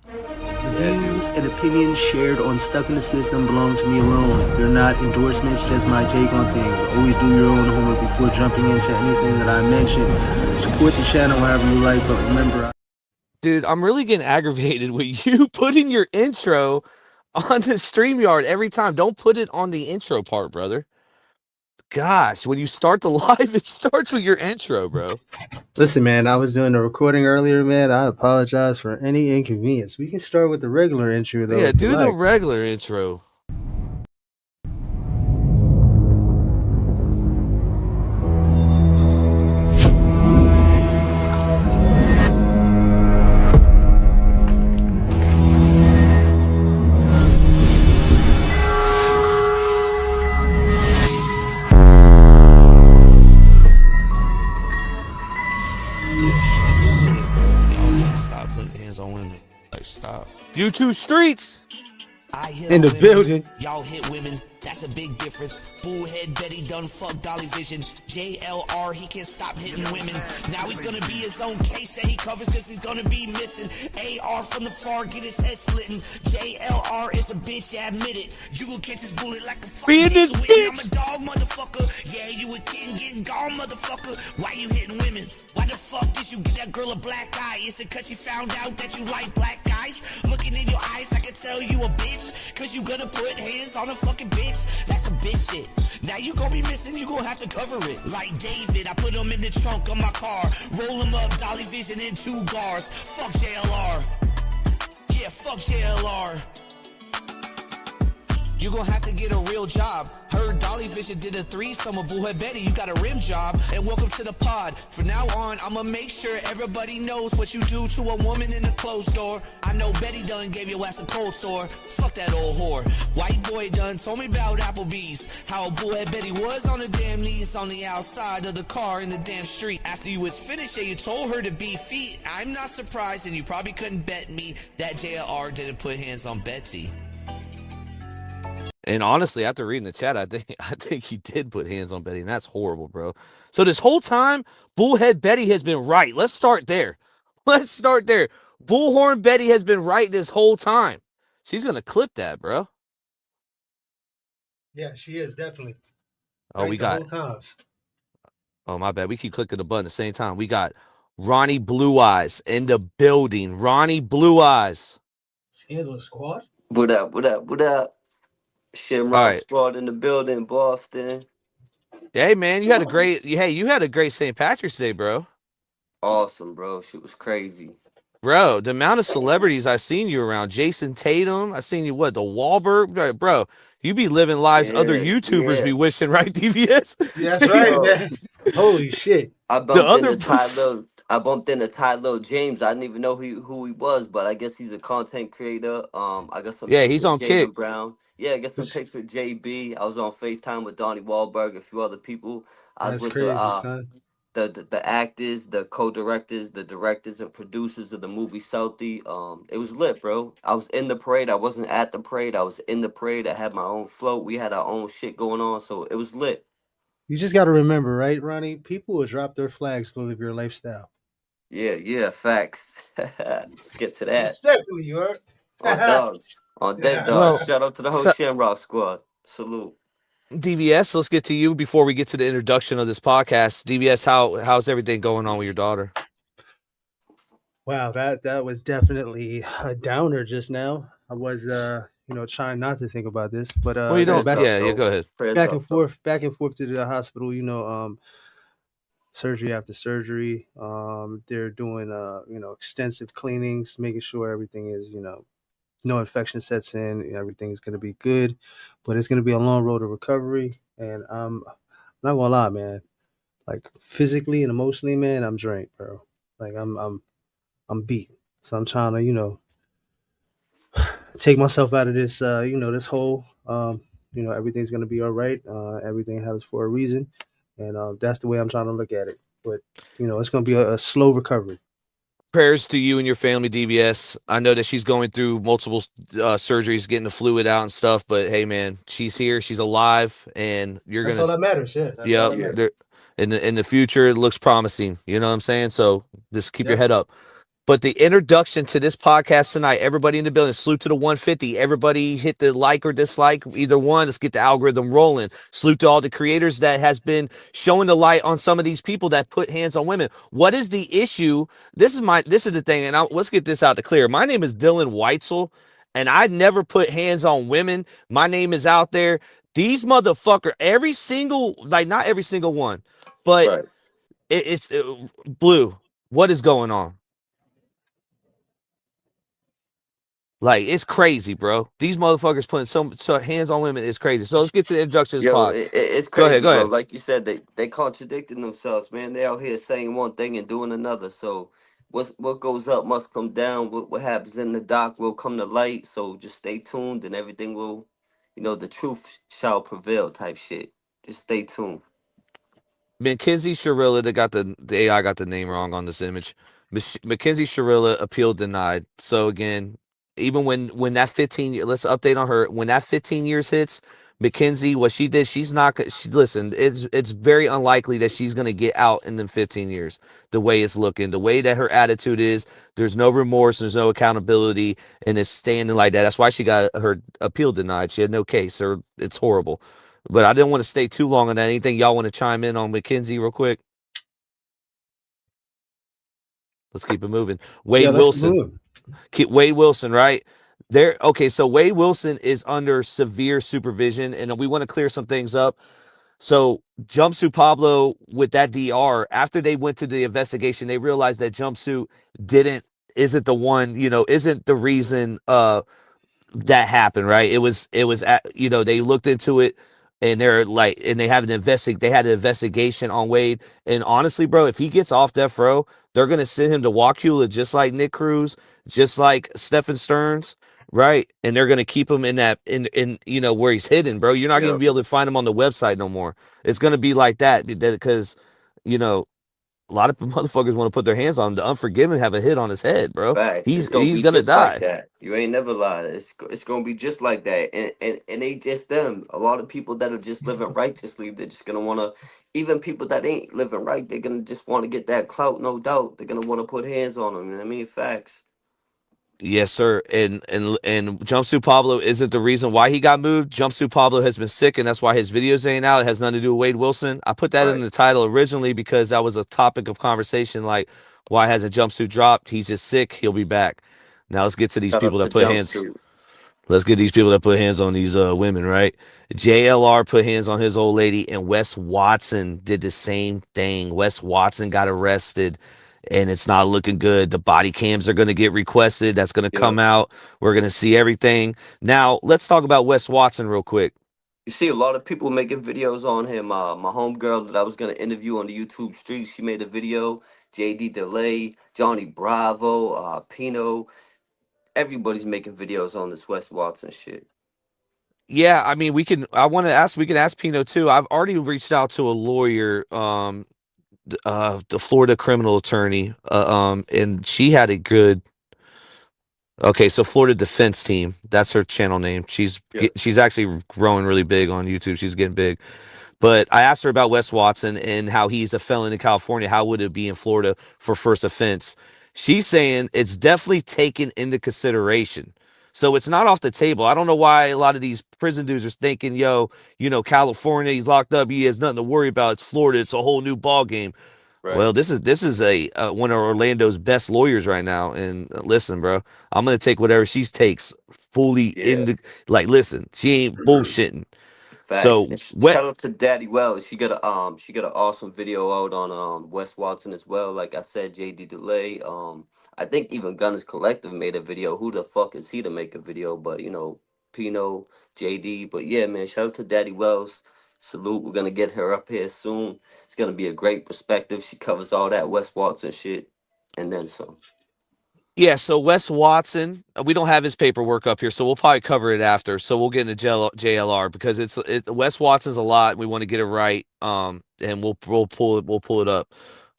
The views and opinions shared on Stuck in the System belong to me alone. They're not endorsements, just my take on things. Always do your own homework before jumping into anything that I mention. Support the channel however you like, but remember... Dude, I'm really getting aggravated with you putting your intro on the StreamYard every time. Don't put it on the intro part, brother. Gosh, when you start the live, it starts with your intro, bro. Listen, man, I was doing a recording earlier, man. I apologize for any inconvenience. We can start with the regular intro, though. Yeah, do the regular intro. Stop. YouTube streets in the building. Y'all hit women. That's a big difference. Bullhead Betty done fuck Dolly Vision. JLR, he can't stop hitting women. Now he's gonna be his own case that he covers because he's gonna be missing. AR from the far, get his head splitting. JLR is a bitch, yeah, admit it. You gon' catch his bullet like a fucking this bitch. I'm a dog, motherfucker. Yeah, you a kid getting gone, motherfucker. Why you hitting women? Why the fuck did you get that girl a black eye? Is it cause she found out that you like black guys? Looking in your eyes, I can tell you a bitch. Cause you gonna put hands on a fucking bitch. That's some bitch shit. Now you gon' be missing, you gon' have to cover it. Like David, I put him in the trunk of my car. Roll him up, Dolly Vision in 2 cars. Fuck JLR. Yeah, fuck JLR. You gon' have to get a real job. Heard Dolly Vision did a threesome with Bullhead Betty. You got a rim job. And welcome to the pod. From now on, I'ma make sure everybody knows what you do to a woman in a closed door. I know Betty done gave your ass a cold sore. Fuck that old whore. White boy done told me about Applebee's. How Bullhead Betty was on the damn knees on the outside of the car in the damn street. After you was finished, yeah, you told her to be feet. I'm not surprised, and you probably couldn't bet me that JLR didn't put hands on Betsy. And honestly, after reading the chat, I think he did put hands on Betty, and that's horrible, bro. So this whole time, Bullhead Betty has been right. Let's start there. Bullhorn Betty has been right this whole time. She's gonna clip that, bro. Yeah, she is definitely. Oh, we got. Oh, my bad. We keep clicking the button at the same time. We got Ronnie Blue Eyes in the building. Ronnie Blue Eyes. Scandalous Squad. What up? What up? What up? Shamrock Squad in the building, Boston. Hey man, you had a great St. Patrick's Day, bro. Awesome, bro. Shit was crazy. Bro, the amount of celebrities I seen you around. Jason Tatum, I seen you the Wahlberg, bro. You be living lives other YouTubers be wishing, right, DVS? Yeah, that's right, man. Holy shit. I bumped into Tyler James. I didn't even know who he was, but I guess he's a content creator. I got some he's on Kick. Brown. Yeah, I got some pics with JB. I was on FaceTime with Donnie Wahlberg, a few other people. I was with the actors, the co-directors, the directors and producers of the movie Southie. It was lit, bro. I was in the parade. I wasn't at the parade. I was in the parade. I had my own float. We had our own shit going on, so it was lit. You just got to remember, right, Ronnie? People will drop their flags to live your lifestyle. Yeah, facts. Let's get to that. Respectfully, you heard? On dogs. On dead dogs. Well, shout out to the whole Shamrock Squad. Salute. DVS, let's get to you before we get to the introduction of this podcast. DVS, how's everything going on with your daughter? Wow, that was definitely a downer just now. I was trying not to think about this, but well, you don't. Go ahead. Back and forth to the hospital. Surgery after surgery. They're doing extensive cleanings, making sure everything is no infection sets in. Everything's gonna be good, but it's gonna be a long road to recovery. And I'm not gonna lie, man. Like physically and emotionally, man, I'm drained, bro. Like I'm beat. So I'm trying to take myself out of this this hole. Everything's gonna be all right. Everything happens for a reason, and that's the way I'm trying to look at it. But it's gonna be a slow recovery. Prayers to you and your family, DVS. I know that she's going through multiple surgeries, getting the fluid out and stuff. But hey, man, she's here, she's alive, and that's all that matters. In the future, it looks promising. You know what I'm saying? So just keep your head up. But the introduction to this podcast tonight, everybody in the building, salute to the 150. Everybody hit the like or dislike, either one. Let's get the algorithm rolling. Salute to all the creators that has been showing the light on some of these people that put hands on women. What is the issue? This is the thing, and let's get this out to clear. My name is Dylan Weitzel, and I never put hands on women. My name is out there. These motherfucker, every single, like not every single one, but Right. it's Blue. What is going on? Like, it's crazy, bro. These motherfuckers putting so hands on women is crazy. So let's get to the introduction to this Yo, pod. it's Go crazy, bro. ahead. Like you said, they contradicting themselves, man. They out here saying one thing and doing another. So what goes up must come down. What happens in the dark will come to light. So just stay tuned, and everything will, the truth shall prevail. Type shit. Just stay tuned. Mackenzie Sharilla, the AI got the name wrong on this image. Mackenzie Sharilla appeal denied. So again, even when that 15, let's update on her. When that 15 years hits, Mackenzie, what she did, she's not. Listen, it's very unlikely that she's gonna get out in them 15 years. The way it's looking, the way that her attitude is, there's no remorse, there's no accountability, and it's standing like that. That's why she got her appeal denied. She had no case, or it's horrible. But I didn't want to stay too long on that. Anything y'all want to chime in on Mackenzie real quick? Let's keep it moving. Wade Wilson. Wade Wilson, right? Okay, so Wade Wilson is under severe supervision, and we want to clear some things up. So Jumpsuit Pablo with that DR, after they went to the investigation, they realized that Jumpsuit isn't the one, isn't the reason that happened, right? It was they looked into it, and they had an investigation on Wade. And honestly, bro, if he gets off death row, they're gonna send him to Wauchula just like Nick Cruz, just like Stephen Stearns, right? And they're gonna keep him in where he's hidden, bro. You're not gonna be able to find him on the website no more. It's gonna be like that because a lot of motherfuckers want to put their hands on him. The Unforgiven have a hit on his head, bro. Facts. He's be gonna just die. like that. You ain't never lied. It's gonna be just like that. And they just them. A lot of people that are just living righteously, they're just gonna wanna. Even people that ain't living right, they're gonna just want to get that clout. No doubt, they're gonna want to put hands on them. You know what I mean, facts. Yes, sir. And Jumpsuit Pablo isn't the reason why he got moved. Jumpsuit Pablo has been sick, and that's why his videos ain't out. It has nothing to do with Wade Wilson. I put that in the title originally because that was a topic of conversation. Like, why hasn't Jumpsuit dropped? He's just sick. He'll be back. Now let's get to these people that put hands. Let's get these people that put hands on these women, right? JLR put hands on his old lady, and Wes Watson did the same thing. Wes Watson got arrested, and it's not looking good. The body cams are going to get requested. That's going to come out. We're going to see everything. Now, let's talk about Wes Watson real quick. You see a lot of people making videos on him. My homegirl that I was going to interview on the YouTube street, she made a video. JD Delay, Johnny Bravo, Pino. Everybody's making videos on this Wes Watson shit. Yeah, I mean, we can ask Pino too. I've already reached out to a lawyer, the Florida criminal attorney, and she had a good. Okay, so Florida Defense Team, that's her channel name. She's actually growing really big on YouTube. She's getting big. But I asked her about Wes Watson and how he's a felon in California. How would it be in Florida for first offense? She's saying it's definitely taken into consideration. So it's not off the table. I don't know why a lot of these prison dudes are thinking, California, he's locked up. He has nothing to worry about. It's Florida. It's a whole new ball game. Right. Well, this is a one of Orlando's best lawyers right now. And listen, bro, I'm going to take whatever she takes fully into, listen, she ain't bullshitting. Facts. So shout out to Daddy Wells. She got an awesome video out on Wes Watson as well. Like I said, JD Delay. I think even Gunners Collective made a video. Who the fuck is he to make a video? But Pino, JD. But yeah, man, shout out to Daddy Wells. Salute. We're gonna get her up here soon. It's gonna be a great perspective. She covers all that Wes Watson shit, and then some. Yeah, so Wes Watson, we don't have his paperwork up here, so we'll probably cover it after. So we'll get into JLR because Wes Watson's a lot. We want to get it right, and we'll pull it up.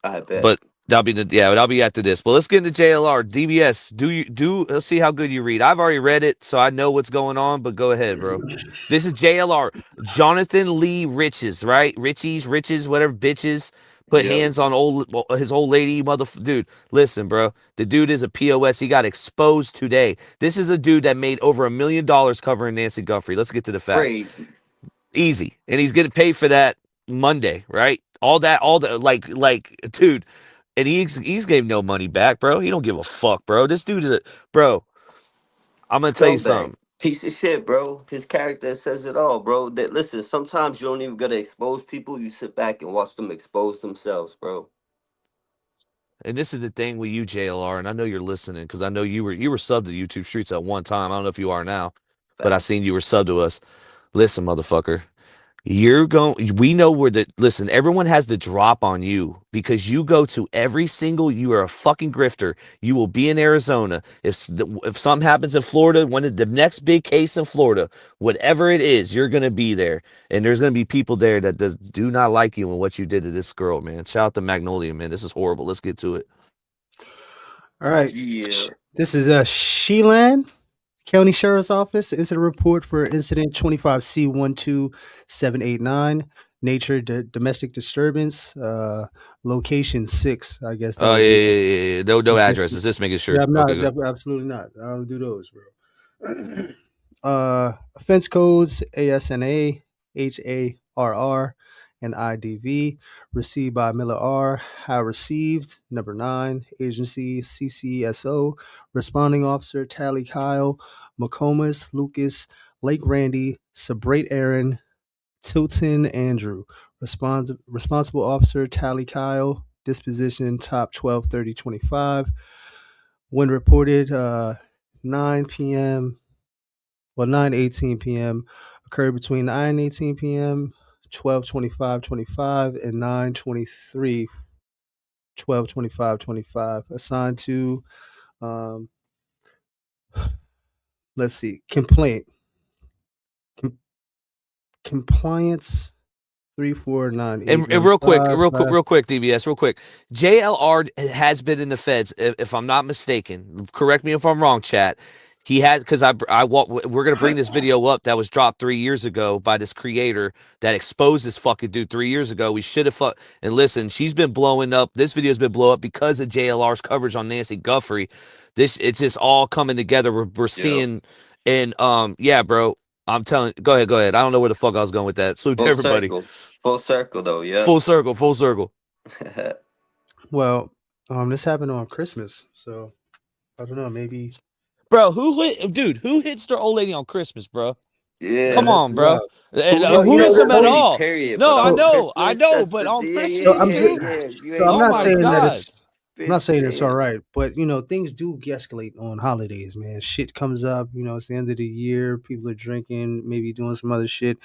I bet. But that'll be after this. But let's get into JLR. DBS, let's see how good you read. I've already read it, so I know what's going on. But go ahead, bro. This is JLR, Jonathan Lee Riches, right? Riches, whatever, bitches. put hands on his old lady, dude. Listen, bro, the dude is a POS. He got exposed today. This is a dude that made over $1 million covering Nancy Guthrie. Let's get to the facts. Crazy. Easy, and he's getting paid for that Monday, right? All the like, dude, and he's gave no money back, bro. He don't give a fuck, bro. This dude is bro. I'm gonna tell you something. Piece of shit, bro. His character says it all, bro. That listen, sometimes you don't even gotta expose people. You sit back and watch them expose themselves, bro. And this is the thing with you, JLR, and I know you're listening because I know you were subbed to YouTube Streets at one time. I don't know if you are now, but I seen you were subbed to us. Listen, motherfucker. We know where listen, everyone has the drop on you because you go to every single, you are a fucking grifter. You will be in Arizona. If something happens in Florida, when the next big case in Florida, whatever it is, you're going to be there. And there's going to be people there that do not like you and what you did to this girl, man. Shout out to Magnolia, man. This is horrible. Let's get to it. All right. Yeah. This is Sheelan County Sheriff's Office. Incident report for incident 25C12789. Nature domestic disturbance. Location 6. I guess. Oh yeah. No addresses. Just making sure. Yeah, I'm not. Absolutely not. I don't do those, bro. Offense codes ASNA, HARR, and IDV. Received by Miller R. Have received. Number 9. Agency CCSO. Responding officer Tally Kyle. McComas Lucas. Lake Randy. Sabrate Aaron. Tilton Andrew. Responsible officer Tally Kyle. Disposition top 12/30/25. When reported 9 p.m. 9:18 p.m. occurred between 9:18 p.m. 12:25:25 and 9:23 12:25:25. Assigned to let's see, compliance 3498. And real quick, DVS, real quick. JLR has been in the feds, if I'm not mistaken. Correct me if I'm wrong, chat. He had, because we're gonna bring this video up that was dropped 3 years ago by this creator that exposed this fucking dude 3 years ago. We should have and listen, she's been blowing up. This video's been blowing up because of JLR's coverage on Nancy Guthrie. It's just all coming together. We're seeing, and yeah, bro. I'm telling. Go ahead. I don't know where the fuck I was going with that. Salute to everybody. Full circle, though. Yeah. Full circle. Well, this happened on Christmas, so I don't know. Maybe. Bro, who hits their old lady on Christmas, bro? Yeah. Come on, bro. Who hits them at all? Period, no, I know, but on Christmas, dude. So I'm not saying that it's. I'm not saying it's all right, but things do escalate on holidays, man. Shit comes up, it's the end of the year, people are drinking, maybe doing some other shit,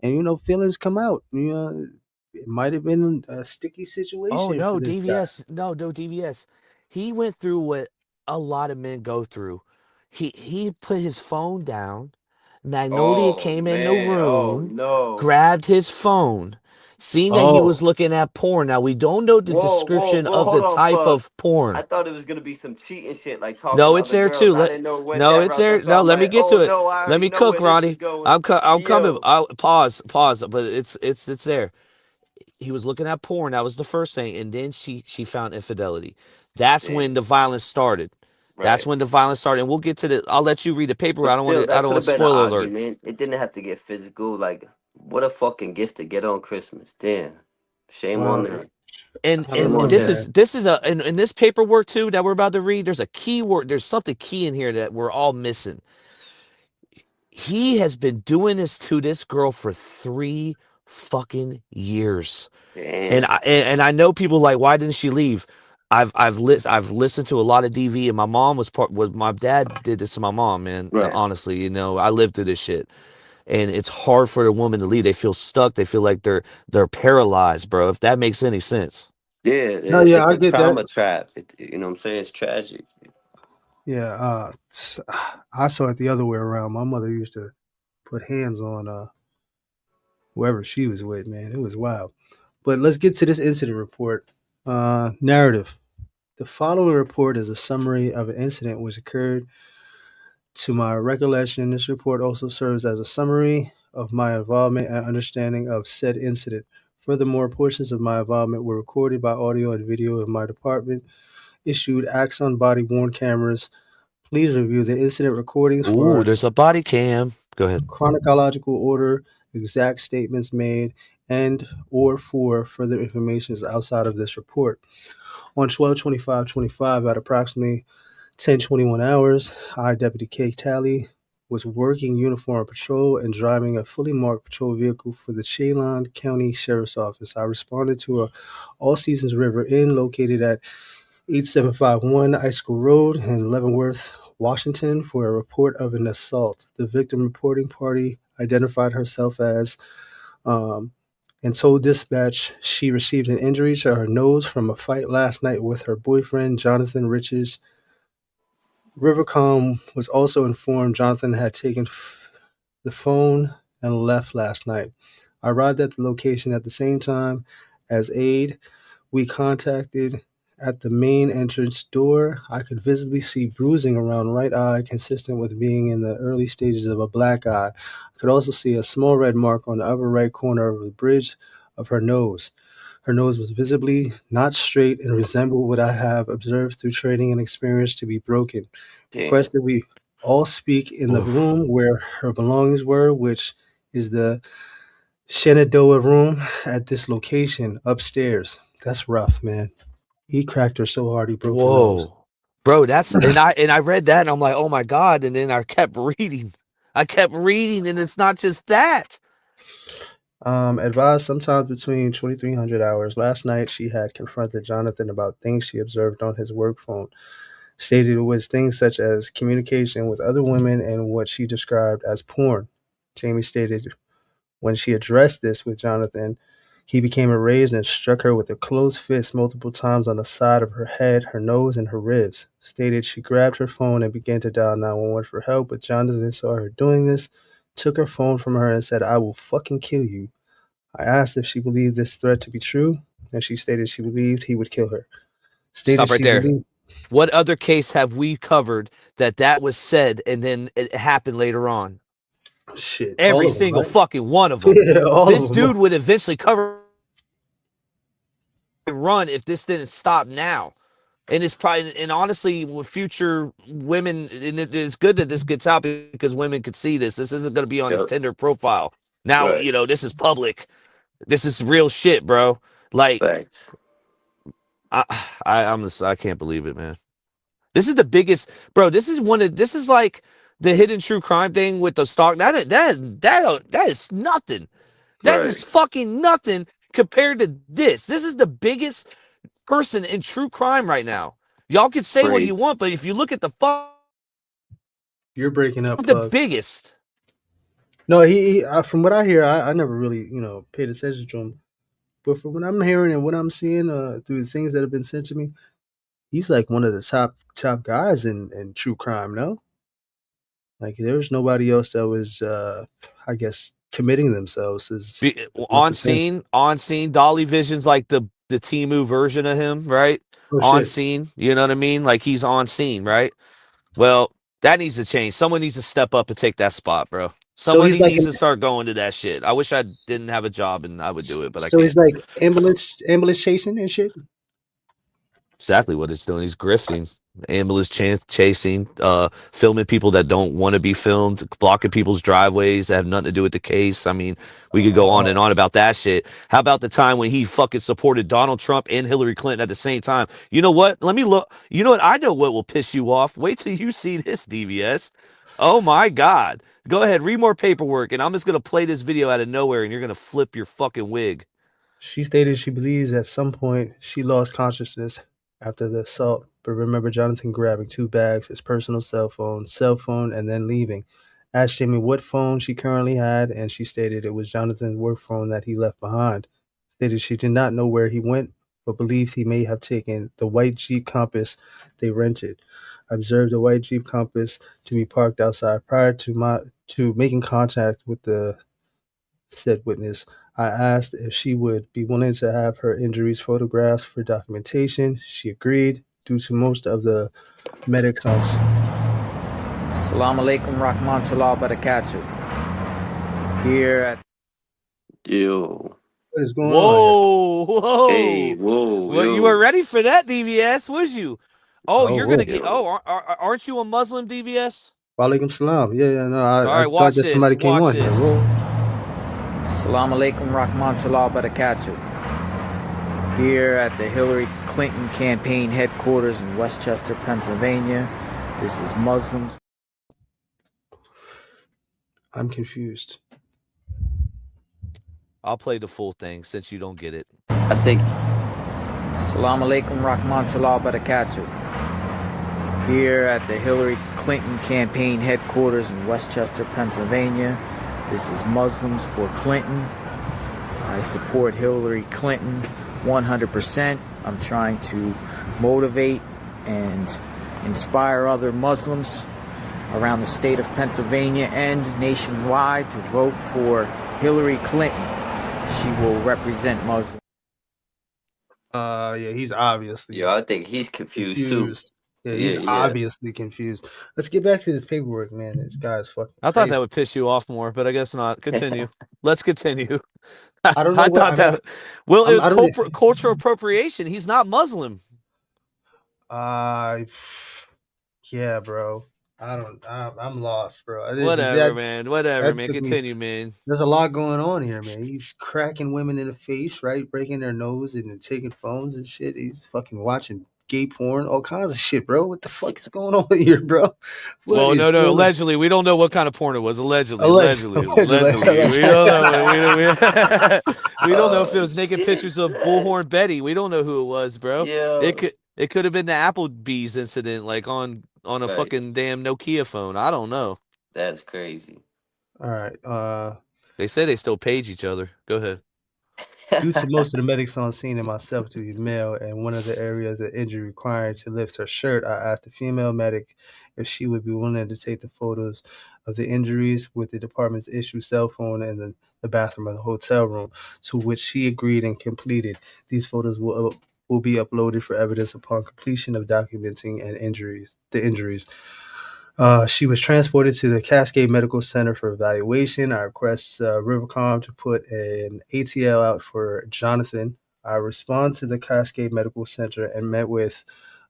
and feelings come out. It might have been a sticky situation. Oh no, DVS. No, DVS. He went through what a lot of men go through. He put his phone down. Magnolia came in the room, grabbed his phone. Seen that he was looking at porn. Now we don't know the description of the type of porn. I thought it was gonna be some cheating shit, like talking. No, it's there too. No, it's there. No, let me get to it. Let me cook, Ronnie. I'm coming. I'll pause. But it's there. He was looking at porn. That was the first thing, and then she found infidelity. That's when the violence started. Right. That's when the violence started, and we'll get to I'll let you read the paper. I don't want to spoil alert. It didn't have to get physical. Like, what a fucking gift to get on Christmas. Damn, shame on that. And this is in this paperwork too that we're about to read. There's a key word. There's something key in here that we're all missing. He has been doing this to this girl for 3 fucking years. Damn. And I know people like, why didn't she leave? I've listened to a lot of DV, and my mom was my dad did this to my mom, man. Right. Honestly, I lived through this shit, and it's hard for a woman to leave. They feel stuck. They feel like they're paralyzed, bro. If that makes any sense. Yeah, I get trauma that. Trap. You know what I'm saying? It's tragic. Yeah, I saw it the other way around. My mother used to put hands on whoever she was with, man. It was wild. But let's get to this incident report. Narrative. The following report is a summary of an incident which occurred to my recollection. This report also serves as a summary of my involvement and understanding of said incident. Furthermore, portions of my involvement were recorded by audio and video in my department, issued Axon body-worn cameras. Please review the incident recordings for there's a body cam. Go ahead. chronological order, exact statements made, and or for further information outside of this report. On 12/25/25 at approximately 10:21 hours, I, Deputy K. Talley, was working uniform patrol and driving a fully marked patrol vehicle for the Chameleon County Sheriff's Office. I responded to a All Seasons River Inn located at 8751 Icicle Road in Leavenworth, Washington, for a report of an assault. The victim reporting party identified herself as and told dispatch she received an injury to her nose from a fight last night with her boyfriend, Jonathan Richards. Rivercom was also informed Jonathan had taken the phone and left last night. I arrived at the location at the same time as aide. We contacted at the main entrance door. I could visibly see bruising around right eye, consistent with being in the early stages of a black eye. I could also see a small red mark on the upper right corner of the bridge of her nose. Her nose was visibly not straight and resembled what I have observed through training and experience to be broken. Requested we all speak in the room where her belongings were, which is the Shenandoah room at this location upstairs. That's rough, man. He cracked her so hard he broke her nose. Bro, that's and I read that and I'm like, oh my God. And then I kept reading and it's not just that. Advised sometimes between 2,300 hours. Last night, she had confronted Jonathan about things she observed on his work phone. Stated it was things such as communication with other women and what she described as porn. Jamie stated when she addressed this with Jonathan, he became enraged and struck her with a closed fist multiple times on the side of her head, her nose, and her ribs. Stated she grabbed her phone and began to dial 911 for help, but Jonathan saw her doing this, took her phone from her, and said, "I will fucking kill you." I asked if she believed this threat to be true, and she stated she believed he would kill her. Stop right there. What other case have we covered that was said and then it happened later on? Shit. Every single fucking one of them. Yeah, this dude would eventually cover and run if this didn't stop now. And it's probably, and honestly, with future women, and it's good that this gets out because women could see this. This isn't going to be on his Tinder profile. Now, you know, this is public. This is real shit, bro. Like, I can't believe it, man. This is the biggest, bro. This is like the hidden true crime thing with the stock. That is nothing. That is fucking nothing compared to this. This is the biggest person in true crime right now. Y'all can say what you want, but if you look at the you're breaking up. The biggest. No, he from what I hear, I never really, paid attention to him. But from what I'm hearing and what I'm seeing through the things that have been sent to me, he's like one of the top guys in true crime, no? Like there's nobody else that was I guess committing themselves as on scene. Dolly Vision's like the Temu version of him, right? Scene, you know what I mean? Like he's on scene, right? Well, that needs to change. Someone needs to step up and take that spot, bro. Someone needs to start going to that shit. I wish I didn't have a job and I would do it, but I can't. So he's like ambulance chasing and shit? Exactly what it's doing. He's grifting, ambulance chasing, filming people that don't want to be filmed, blocking people's driveways that have nothing to do with the case. I mean, we could go on and on about that shit. How about the time when he fucking supported Donald Trump and Hillary Clinton at the same time? You know what? Let me look. You know what? I know what will piss you off. Wait till you see this, DVS. Oh my God. Go ahead, read more paperwork, and I'm just going to play this video out of nowhere, and you're going to flip your fucking wig. She stated she believes at some point she lost consciousness after the assault, but remember Jonathan grabbing 2 bags, his personal cell phone, and then leaving. Asked Jamie what phone she currently had, and she stated it was Jonathan's work phone that he left behind. Stated she did not know where he went, but believed he may have taken the white Jeep Compass they rented. Observed the white Jeep Compass to be parked outside prior to making contact with the said witness. I asked if she would be willing to have her injuries photographed for documentation. She agreed due to most of the medics on Assalamu alaikum rahmatullahi barakatuh. Here at What is going on here? Whoa. Hey, whoa, Well, you yo. were ready for that, DVS, was you? Oh, Oh, you're whoa. gonna get. Yo. Oh, aren't you a Muslim, DVS? Walaikum salam. Yeah. No, All I right, thought watch that this. somebody came Watch on here. this. Whoa. Assalamu alaikum rahmatullahi barakatuh. Here at the Hillary Clinton campaign headquarters in Westchester, Pennsylvania. This is Muslims. I'm confused. I'll play the full thing since you don't get it. I think. Assalamu alaikum rahmatullahi barakatuh. Here at the Hillary Clinton campaign headquarters in Westchester, Pennsylvania. This is Muslims for Clinton. I support Hillary Clinton 100%. I'm trying to motivate and inspire other Muslims around the state of Pennsylvania and nationwide to vote for Hillary Clinton. She will represent Muslims. Yeah, he's obviously Yo, I think he's confused too. Yeah, he's obviously confused. Let's get back to this paperwork, man. This guy's fucking I crazy. thought that would piss you off more, but I guess not. Continue. Let's continue. I don't know. I thought that. Well, it was cultural appropriation. He's not Muslim. Yeah, bro. I'm lost, bro. Whatever, man. Continue, man. There's a lot going on here, man. He's cracking women in the face, right? Breaking their nose and then taking phones and shit. He's fucking watching gay porn, all kinds of shit, bro. What the fuck is going on here, bro? No. Allegedly, we don't know what kind of porn it was. Allegedly. We don't know. We don't know if it was naked pictures of Bullhorn Betty. We don't know who it was, bro. Yeah. It could have been the Applebee's incident, like on a fucking damn Nokia phone. I don't know. That's crazy. All right. They say they still page each other. Go ahead. Due to most of the medics on scene and myself to be male, and one of the areas of injury required to lift her shirt, I asked the female medic if she would be willing to take the photos of the injuries with the department's issued cell phone in the bathroom of the hotel room, to which she agreed and completed. These photos will be uploaded for evidence upon completion of documenting the injuries. She was transported to the Cascade Medical Center for evaluation. I request Rivercom to put an ATL out for Jonathan. I respond to the Cascade Medical Center and met with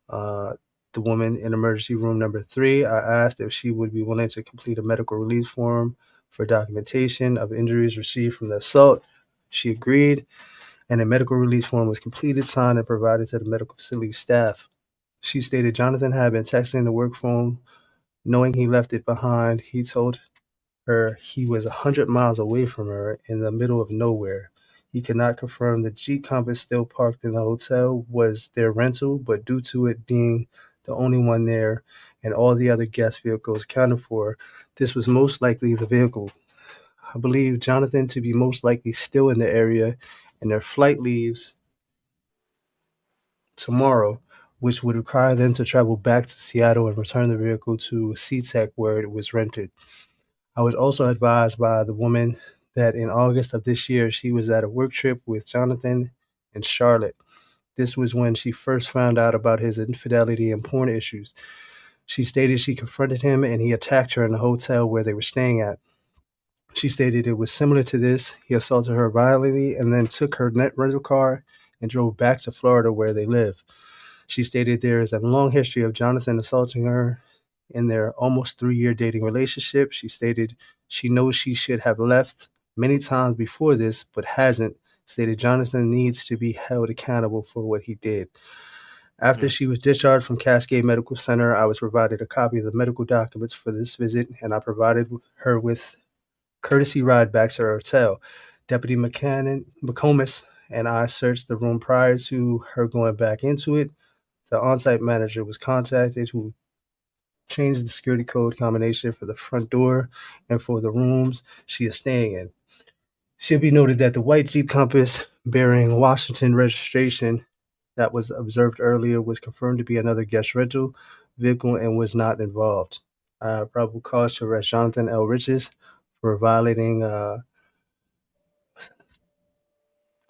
the woman in emergency room number 3. I asked if she would be willing to complete a medical release form for documentation of injuries received from the assault. She agreed, and a medical release form was completed, signed, and provided to the medical facility staff. She stated Jonathan had been texting the work phone. Knowing he left it behind, he told her he was 100 miles away from her in the middle of nowhere. He could not confirm the Jeep Compass still parked in the hotel was their rental, but due to it being the only one there and all the other guest vehicles accounted for, this was most likely the vehicle. I believe Jonathan to be most likely still in the area, and their flight leaves tomorrow, which would require them to travel back to Seattle and return the vehicle to SeaTech where it was rented. I was also advised by the woman that in August of this year, she was at a work trip with Jonathan in Charlotte. This was when she first found out about his infidelity and porn issues. She stated she confronted him and he attacked her in the hotel where they were staying at. She stated it was similar to this. He assaulted her violently and then took her net rental car and drove back to Florida where they live. She stated there is a long history of Jonathan assaulting her in their almost 3-year dating relationship. She stated she knows she should have left many times before this, but hasn't. Stated Jonathan needs to be held accountable for what he did. After she was discharged from Cascade Medical Center, I was provided a copy of the medical documents for this visit, and I provided her with courtesy ride back to her hotel. Deputy McComas and I searched the room prior to her going back into it. The on-site manager was contacted, who changed the security code combination for the front door and for the rooms she is staying in. Should be noted that the white Jeep Compass bearing Washington registration that was observed earlier was confirmed to be another guest rental vehicle and was not involved. Probable cause to arrest Jonathan L. Riches for violating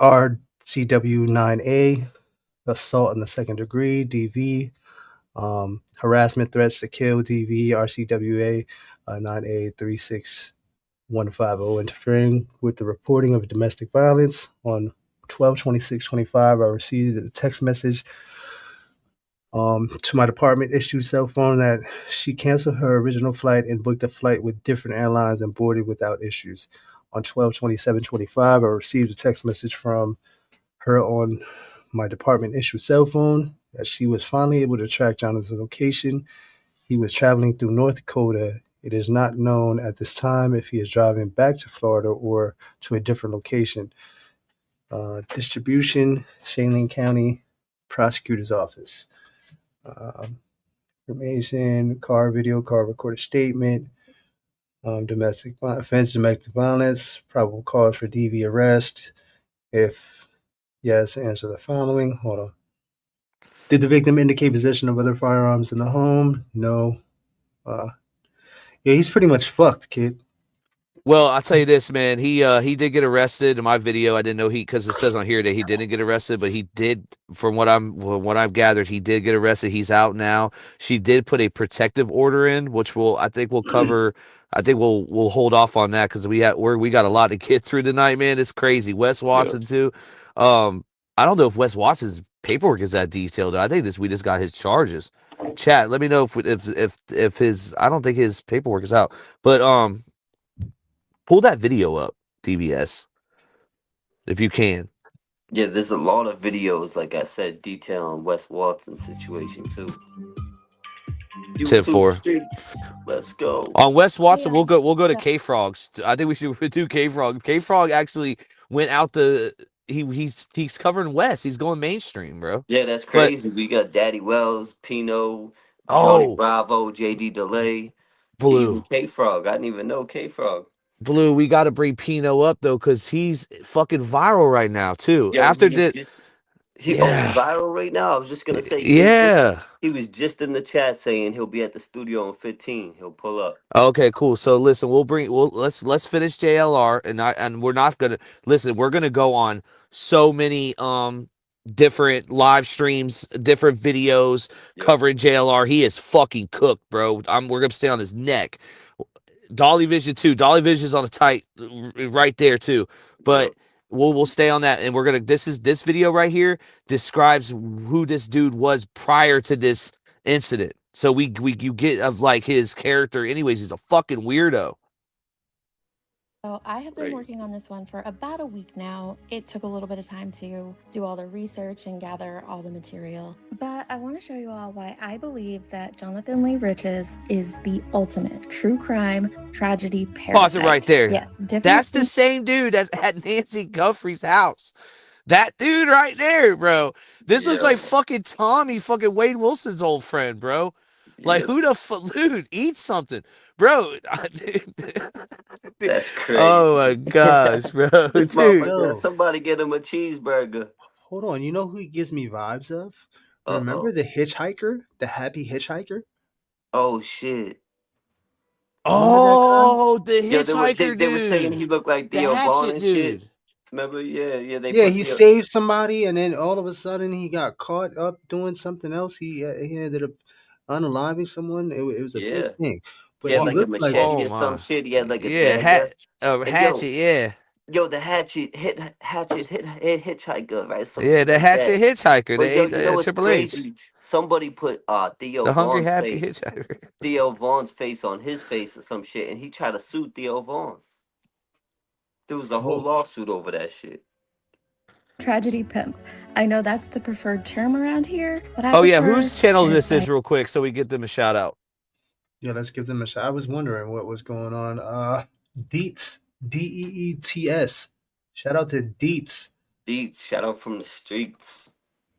RCW 9A, assault in the second degree, DV, harassment, threats to kill, DV, RCWA 9A 36 150, interfering with the reporting of domestic violence. On 12/26/25, I received a text message to my department issued cell phone that she canceled her original flight and booked a flight with different airlines and boarded without issues. On 12/27/25, I received a text message from her on my department issued cell phone that she was finally able to track Jonathan's location. He was traveling through North Dakota. It is not known at this time if he is driving back to Florida or to a different location. Distribution, Chameleon County Prosecutor's Office. Information, car video, car recorded statement, domestic offense, domestic violence, probable cause for DV arrest. If yes, answer the following. Hold on. Did the victim indicate possession of other firearms in the home? No. Yeah, he's pretty much fucked, kid. Well, I'll tell you this, man. He did get arrested in my video. I didn't know because it says on here that he didn't get arrested, but he did. From what I've gathered, he did get arrested. He's out now. She did put a protective order in, which I think we'll cover. I think we'll hold off on that because we got a lot to get through tonight, man. It's crazy. Wes Watson too. I don't know if Wes Watson's paperwork is that detailed. I think we just got his charges. Chat, let me know if his. I don't think his paperwork is out, but pull that video up, DBS, if you can. Yeah, there's a lot of videos, like I said, detailing Wes Watson's situation too. 10-4. Let's go. On Wes Watson, we'll go to K-Frogs. I think we should do K-Frog. K-Frog actually went out he's covering Wes. He's going mainstream, bro. Yeah, that's crazy. We got Daddy Wells, Pino, Johnny Bravo, JD Delay, Blue, even K-Frog. I didn't even know K-Frog. Blue, we got to bring Pino up though, because he's fucking viral right now too. Yeah, After this, he's viral right now. I was just gonna say, he was just in the chat saying he'll be at the studio on 15. He'll pull up. Okay, cool. So listen, let's finish JLR, and we're not gonna listen. We're gonna go on so many different live streams, different videos covering JLR. He is fucking cooked, bro. We're gonna stay on his neck. Dolly Vision too. Dolly Vision's on a tight right there too. But we'll stay on that, and we're gonna. This video right here describes who this dude was prior to this incident. So you get of like his character. Anyways, he's a fucking weirdo. So I have been working on this one for about a week now. It took a little bit of time to do all the research and gather all the material. But I want to show you all why I believe that Jonathan Lee Riches is the ultimate true crime tragedy parasite. Pause it right there. Yes. That's the same dude that's at Nancy Guthrie's house. That dude right there, bro. This looks like fucking Tommy, fucking Wade Wilson's old friend, bro. Like, who the fuck, dude, eat something. Bro, that's crazy. Oh my gosh, bro. Dude. Somebody get him a cheeseburger. Hold on, you know who he gives me vibes of? Remember the hitchhiker? The happy hitchhiker? Oh shit. Oh, the hitchhiker dude. They were saying he looked like Theo Vaughn and shit. Remember? Yeah. He saved somebody, and then all of a sudden he got caught up doing something else. He ended up unaliving someone. It was a big thing. But he had like a machete or some shit. He had like a hatchet. Yo, the hatchet hit hitchhiker, right? The hatchet hitchhiker. The Triple H. Somebody put Theo Vaughn's face on his face or some shit, and he tried to sue Theo Vaughn. There was a whole lawsuit over that shit. Tragedy pimp. I know that's the preferred term around here, but whose channel this is real quick so we get them a shout out. Yeah, let's give them a shout. I was wondering what was going on. Deets, Deets. Shout out to Deets. Deets, shout out from the streets.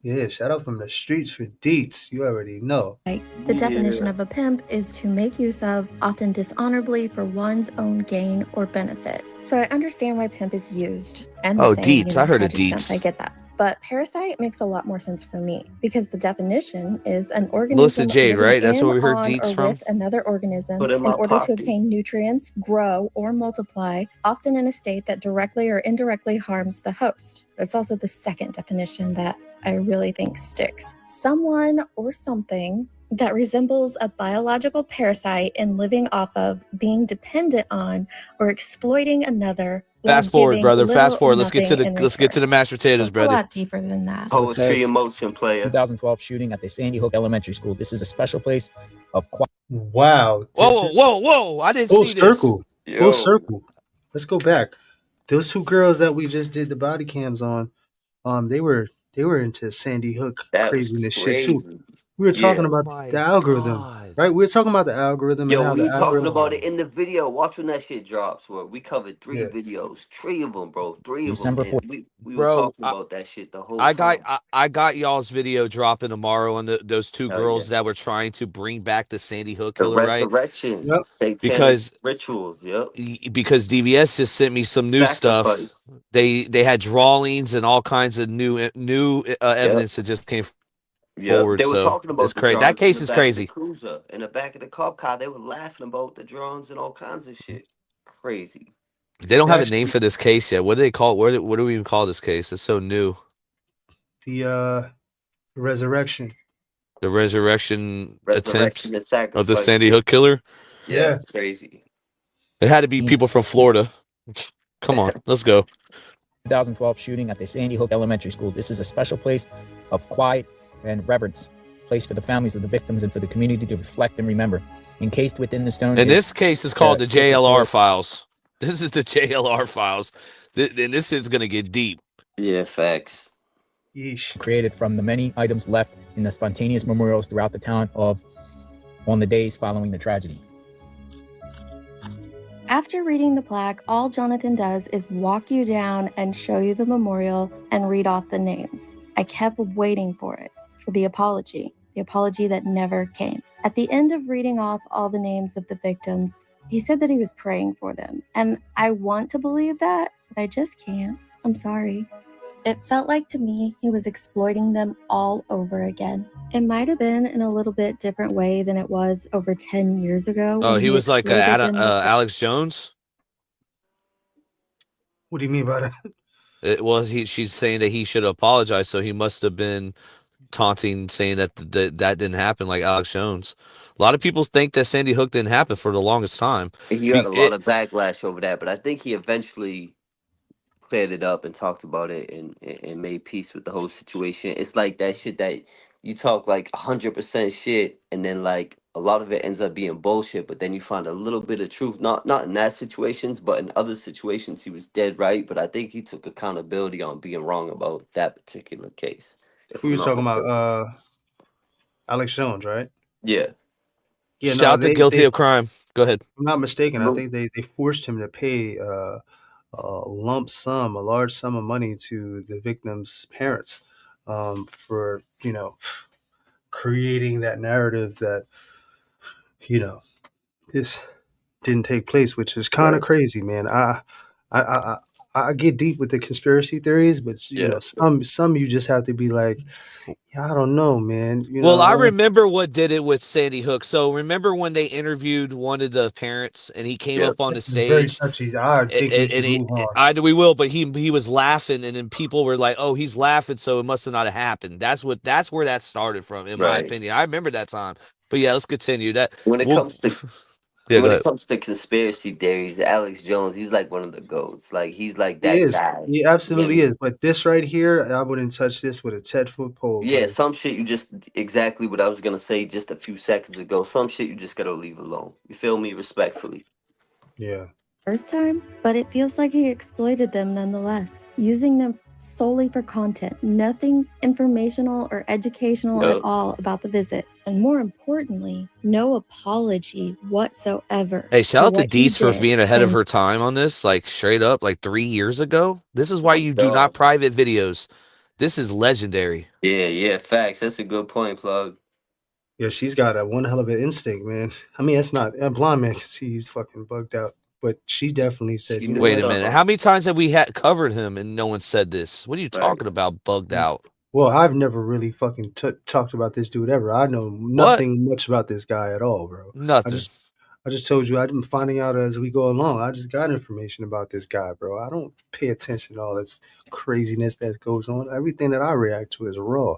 Yeah, shout out from the streets for Deets. You already know. The definition of a pimp is to make use of, often dishonorably, for one's own gain or benefit. So I understand why pimp is used. And Deets. I heard of Deets. I get that. But parasite makes a lot more sense for me because the definition is an organism Melissa Jade, right? That's what we heard Deets from. With another organism in order to obtain nutrients, grow, or multiply, often in a state that directly or indirectly harms the host. It's also the second definition that I really think sticks. Someone or something that resembles a biological parasite and living off of, being dependent on, or exploiting another. Fast forward, brother. Fast forward. Let's get to the mashed potatoes, brother. A lot deeper than that. Poetry in motion, player. 2012 shooting at the Sandy Hook Elementary School. This is a special place of quiet. Wow. Whoa. I didn't see this. Full circle. Let's go back. Those two girls that we just did the body cams on, they were into Sandy Hook craziness shit too. We were talking about the algorithm, right? We were talking about the algorithm and how we the were talking about it in the video. Watch when that shit drops. Where we covered 3 videos, 3 of them, bro. 3 of them. And we were talking about that shit the whole time. I got y'all's video dropping tomorrow on those two girls that were trying to bring back the Sandy Hook killer, right? The resurrection, satanic because rituals, because DVS just sent me some new stuff. They had drawings and all kinds of new evidence that just came forward. They were so talking about it's crazy. That case is crazy. Cruiser in the back of the cop car, they were laughing about the drawings and all kinds of shit. Crazy. They don't have a name for this case yet. What do they call it? What do we even call this case? It's so new. The resurrection. The resurrection attempt of the Sandy Hook killer. Yeah, crazy. It had to be people from Florida. Come on, let's go. 2012 shooting at the Sandy Hook Elementary School. This is a special place of quiet and reverence, place for the families of the victims and for the community to reflect and remember. Encased within the stone. And this case is called the JLR files. This is the JLR files. And this is going to get deep. Yeah, facts. Yeesh. Created from the many items left in the spontaneous memorials throughout the town on the days following the tragedy. After reading the plaque, all Jonathan does is walk you down and show you the memorial and read off the names. I kept waiting for it, for the apology that never came. At the end of reading off all the names of the victims, he said that he was praying for them. And I want to believe that, but I just can't. I'm sorry. It felt like to me he was exploiting them all over again. It might have been in a little bit different way than it was over 10 years ago. Oh, he was like Alex Jones? What do you mean by that? It was she's saying that he should apologize, so he must have been taunting, saying that that didn't happen, like Alex Jones. A lot of people think that Sandy Hook didn't happen for the longest time. He had a lot of backlash over that, but I think he eventually cleared it up and talked about it and made peace with the whole situation. It's like that shit that you talk like 100% shit, and then like a lot of it ends up being bullshit, but then you find a little bit of truth. Not in that situations, but in other situations he was dead right. But I think he took accountability on being wrong about that particular case. We were talking about Alex Jones, right? Yeah. Shout out to Guilty of Crime. Go ahead. If I'm not mistaken, I think they forced him to pay a lump sum, a large sum of money to the victim's parents for, creating that narrative that, this didn't take place, which is kind of crazy, man. I get deep with the conspiracy theories, but some you just have to be like, I don't know, man. Well, I remember what did it with Sandy Hook. So remember when they interviewed one of the parents and he came up on the stage. Very touchy. I think we will, but he was laughing, and then people were like, "Oh, he's laughing, so it must have not happened." That's where that started from, in my opinion. I remember that time. But yeah, let's continue. That when it comes to. Yeah, when it comes to conspiracy theories, Alex Jones, he's like one of the GOATs. Like, he's like that guy. He absolutely is. But this right here, I wouldn't touch this with a 10-foot pole. Yeah, some shit you just, exactly what I was going to say just a few seconds ago. Some shit you just got to leave alone. You feel me? Respectfully. Yeah. First time, but it feels like he exploited them nonetheless, using them solely for content, nothing informational or educational at all about the visit. And more importantly, no apology whatsoever. Hey, shout out to Deets for being ahead of her time on this, like straight up, like 3 years ago. This is why you do not private videos. This is legendary. Yeah, facts. That's a good point, Plug. Yeah, she's got one hell of an instinct, man. I mean, that's not a blind man can see he's fucking bugged out. But she definitely said, wait a minute. How many times have we covered him and no one said this? What are you talking about, bugged out? Well, I've never really fucking talked about this dude ever. I know nothing much about this guy at all, bro. Nothing. I just told you I've been finding out as we go along. I just got information about this guy, bro. I don't pay attention to all this craziness that goes on. Everything that I react to is raw.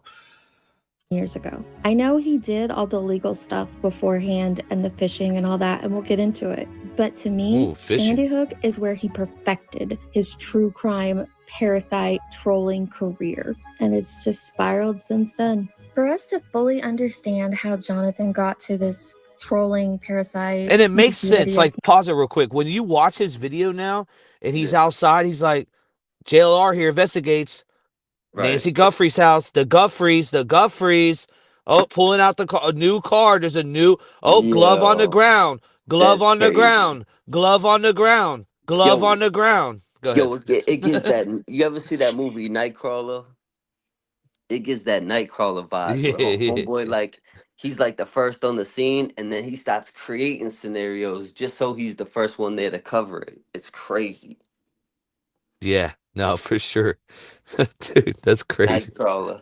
years ago. I know he did all the legal stuff beforehand and the fishing and all that, and we'll get into it. But to me, Sandy Hook is where he perfected his true crime, parasite, trolling career. And it's just spiraled since then. For us to fully understand how Jonathan got to this trolling parasite. And it makes sense. Like, pause it real quick. When you watch his video now and he's outside, he's like, JLR here investigates Nancy Guffrey's house. The Guffreys. Oh, pulling out a new car. There's a new, glove on the ground. Glove on the ground. Glove on the ground. Glove on the ground. Go ahead. Yo, it gives that. You ever see that movie Nightcrawler? It gives that Nightcrawler vibe. Yeah. Homeboy, like, he's like the first on the scene, and then he starts creating scenarios just so he's the first one there to cover it. It's crazy. Yeah, no, for sure. Dude, that's crazy. Nightcrawler.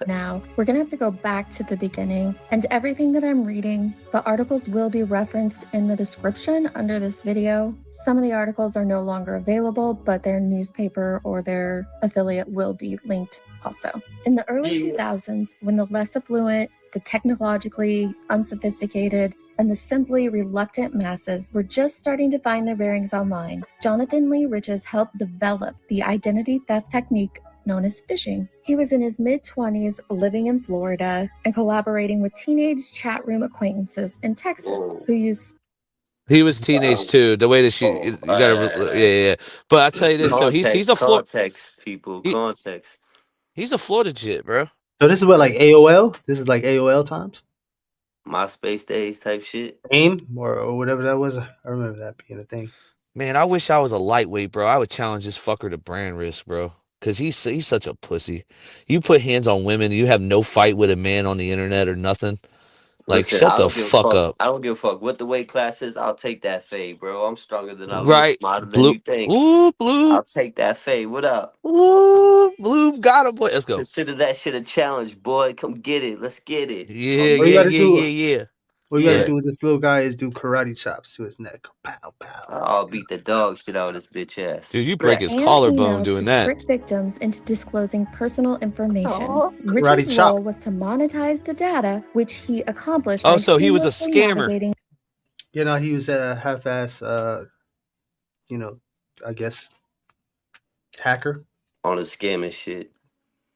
Now, we're going to have to go back to the beginning, and everything that I'm reading, the articles will be referenced in the description under this video. Some of the articles are no longer available, but their newspaper or their affiliate will be linked also. In the early 2000s, when the less affluent, the technologically unsophisticated, and the simply reluctant masses were just starting to find their bearings online, Jonathan Lee Riches helped develop the identity theft technique known as phishing. He was in his mid-20s, living in Florida, and collaborating with teenage chat room acquaintances in Texas who used... He was teenage too. The way that you gotta, yeah. But I tell you this, so he's a context, people. Context. He's a Florida jit, bro. So this is what, like AOL? This is like AOL times? MySpace days type shit. AIM or whatever that was. I remember that being a thing. Man, I wish I was a lightweight, bro. I would challenge this fucker to brand risk, bro. Because he's such a pussy. You put hands on women, you have no fight with a man on the internet or nothing. Like, listen, shut the fuck up. I don't give a fuck what the weight class is. I'll take that fade, bro. I'm stronger than I look, right. smarter than you think. Ooh, Blue. I'll take that fade. What up? Ooh, Blue got him, boy. Let's go. Consider that shit a challenge, boy. Come get it. Let's get it. Yeah. What you gotta do with this little guy is do karate chops to his neck. Pow, pow. I'll beat the dog shit out of this bitch ass. Dude, you break his collarbone doing that. Trick victims into disclosing personal information. Rich's role was to monetize the data, which he accomplished. Oh, so he was a scammer. You know, he was a half-ass, I guess, hacker. On the scamming shit.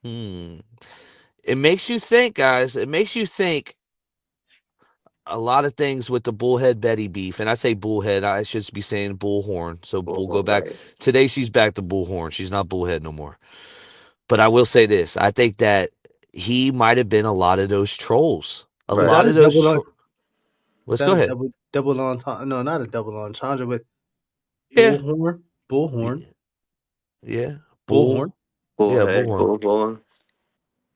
It makes you think, guys. It makes you think a lot of things with the Bullhead Betty beef. And I say Bullhead, I should be saying Bullhorn. So we'll go back. Right. Today she's back to Bullhorn. She's not Bullhead no more. But I will say this. I think that he might have been a lot of those trolls. A lot of those. Let's go ahead. Double entendre. No, not a double entendre, but Bullhorn. Bullhorn. Yeah. Bullhorn. Bullhorn.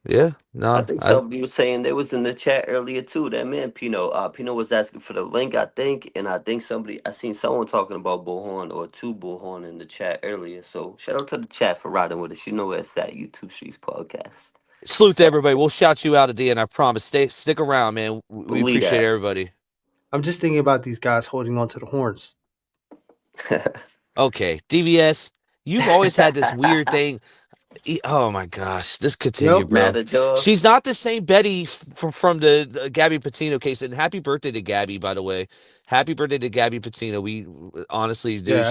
Yeah, no. I think somebody was saying they was in the chat earlier too. That man Pino was asking for the link, I think, and I think I seen someone talking about Bullhorn or two Bullhorn in the chat earlier. So shout out to the chat for riding with us. You know where it's at, YouTube Streets Podcast. Salute to everybody. We'll shout you out at the end. I promise. Stick around, man. We appreciate everybody. I'm just thinking about these guys holding on to the horns. Okay, DVS. You've always had this weird thing. Oh my gosh, this continue, bro. She's not the same Betty from the Gabby Patino case. And happy birthday to Gabby, by the way. Happy birthday to Gabby Patino. We honestly, dude,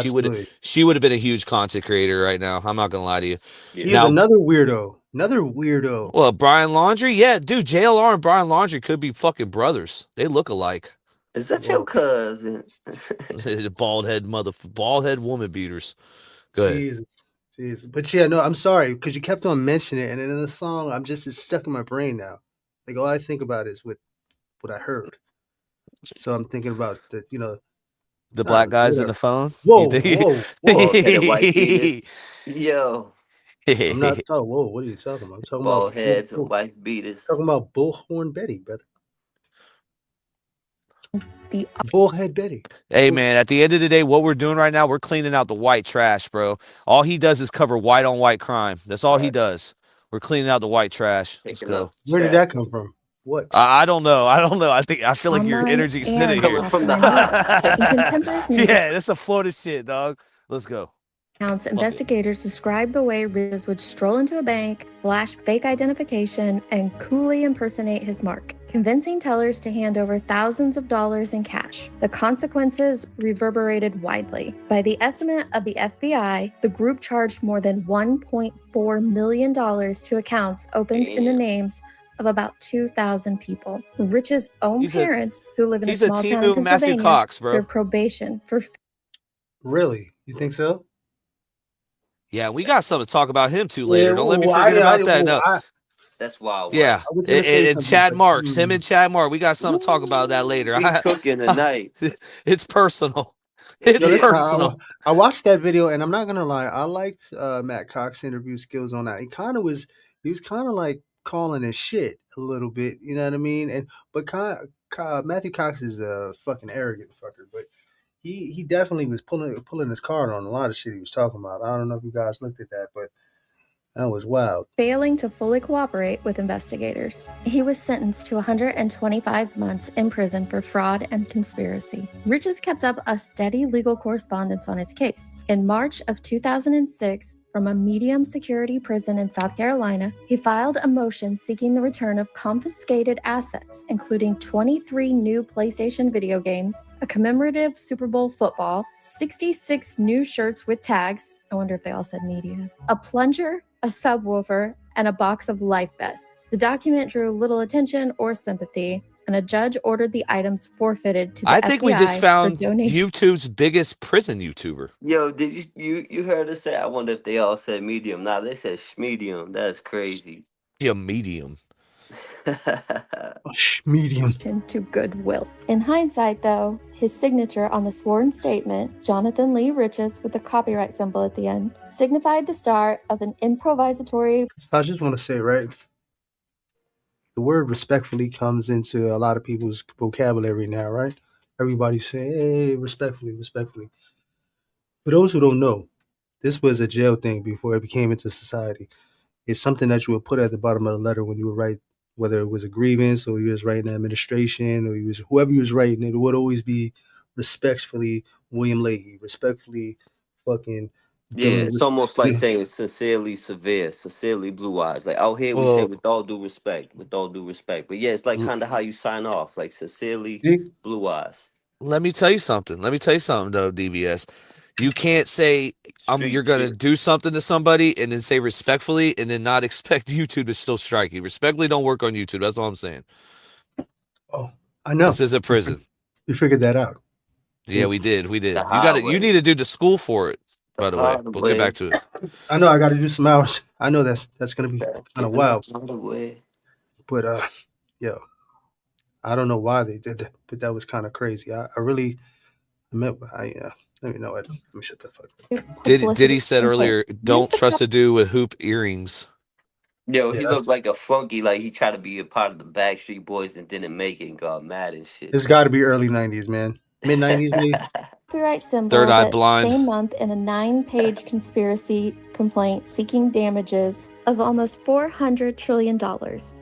she would have been a huge content creator right now. I'm not gonna lie to you. He's another weirdo. Well, Brian Laundrie, yeah, dude. JLR and Brian Laundrie could be fucking brothers. They look alike. Is that your cousin? bald head woman beaters. Go ahead. Jesus. But yeah, no, I'm sorry because you kept on mentioning it, and in the song, it's stuck in my brain now. Like all I think about is what I heard. So I'm thinking about the black guys in the phone. Whoa. And the white beaters. Yo. I'm not talking. Whoa, what are you talking about? I'm talking bald heads and white beaters. Talking about Bullhorn Betty, brother. The Bullhead Betty. Hey man, at the end of the day, what we're doing right now, we're cleaning out the white trash, bro. All he does is cover white on white crime. That's all he does. We're cleaning out the white trash. Let's go. Where did that come from? What? I don't know. I feel like your energy sitting here from the hot. Yeah, that's a Florida shit, dog. Let's go. Investigators described the way Riches would stroll into a bank, flash fake identification, and coolly impersonate his mark, convincing tellers to hand over thousands of dollars in cash. The consequences reverberated widely. By the estimate of the FBI, the group charged more than $1.4 million to accounts opened in the names of about 2,000 people. Rich's own parents, who live in a small town in Pennsylvania, served probation for... Really? You think so? Yeah, we got something to talk about him too later. Don't let me forget about that. No. That's wild. Yeah, and Chad Marks, him and Chad Mark, we got something to talk about that later. Cooking tonight. It's personal. It's personal. I watched that video, and I'm not gonna lie, I liked Matt Cox's interview skills on that. He was kind of like calling his shit a little bit, you know what I mean? But Matthew Cox is a fucking arrogant fucker, but he definitely was pulling his card on a lot of shit he was talking about. I don't know if you guys looked at that, but that was wild. Failing to fully cooperate with investigators. He was sentenced to 125 months in prison for fraud and conspiracy. Riches kept up a steady legal correspondence on his case. In March of 2006, from a medium security prison in South Carolina, he filed a motion seeking the return of confiscated assets, including 23 new PlayStation video games, a commemorative Super Bowl football, 66 new shirts with tags, I wonder if they all said media, a plunger, a subwoofer, and a box of life vests. The document drew little attention or sympathy, and a judge ordered the items forfeited to the FBI. I think we just found YouTube's biggest prison YouTuber. Yo, did you heard us say? I wonder if they all said medium. Nah, they said schmedium. That's crazy. Yeah, medium. Medium. To goodwill. In hindsight, though, his signature on the sworn statement, Jonathan Lee Riches with the copyright symbol at the end, signified the start of an improvisatory... I just want to say, right, the word respectfully comes into a lot of people's vocabulary now, right? Everybody's saying, hey, respectfully. For those who don't know, this was a jail thing before it became into society. It's something that you would put at the bottom of the letter when you would write, whether it was a grievance or you was writing administration or whoever you was writing, it would always be respectfully William Leahy, respectfully fucking... Yeah, it's almost like saying sincerely severe, sincerely blue eyes. Like out here we say with all due respect. But yeah, it's like kind of how you sign off, like sincerely blue eyes. Let me tell you something though, DBS. You can't say you're going to do something to somebody and then say respectfully and then not expect YouTube to still strike you. Respectfully don't work on YouTube. That's all I'm saying. Oh, I know. This is a prison. We figured that out. Yeah, we did. You need to do the school for it. By the way, we'll get back to it. I know I got to do some hours. I know that's going to be kind of wild. But yo, I don't know why they did that, but that was kind of crazy. I really, let me know it. Let me shut the fuck up. Diddy said earlier, don't trust a dude with hoop earrings. Yo, he looked like a flunky, like he tried to be a part of the Backstreet Boys and didn't make it and got mad and shit. It's got to be early 90s, man. Mid-90s, maybe. Copyright symbol. Third Eye Blind. Same month in a 9-page conspiracy complaint seeking damages of almost $400 trillion,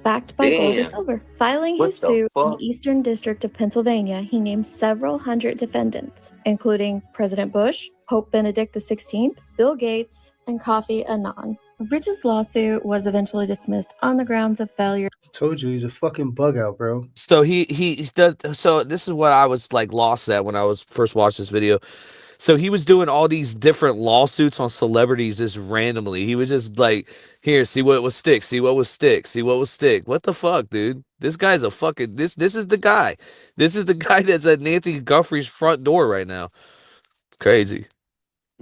backed by gold or silver. Filing his suit in the Eastern District of Pennsylvania, he named several hundred defendants, including President Bush, Pope Benedict XVI, Bill Gates, and Kofi Annan. Rich's lawsuit was eventually dismissed on the grounds of failure. Told you he's a fucking bug out, bro. So he does. So this is what I was like lost at when I was first watching this video. So he was doing all these different lawsuits on celebrities just randomly. He was just like, here, see what was stick, see what was stick, see what was stick. What the fuck, dude? This guy's a fucking this is the guy. This is the guy that's at Nancy Guthrie's front door right now. Crazy.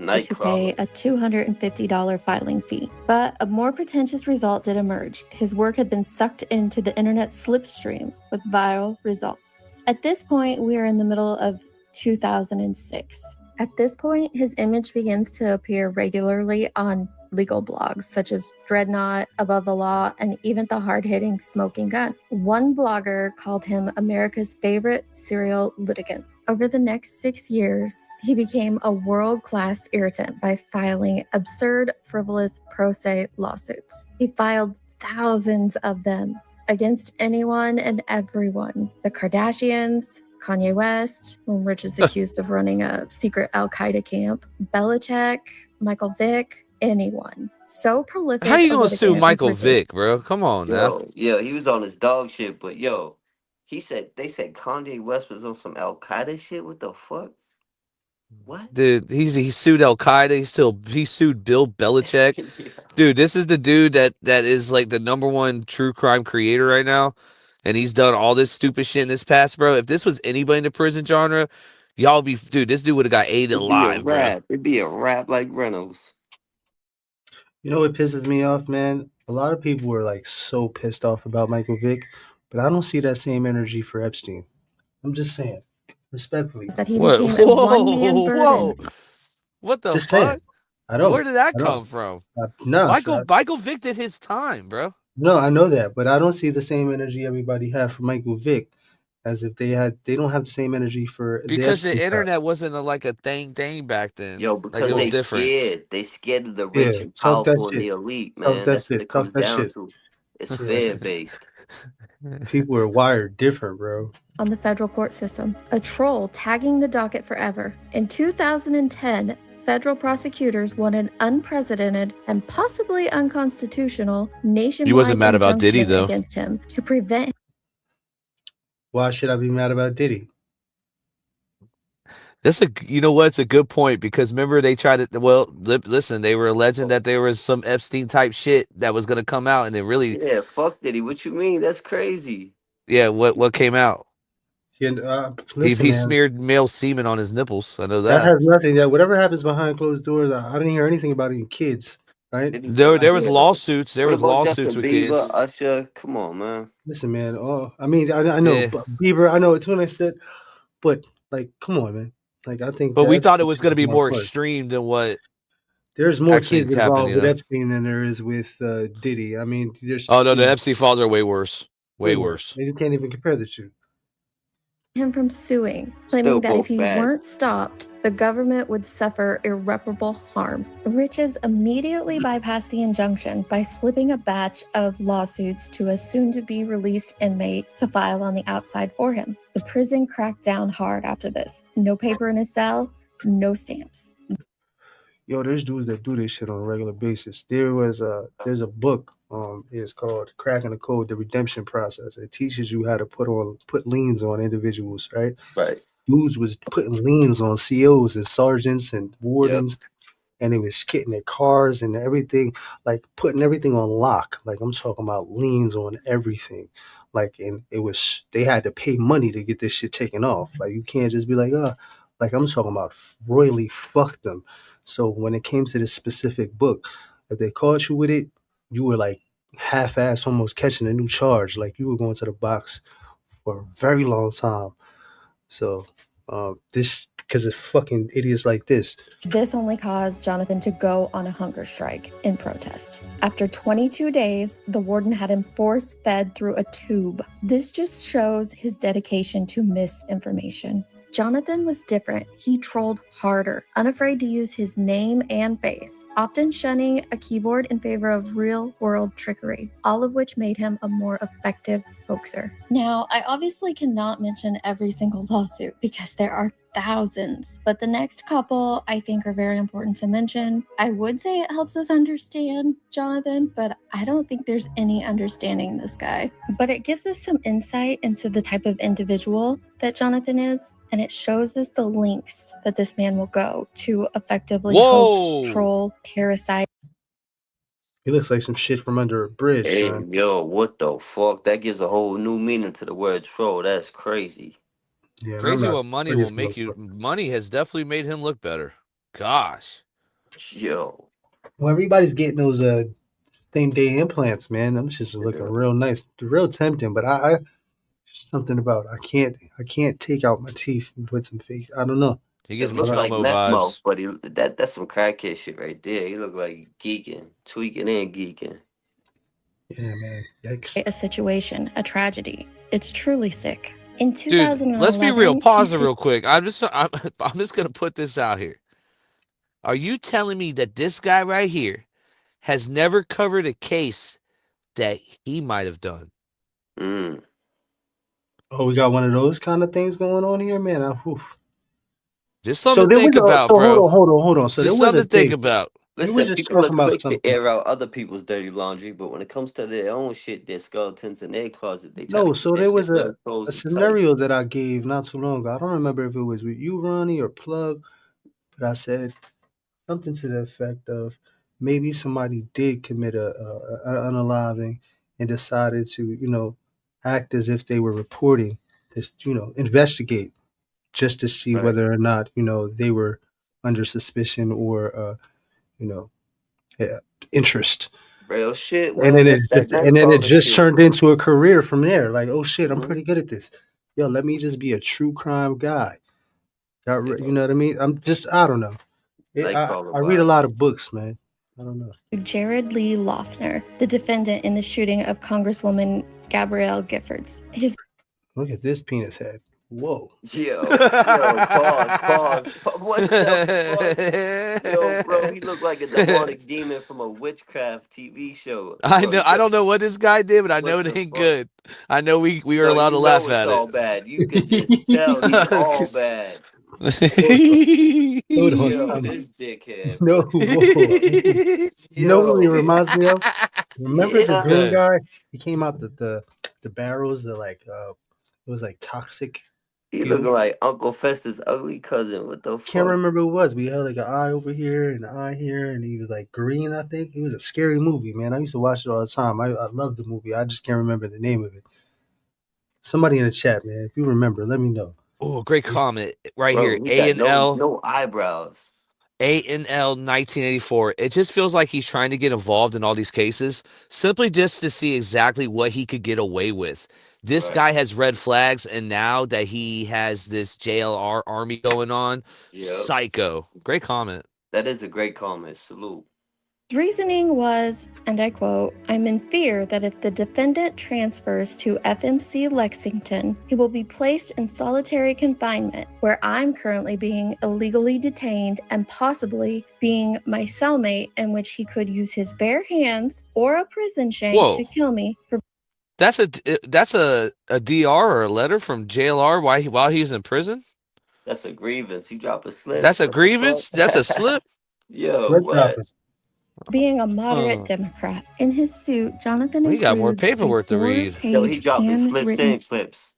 To pay a $250 filing fee. But a more pretentious result did emerge. His work had been sucked into the internet slipstream with viral results. At this point, we are in the middle of 2006. At this point, his image begins to appear regularly on legal blogs such as Dreadnought, Above the Law, and even the hard-hitting Smoking Gun. One blogger called him America's favorite serial litigant. Over the next 6 years, he became a world-class irritant by filing absurd, frivolous, pro se lawsuits. He filed thousands of them against anyone and everyone. The Kardashians, Kanye West, whom Rich is accused of running a secret Al-Qaeda camp, Belichick, Michael Vick, anyone. So prolific. How you gonna sue Michael Vick, bro? Come on now. Yo, he was on his dog shit, but yo, they said Kanye West was on some Al Qaeda shit. What the fuck? What? Dude, he sued Al Qaeda. He sued Bill Belichick. Yeah. Dude, this is the dude that is like the #1 true crime creator right now, and he's done all this stupid shit in this past, bro. If this was anybody in the prison genre, y'all be dude. This dude would have got ate alive, bro. It'd be a rap like Reynolds. You know what pisses me off, man? A lot of people were like so pissed off about Michael Vick, but I don't see that same energy for Epstein. I'm just saying, respectfully. That he became a one-man burden. Whoa! What the Just fuck? saying. I don't. Where did that come from? No, Michael Vick did his time, bro. No, I know that, but I don't see the same energy everybody had for Michael Vick, as if they don't have the same energy for because the internet wasn't like a thing back then. Yo, because like, it was they different. They scared of the rich and powerful and the elite, man. That's what it comes down to. It's fear based. People are wired different, bro. On the federal court system, a troll tagging the docket forever. In 2010, federal prosecutors won an unprecedented and possibly unconstitutional nationwide he wasn't mad about Diddy though against him to prevent. Why should I be mad about Diddy? You know what? It's a good point because remember they tried to. Well, listen, they were alleging that there was some Epstein type shit that was going to come out, and it really. Yeah, fuck Diddy. What you mean? That's crazy. Yeah, what came out? Listen, he smeared male semen on his nipples. I know that. That has nothing. That whatever happens behind closed doors, I didn't hear anything about any kids. Right? There was lawsuits. There was lawsuits with Bieber, kids. Usher, come on, man. Listen, man. I mean, I know Bieber. I know it's when I said, but like, come on, man. Like, I think. But we thought it was going to be more extreme than what. There's more kids involved with Epstein than there is with Diddy. I mean, there's. Oh no, the Epstein files are way worse. Way worse. You can't even compare the two. Him from suing, claiming that if he weren't stopped, the government would suffer irreparable harm. Riches immediately bypassed the injunction by slipping a batch of lawsuits to a soon-to-be-released inmate to file on the outside for him. The prison cracked down hard after this. No paper in his cell, no stamps. Yo, there's dudes that do this shit on a regular basis. There's a book. It's called "Cracking the Code: The Redemption Process." It teaches you how to put liens on individuals, right? Right. Dudes was putting liens on COs and sergeants and wardens, and they was getting their cars and everything, like putting everything on lock. Like I'm talking about liens on everything. Like, and they had to pay money to get this shit taken off. Like you can't just be like, like I'm talking about royally fuck them. So when it came to this specific book, if they caught you with it, you were like half-ass almost catching a new charge. Like you were going to the box for a very long time. So this, because of fucking idiots like this. This only caused Jonathan to go on a hunger strike in protest. After 22 days, the warden had him force-fed through a tube. This just shows his dedication to misinformation. Jonathan was different. He trolled harder, unafraid to use his name and face, often shunning a keyboard in favor of real-world trickery, all of which made him a more effective hoaxer. Now, I obviously cannot mention every single lawsuit because there are thousands, but the next couple I think are very important to mention. I would say it helps us understand Jonathan, but I don't think there's any understanding this guy. But it gives us some insight into the type of individual that Jonathan is, and it shows us the lengths that this man will go to effectively hoax, troll, parasite. He looks like some shit from under a bridge. Hey, son. yo, what the fuck? That gives a whole new meaning to the word troll. That's crazy. Yeah, crazy what money will make you. Money has definitely made him look better. Gosh. Yo. Well, everybody's getting those same day implants, man. Them just looking real nice, real tempting. But I something about I can't take out my teeth and put some fake. I don't know. He gives me looks like vibes. But that's some crackhead shit right there. He look like geeking, tweaking and geeking. Yeah, man. Yikes. A situation, a tragedy. It's truly sick. In 2011, dude, let's be real. Pause it real quick. I'm just gonna put this out here. Are you telling me that this guy right here has never covered a case that he might have done? Oh, we got one of those kind of things going on here, man. Just So something to there was think about, bro. hold on. So there Just was a something to think thing. about. You were Listen, just people are talking about quick to something. air out other people's dirty laundry, but when it comes to their own shit, their skeletons in their closet, they try to No, keep so that there shit was real a cozy tight. scenario that I gave not too long ago. I don't remember if it was with you, Ronnie, or Plug, but I said something to the effect of maybe somebody did commit an unaliving and decided to, act as if they were reporting this, investigate just to see Right. whether or not, they were under suspicion or, you know, yeah, interest. Real shit. And Well, then that's that it Nightcrawler just shit. turned into a career from there. Like, oh shit, I'm Mm-hmm. pretty good at this. Yo, let me just be a true crime guy. You Yeah. know what I mean? I don't know. Nightcrawler I read a lot vibes. of books, man. I don't know. Jared Lee Loughner, the defendant in the shooting of Congresswoman Gabrielle Giffords. Look at this penis head. Whoa. Yo, pause. What the fuck? Yo, bro, he looked like a demonic demon from a witchcraft TV show. I Bro, know. I don't know what this guy did, but I know what it the ain't fuck? good. I know we were No, allowed you to know laugh it's at it. all bad. You could just tell he's all bad. Hold on. Hold on. Yo, Time out. this dickhead, No, bro. whoa. You know what he Yo, reminds me of? Remember the yeah. goon Yeah. guy? He came out the barrels, it was like toxic He goo. looking like Uncle Fester's ugly cousin. What the Can't fuck? remember who it was, but he had like an eye over here and an eye here, and he was like green, I think. It was a scary movie, man. I used to watch it all the time. I love the movie. I just can't remember the name of it. Somebody in the chat, man, if you remember, let me know. Oh, great comment right here. Bro, he A got and L. no eyebrows. A&L 1984. It just feels like he's trying to get involved in all these cases simply just to see exactly what he could get away with. This Right. guy has red flags, and now that he has this JLR army going on, Yep. psycho. Great comment. That is a great comment. Salute. His reasoning was, and I quote, "I'm in fear that if the defendant transfers to FMC Lexington, he will be placed in solitary confinement, where I'm currently being illegally detained and possibly being my cellmate, in which he could use his bare hands or a prison shank to kill me for." That's a DR or a letter from JLR while he was in prison? That's a grievance. He dropped a slip. That's a What the grievance? That's a fuck? slip? Yo, Slip what? dropping. Being a moderate Democrat. In his suit, Jonathan We got more includes paperwork a to read. Yo, he 4-page dropping slips handwritten and clips.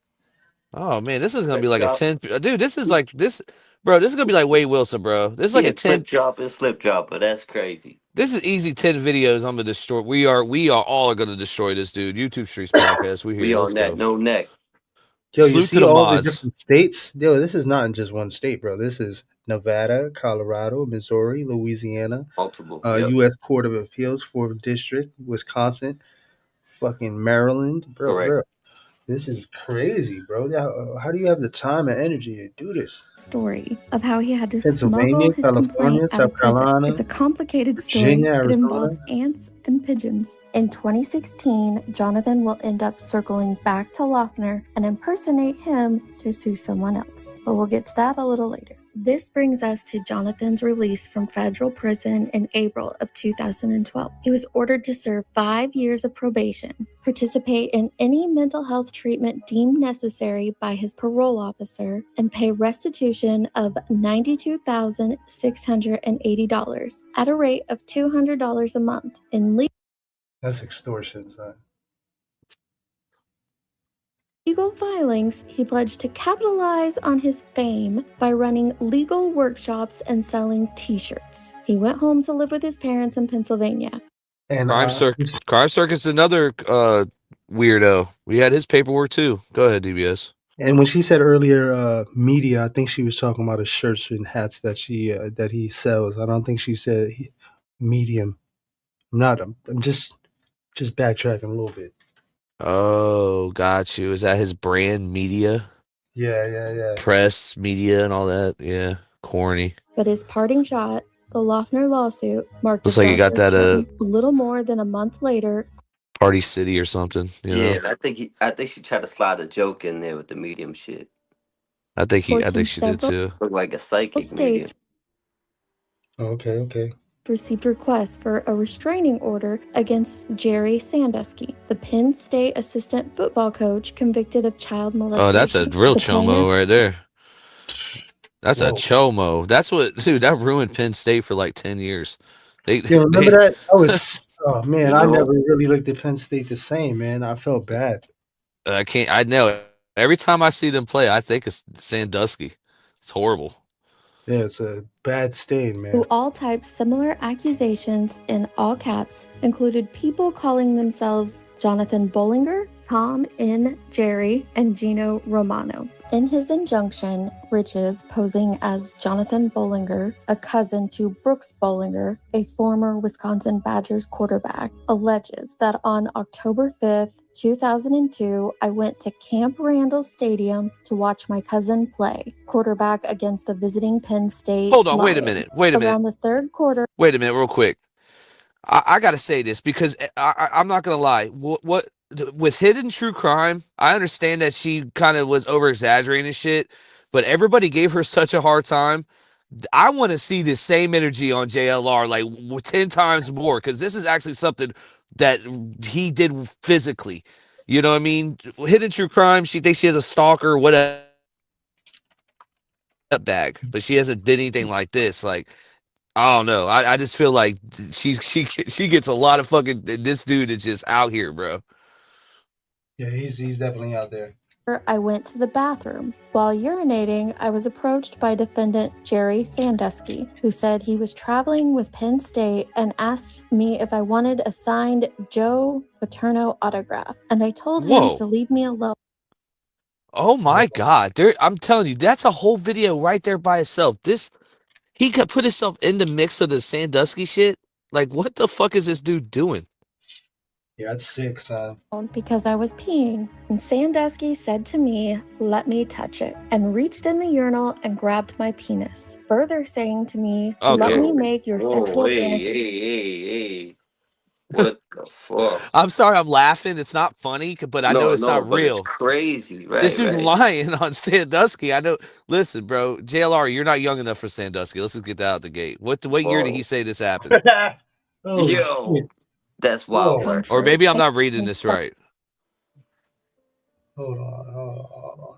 Oh man, this is gonna be Slip like a drop. 10. Dude, this is like this, bro. This is gonna be like Wade Wilson, bro. This is like He a a clip 10. drop and slip dropper. That's crazy. This is easy 10 videos. I'm gonna destroy. We are all gonna destroy this dude. YouTube Streets podcast. We We here. Let's on that go. no neck. Yo, you Salute to see the all the mods. different states? Yo, this is not in just one state, bro. This is Nevada, Colorado, Missouri, Louisiana, Multiple. Yep. U.S. Court of Appeals, 4th District, Wisconsin, fucking Maryland, Correct. bro. This is crazy, bro. How do you have the time and energy to do this? Story of how he had to Pennsylvania, smuggle his California, complaint out of South prison. Carolina, It's a complicated story. Virginia, It Arizona. involves ants and pigeons. In 2016, Jonathan will end up circling back to Loeffner and impersonate him to sue someone else. But we'll get to that a little later. This brings us to Jonathan's release from federal prison in April of 2012. He was ordered to serve 5 years of probation, participate in any mental health treatment deemed necessary by his parole officer, and pay restitution of $92,680 at a rate of $200 a month in That's extortion, son. legal filings. He pledged to capitalize on his fame by running legal workshops and selling t-shirts. He went home to live with his parents in Pennsylvania. And Crime Circus, another weirdo. We had his paperwork too. Go ahead, DBS. And when she said earlier, media, I think she was talking about his shirts and hats that he sells. I don't think she said medium. I'm just backtracking a little bit. Oh, got you. Is that his brand media? Yeah. Press, media, and all that. Yeah, corny. But his parting shot, the Loeffner lawsuit, marked Looks like you got that a little more than a month later. Party City or something. You know? I think she tried to slide a joke in there with the medium shit. I think she did too. Look like a psychic medium. Okay. received requests for a restraining order against Jerry Sandusky, the Penn State assistant football coach convicted of child molestation. Oh, that's a real chomo right there. That's a chomo. That's what, dude, that ruined Penn State for like 10 years. Remember that? I was, oh man, I know? never really looked at Penn State the same, man. I felt bad. I know. Every time I see them play, I think it's Sandusky. It's horrible. Yeah, it's a bad stain, man. Who all typed similar accusations in all caps included people calling themselves Jonathan Bollinger, Tom N. Jerry, and Gino Romano. In his injunction, Riches, posing as Jonathan Bollinger, a cousin to Brooks Bollinger, a former Wisconsin Badgers quarterback, alleges that on October 5th, 2002, I went to Camp Randall Stadium to watch my cousin play quarterback against the visiting Penn State. Hold on, Lions. wait a minute. Around the third quarter. Wait a minute, real quick. I got to say this because I'm not going to lie. What with Hidden True Crime, I understand that she kind of was over exaggerating and shit, but everybody gave her such a hard time. I want to see the same energy on JLR, like 10 times more, because this is actually something that he did physically. You know what I mean? Hidden True Crime, she thinks she has a stalker, whatever, bag, but she hasn't did anything like this. Like, I don't know. I just feel like she gets a lot of fucking. This dude is just out here, bro. Yeah, he's definitely out there. I went to the bathroom. While urinating, I was approached by defendant Jerry Sandusky, who said he was traveling with Penn State and asked me if I wanted a signed Joe Paterno autograph, and I told him to leave me alone. Oh my God! I'm telling you, that's a whole video right there by itself. He could put himself in the mix of the Sandusky shit. Like, what the fuck is this dude doing? Yeah, that's sick, son. Because I was peeing, and Sandusky said to me, "Let me touch it," and reached in the urinal and grabbed my penis, further saying to me, "Let me make your sexual fantasy." Hey. What the fuck? I'm sorry, I'm laughing. It's not funny, but I know it's not real. It's crazy, right? This dude's lying on Sandusky. I know. Listen, bro, JLR, you're not young enough for Sandusky. Let's just get that out the gate. What year did he say this happened? Yo, that's wild. Or maybe I'm not reading this right. Hold on.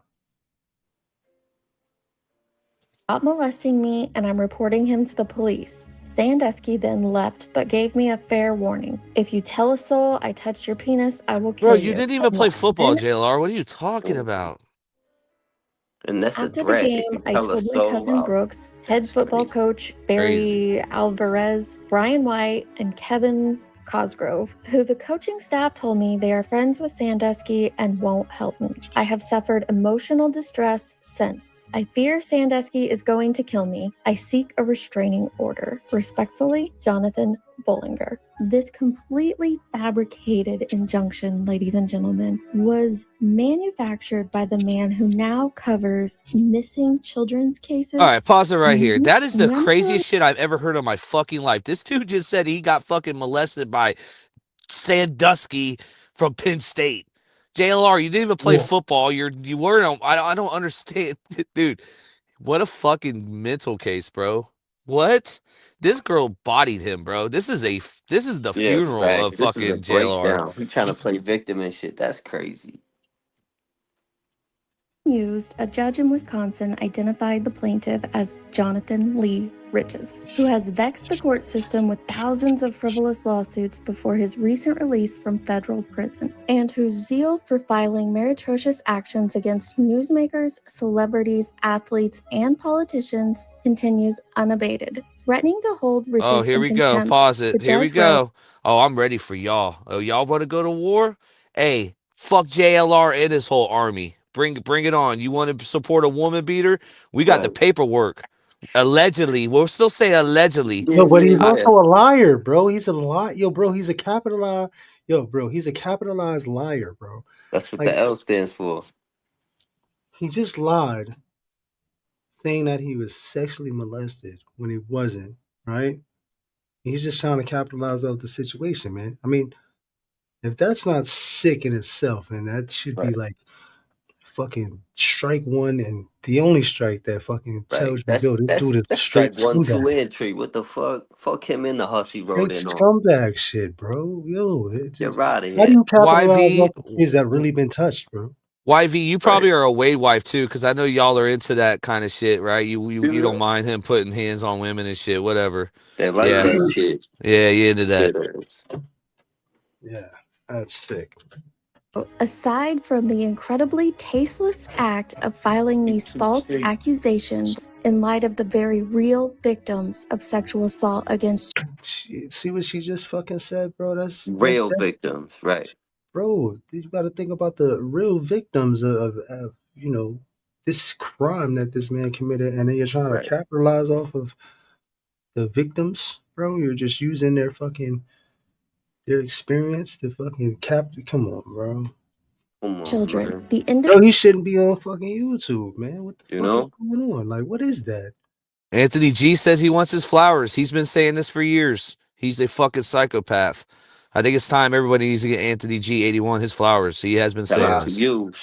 Stop molesting me, and I'm reporting him to the police. Sandusky then left, but gave me a fair warning. If you tell a soul I touched your penis, I will kill you. Bro, you didn't even play football, JLR. What are you talking about? And that's after the game, I told my cousin Brooks, head football coach Barry Alvarez, Brian White, and Kevin Cosgrove, who the coaching staff told me they are friends with Sandusky and won't help me. I have suffered emotional distress since. I fear Sandusky is going to kill me. I seek a restraining order. Respectfully, Jonathan Bollinger. This completely fabricated injunction, ladies and gentlemen, was manufactured by the man who now covers missing children's cases. All right, pause it right here. That is the craziest shit I've ever heard in my fucking life. This dude just said he got fucking molested by Sandusky from Penn State. JLR, you didn't even play football. You weren't. I don't understand, dude. What a fucking mental case, bro. What? This girl bodied him, bro. This is the funeral of fucking JLR. He's trying to play victim and shit. That's crazy. A judge in Wisconsin identified the plaintiff as Jonathan Lee Riches, who has vexed the court system with thousands of frivolous lawsuits before his recent release from federal prison, and whose zeal for filing meretricious actions against newsmakers, celebrities, athletes, and politicians continues unabated, threatening to hold Riches in contempt. Oh, here we go. Pause it. Here we go. Oh, I'm ready for y'all. Oh, y'all want to go to war? Hey, fuck JLR and his whole army. Bring it on. You want to support a woman beater? We got the paperwork. Allegedly. We'll still say allegedly. Yo, but he's also a liar, bro. He's a lie. Yo, bro, he's a capitalized. Yo, bro, he's a capitalized liar, bro. That's what the L stands for. He just lied, saying that he was sexually molested when he wasn't, right? He's just trying to capitalize out the situation, man. I mean, if that's not sick in itself, and that should be like fucking strike one and the only strike that fucking tells you, That's yo, this that's dude is a that's straight strike 1, 2 scumbag. entry. What the fuck? Fuck him in the hussy wrote Straight in on. scumbag shit, bro. Yo, it Get just, out of how do here. you capitalize YV, off of kids that really been touched, bro? YV, you Right. probably are a Wade wife too, because I know y'all are into that kind of shit, right? You don't mind him putting hands on women and shit, whatever. They like Yeah, that shit. yeah, you into that? Yeah, that's sick. Aside from the incredibly tasteless act of filing these false accusations in light of the very real victims of sexual assault against See what she just fucking said, bro? That's Real victims, right? bro. You got to think about the real victims of you know, this crime that this man committed, and then you're trying to capitalize off of the victims, bro. You're just using their experience to fucking Come on, bro. children. No, he shouldn't be on fucking YouTube, man. What the fuck is going on? Like, what is that? Anthony G says he wants his flowers. He's been saying this for years. He's a fucking psychopath. I think it's time everybody needs to get Anthony G 81 his flowers. He has been saying this.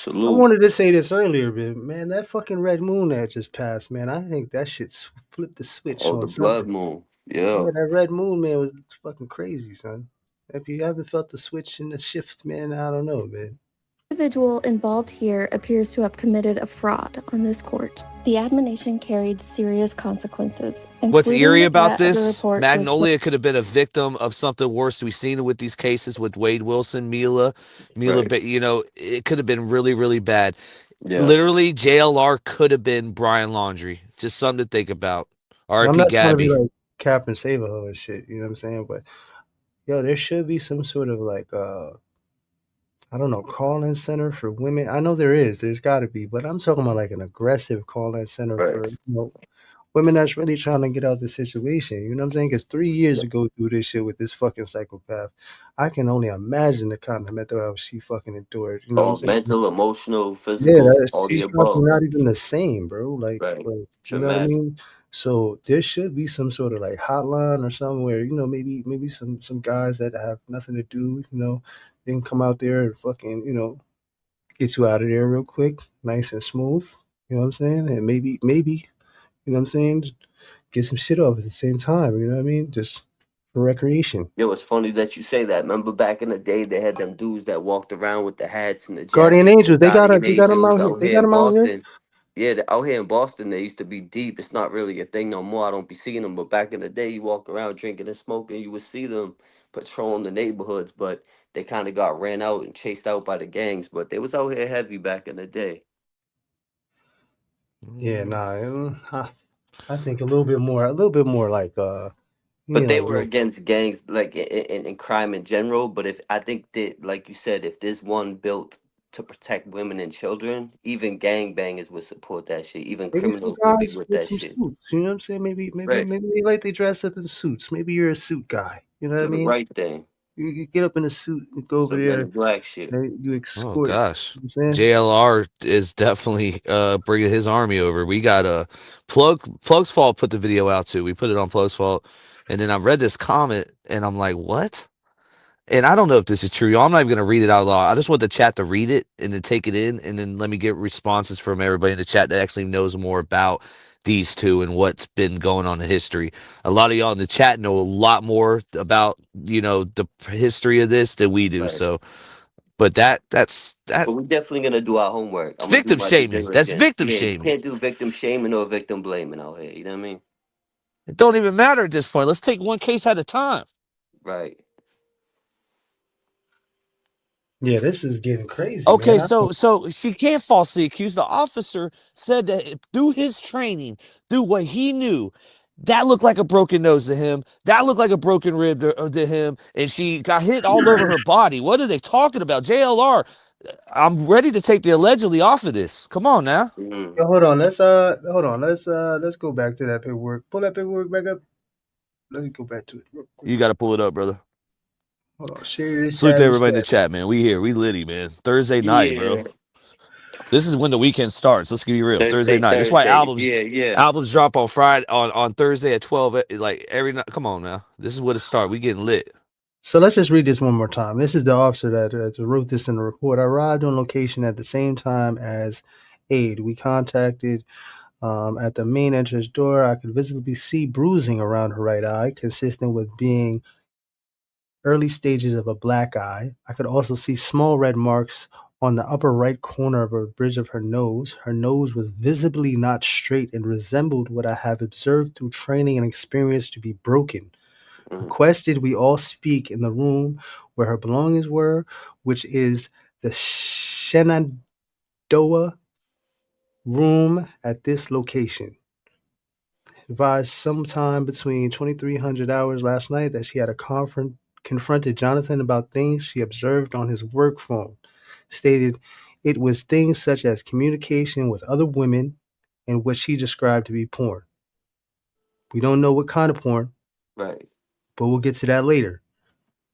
I wanted to say this earlier, but man, that fucking red moon that just passed, man. I think that shit flipped the switch on the something. blood moon. Yeah, that red moon, man, was fucking crazy, son. If you haven't felt the switch and the shift, man, I don't know, man. The individual involved here appears to have committed a fraud on this court. The admonition carried serious consequences. What's eerie about this? Magnolia could have been a victim of something worse. We've seen it with these cases with Wade Wilson, Mila, you know, it could have been really, really bad. Yeah. Literally, JLR could have been Brian Laundrie. Just something to think about. I'm not trying to be like Captain Save-A-Ho and shit, you know what I'm saying? But yo, there should be some sort of like I don't know, call-in center for women. I know there is. There's got to be, but I'm talking about like an aggressive call-in center for women that's really trying to get out of the situation. You know what I'm saying? Because 3 years to go through this shit with this fucking psychopath, I can only imagine the kind of mental health she fucking endured. You know what I'm saying? Mental, emotional, physical, all the she's above. Not even the same, bro. Like you know what I mean? So there should be some sort of like hotline or something where, you know, maybe some guys that have nothing to do, you know, they can come out there and fucking, you know, get you out of there real quick, nice and smooth. You know what I'm saying? And maybe, you know what I'm saying, get some shit off at the same time. You know what I mean? Just for recreation. Yo, it's funny that you say that. Remember back in the day, they had them dudes that walked around with the hats and the Guardian Angels. They got them out here. They got them out here. Boston. Yeah, out here in Boston, they used to be deep. It's not really a thing no more. I don't be seeing them. But back in the day, you walk around drinking and smoking, you would see them patrolling the neighborhoods. But they kind of got ran out and chased out by the gangs. But they was out here heavy back in the day. Yeah, nah. I think a little bit more like But they were against gangs, like in crime in general. But I think that, like you said, if there's one built to protect women and children, even gangbangers would support that shit. Even criminals would be with that shit. Suits, you know what I'm saying? Maybe they like they dress up in suits. Maybe you're a suit guy. You know what I mean? The right thing. You get up in a suit and go over there. Black shit. You escort. Oh gosh, you know JLR is definitely bringing his army over. We got Plug's Fault put the video out too. We put it on Plug's Fault, and then I read this comment and I'm like, what? And I don't know if this is true. I'm not even going to read it out loud. I just want the chat to read it and then take it in, and then let me get responses from everybody in the chat that actually knows more about these two and what's been going on in history. A lot of y'all in the chat know a lot more about, you know, the history of this than we do. Right. So, but that's that. But we're definitely going to do our homework. Victim shaming. That's victim shaming. You can't do victim shaming or victim blaming out here. You know what I mean? It don't even matter at this point. Let's take one case at a time. Right. Yeah, this is getting crazy. Okay, man. so she can't falsely accuse. The officer said that through his training, through what he knew, that looked like a broken nose to him. That looked like a broken rib to him, and she got hit all over her body. What are they talking about? JLR, I'm ready to take the allegedly off of this. Come on now. Yo, hold on. Let's go back to that paperwork. Pull that paperwork back up. Let's go back to it real quick. You got to pull it up, brother. Hold on, share Salute to everybody in the chat, man. We here. We litty, man. Thursday night, bro. This is when the weekend starts. Let's be real. Thursday night. That's why albums drop on Friday, on Thursday at 12. Like every night. Come on now. This is what it starts. We getting lit. So let's just read this one more time. This is the officer that wrote this in the report. I arrived on location at the same time as aide. We contacted at the main entrance door. I could visibly see bruising around her right eye, consistent with being early stages of a black eye. I could also see small red marks on the upper right corner of a bridge of her nose. Her nose was visibly not straight and resembled what I have observed through training and experience to be broken. Requested we all speak in the room where her belongings were, which is the Shenandoah room at this location. Advised sometime between 2300 hours last night that she had confronted Jonathan about things she observed on his work phone. Stated it was things such as communication with other women and what she described to be porn. We don't know what kind of porn, right? But we'll get to that later.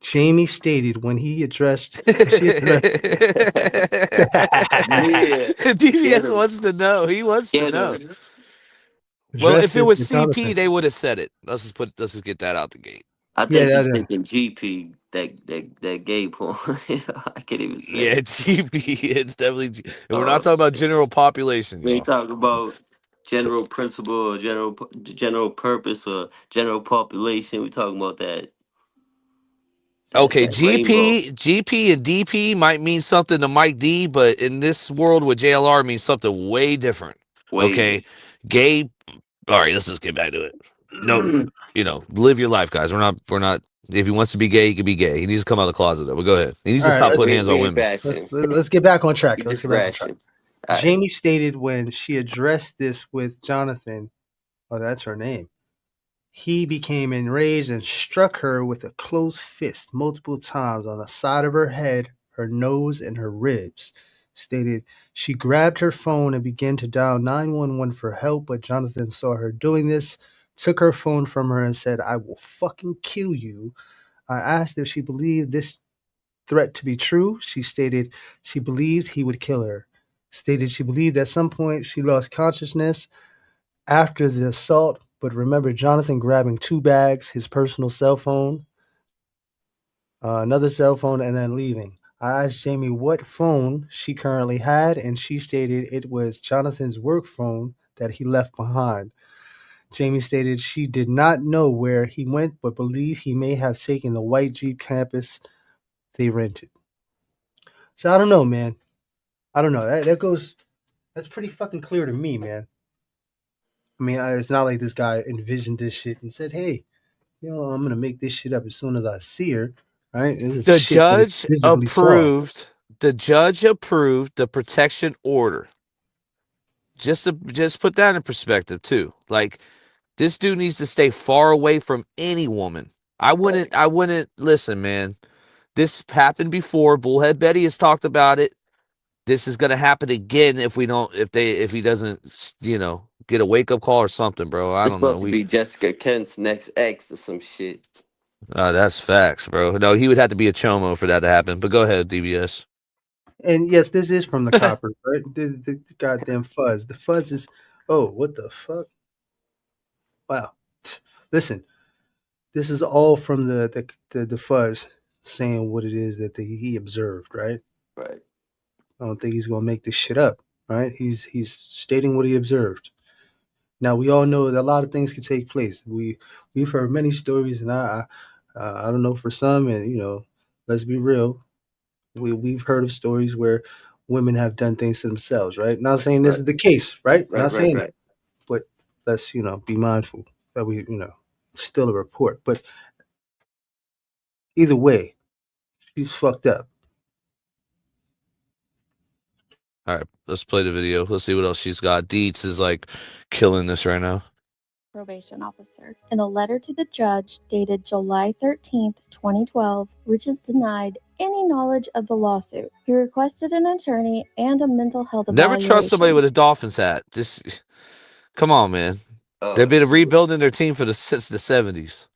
Jamie stated when she addressed DVS wants to know. He wants to know. Well, if it was CP, they would have said it. Let's just get that out the gate. I think he's thinking GP, that gay porn. I can't even say. Yeah, GP. It's definitely. And we're not talking about general population. We ain't talking about general principle or general purpose or general population. We talking about that. Okay, GP and DP might mean something to Mike D, but in this world with JLR means something way different. Okay, gay. All right, let's just get back to it. No, live your life, guys. We're not. If he wants to be gay, he can be gay. He needs to come out of the closet, though. But go ahead. He needs to stop putting hands on women. Let's get back on track. Jamie stated when she addressed this with Jonathan, oh, that's her name, he became enraged and struck her with a closed fist multiple times on the side of her head, her nose, and her ribs. Stated she grabbed her phone and began to dial 911 for help, but Jonathan saw her doing this, took her phone from her, and said, "I will fucking kill you." I asked if she believed this threat to be true. She stated she believed he would kill her. Stated she believed at some point she lost consciousness after the assault, but remembered Jonathan grabbing 2 bags, his personal cell phone, another cell phone, and then leaving. I asked Jamie what phone she currently had, and she stated it was Jonathan's work phone that he left behind. Jamie stated she did not know where he went, but believed he may have taken the white Jeep Compass they rented. So I don't know, man. I don't know. That's pretty fucking clear to me, man. I mean, it's not like this guy envisioned this shit and said, "Hey, I'm gonna make this shit up as soon as I see her." Right? The judge approved. The judge approved the protection order. Just put that in perspective too. Like, this dude needs to stay far away from any woman. I wouldn't listen, man. This happened before. Bullhead Betty has talked about it. This is gonna happen again if he doesn't, get a wake up call or something, bro. I don't know. Supposed to be Jessica Kent's next ex or some shit. That's facts, bro. No, he would have to be a chomo for that to happen. But go ahead, DBS. And yes, this is from the coppers, right? The goddamn fuzz. The fuzz is. Oh, what the fuck? Wow. Listen, this is all from the fuzz saying what it is that he observed, right? Right. I don't think he's gonna make this shit up, right? He's stating what he observed. Now we all know that a lot of things can take place. We've heard many stories, and I don't know, for some, and let's be real, we've heard of stories where women have done things to themselves, right? Not saying this is the case, right? Not saying that, but let's be mindful that we still a report. But either way, she's fucked up. All right, let's play the video. Let's see what else she's got. Dietz is like killing this right now. Probation officer. In a letter to the judge dated July 13th, 2012, Riches denied any knowledge of the lawsuit. He requested an attorney and a mental health evaluation. Never trust somebody with a Dolphins hat. Just come on, man. They've been rebuilding their team since the 70s.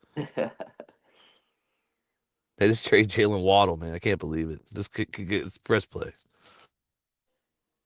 They just trade Jalen Waddle, man. I can't believe it. Just press play.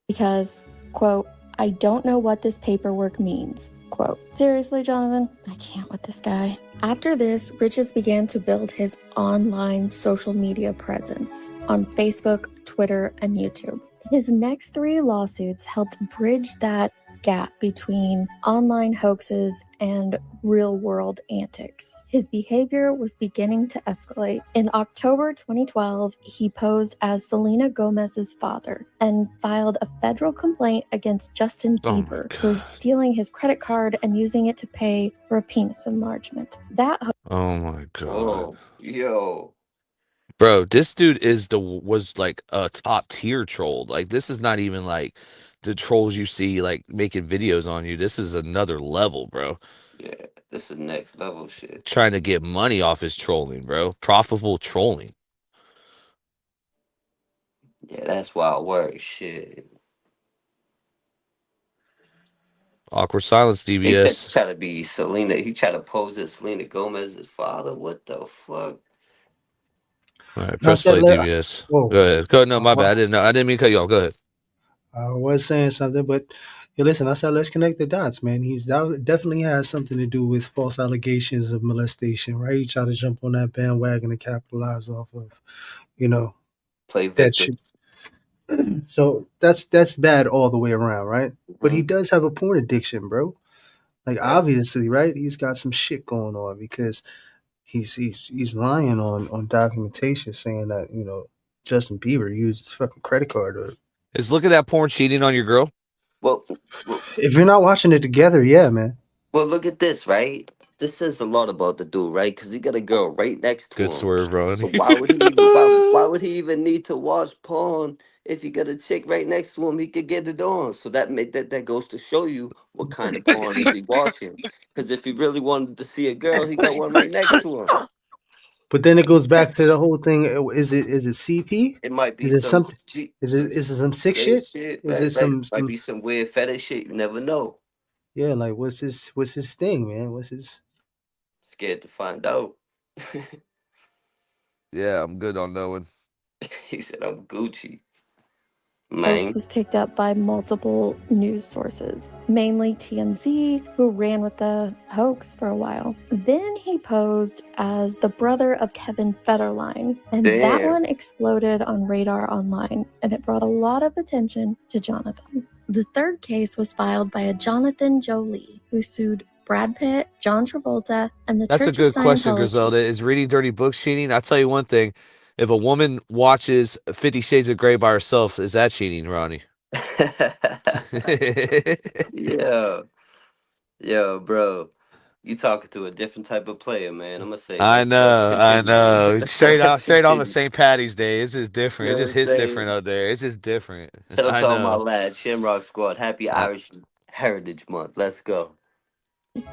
Because, quote, I don't know what this paperwork means. Quote, seriously, Jonathan? I can't with this guy. After this, Riches began to build his online social media presence on Facebook, Twitter, and YouTube. His next 3 lawsuits helped bridge that gap between online hoaxes and real-world antics. His behavior was beginning to escalate. In October 2012, he posed as Selena Gomez's father and filed a federal complaint against Justin Bieber for stealing his credit card and using it to pay for a penis enlargement. Oh my god. Whoa, yo. Bro, this dude was like a top tier troll. Like, this is not even like the trolls you see like making videos on you. This is another level, bro. Yeah, this is next level shit. Trying to get money off his trolling, bro. Profitable trolling. Yeah, that's wild work. Shit. Awkward silence, He said he DBS. tried to be Selena. He tried to pose as Selena Gomez's father. What the fuck? All right, press play, DBS. Go ahead. Go. No, my bad. I didn't mean to cut you off. Go ahead. I was saying something, but hey, listen, I said let's connect the dots, man. He's definitely has something to do with false allegations of molestation, right? He tried to jump on that bandwagon and capitalize off of, Play that victim. shit. So that's bad all the way around, right? Mm-hmm. But he does have a porn addiction, bro. Like, obviously, right? He's got some shit going on because he's lying on documentation saying that, Justin Bieber used his fucking credit card. Is looking at porn cheating on your girl? Well, if you're not watching it together, yeah, man. Well, look at this, right? This says a lot about the dude, right? Because he got a girl right next to him. Good swerve, Ron. So why would he even need to watch porn if he got a chick right next to him? He could get it on. So that goes to show you what kind of porn he be watching. Because if he really wanted to see a girl, he got one right next to him. But then it goes back to the whole thing. Is it CP? It might be something. Is it some sick shit? Is it some might be some weird fetish shit? You never know. Yeah, like what's his thing, man? What's his? Scared to find out. Yeah, I'm good on knowing. He said I'm Gucci. Hoax was picked up by multiple news sources, mainly TMZ, who ran with the hoax for a while. Then he posed as the brother of Kevin Federline, and that one exploded on Radar Online, and it brought a lot of attention to Jonathan. The third case was filed by a Jonathan Jolie, who sued Brad Pitt, John Travolta, and the That's Church a good of question, Scientology. Griselda. Is reading dirty books cheating? I'll tell you one thing. If a woman watches 50 Shades of Grey by herself, is that cheating, Ronnie? Yeah, bro. You talking to a different type of player, man. I'm gonna say. I know. Straight off of St. Patty's Day. It's just different. You know it just hits different out there. It's just different. Shout out to all my lads, Shamrock Squad. Happy Irish Heritage Month. Let's go.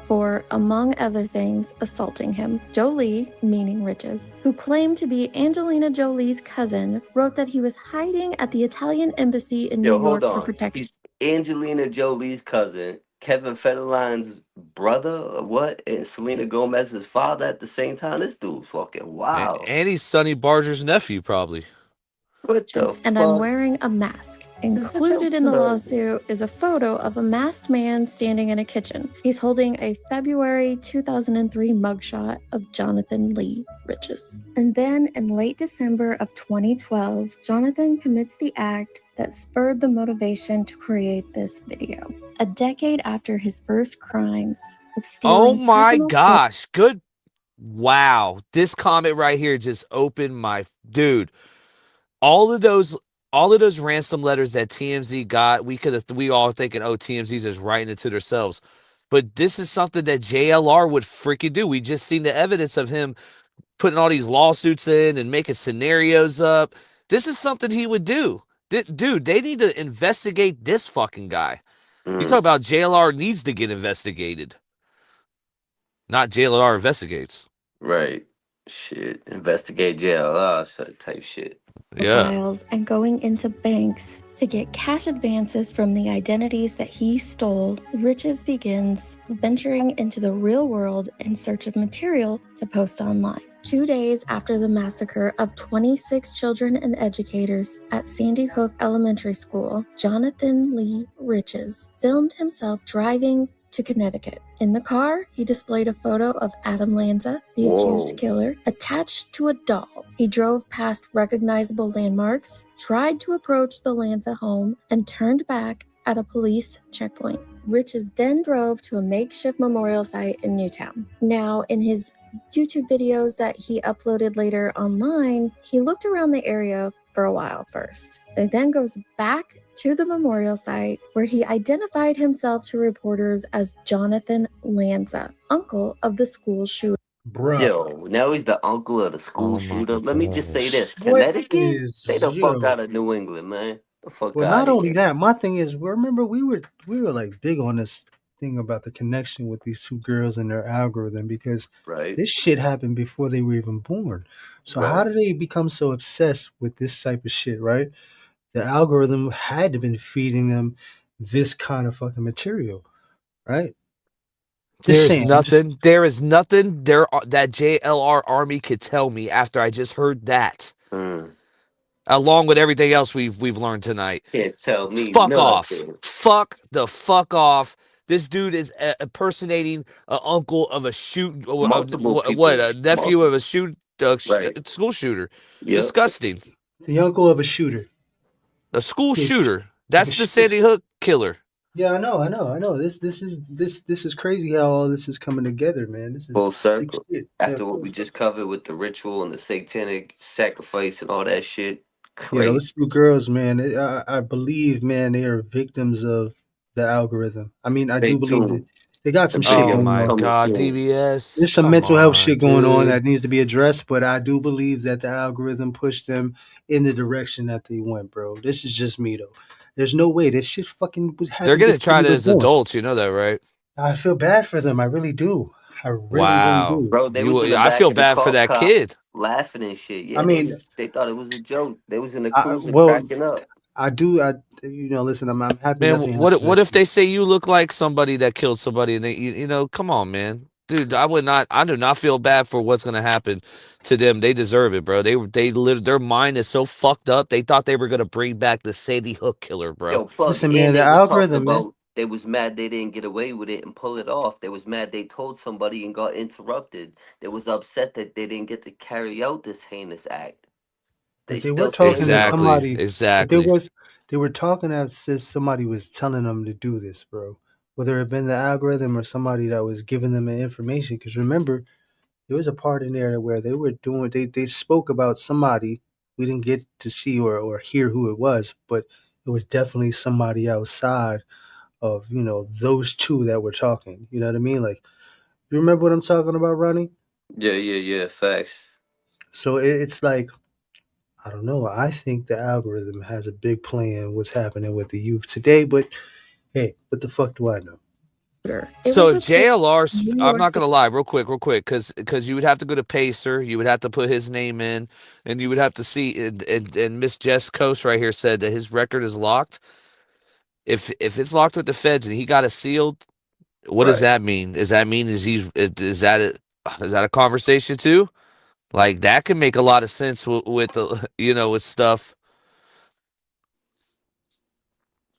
For, among other things, assaulting him. Jolie, meaning Riches, who claimed to be Angelina Jolie's cousin, wrote that he was hiding at the Italian embassy in New York for protection. He's Angelina Jolie's cousin, Kevin Federline's brother, or what? And Selena Gomez's father at the same time. This dude's fucking wild. And he's Sonny Barger's nephew, probably. What the fuck? And I'm wearing a mask. Included in the lawsuit is a photo of a masked man standing in a kitchen. He's holding a February 2003 mugshot of Jonathan Lee Riches. And then in late December of 2012, Jonathan commits the act that spurred the motivation to create this video. A decade after his first crimes of stealing. Oh my gosh. Good. Wow. This comment right here just opened my dude. All of those ransom letters that TMZ got, we all thinking, oh, TMZ's just writing it to themselves. But this is something that JLR would freaking do. We just seen the evidence of him putting all these lawsuits in and making scenarios up. This is something he would do. Dude, they need to investigate this fucking guy. You talk about JLR needs to get investigated. Not JLR investigates. Right. Shit. Investigate JLR type shit. Yeah. Files and going into banks to get cash advances from the identities that he stole. Riches begins venturing into the real world in search of material to post online. 2 days after the massacre of 26 children and educators at Sandy Hook Elementary School, Jonathan Lee Riches filmed himself driving to Connecticut. In the car, he displayed a photo of Adam Lanza, the accused killer, attached to a doll. He drove past recognizable landmarks, tried to approach the Lanza home, and turned back at a police checkpoint. Riches then drove to a makeshift memorial site in Newtown. Now, in his YouTube videos that he uploaded later online, he looked around the area for a while first. He then goes back to the memorial site where he identified himself to reporters as Jonathan Lanza, uncle of the school shooter. Bruh. Yo, now he's the uncle of the school shooter. Let me just say this. Connecticut? Stay the fuck out of New England, man. The fuck well, out not of only here. that, my thing is, remember we were like big on this thing about the connection with these two girls and their algorithm because this shit happened before they were even born. So how do they become so obsessed with this type of shit, right? The algorithm had to been feeding them this kind of fucking material, right? There is nothing that JLR Army could tell me after I just heard that. Along with everything else we've learned tonight. Can't tell me fuck nothing. off. Fuck the fuck off. This dude is impersonating an uncle of a a nephew of a school shooter. Disgusting. The uncle of a shooter. A school shooter. That's the Sandy Hook killer. Yeah, I know. This is crazy how all this is coming together, man. This is full circle. After what we just covered with the ritual and the satanic sacrifice and all that shit. Crazy. Yeah, those two girls, man. I believe, man, they are victims of the algorithm. I mean, I do believe that they got some shit going on. Oh my God, DBS. There's some mental health shit going on that needs to be addressed, but I do believe that the algorithm pushed them in the direction that they went, bro. This is just me, though. There's no way this shit fucking was happening. They're gonna try it as adults, you know that, right? I feel bad for them. I really do. I really do. Bro, they was in the back I feel bad for that kid. Laughing and shit. Yeah, I mean, they thought it was a joke. They was in the cruiser cracking up. Listen, I'm happy. Man, what if they say you look like somebody that killed somebody and they, come on, man. Dude, I do not feel bad for what's gonna happen to them. They deserve it, bro. Their mind is so fucked up. They thought they were gonna bring back the Sandy Hook killer, bro. Yo, listen, man, the algorithm, man. They was mad they didn't get away with it and pull it off. They was mad they told somebody and got interrupted. They was upset that they didn't get to carry out this heinous act. They were talking to somebody. Exactly. They were talking as if somebody was telling them to do this, bro. Whether it been the algorithm or somebody that was giving them the information. Because remember, there was a part in there where they were doing. They spoke about somebody. We didn't get to see or hear who it was, but it was definitely somebody outside of those two that were talking. You know what I mean? Like, you remember what I'm talking about, Ronnie? Yeah. Facts. So it's like, I don't know. I think the algorithm has a big plan what's happening with the youth today, but hey, what the fuck do I know? So JLR, I'm not gonna lie, real quick, because you would have to go to Pacer, you would have to put his name in, and you would have to see. And Miss Jess Coast right here said that his record is locked. If it's locked with the feds and he got it sealed, what does that mean? Does that mean is that a conversation too? Like that can make a lot of sense with the with stuff.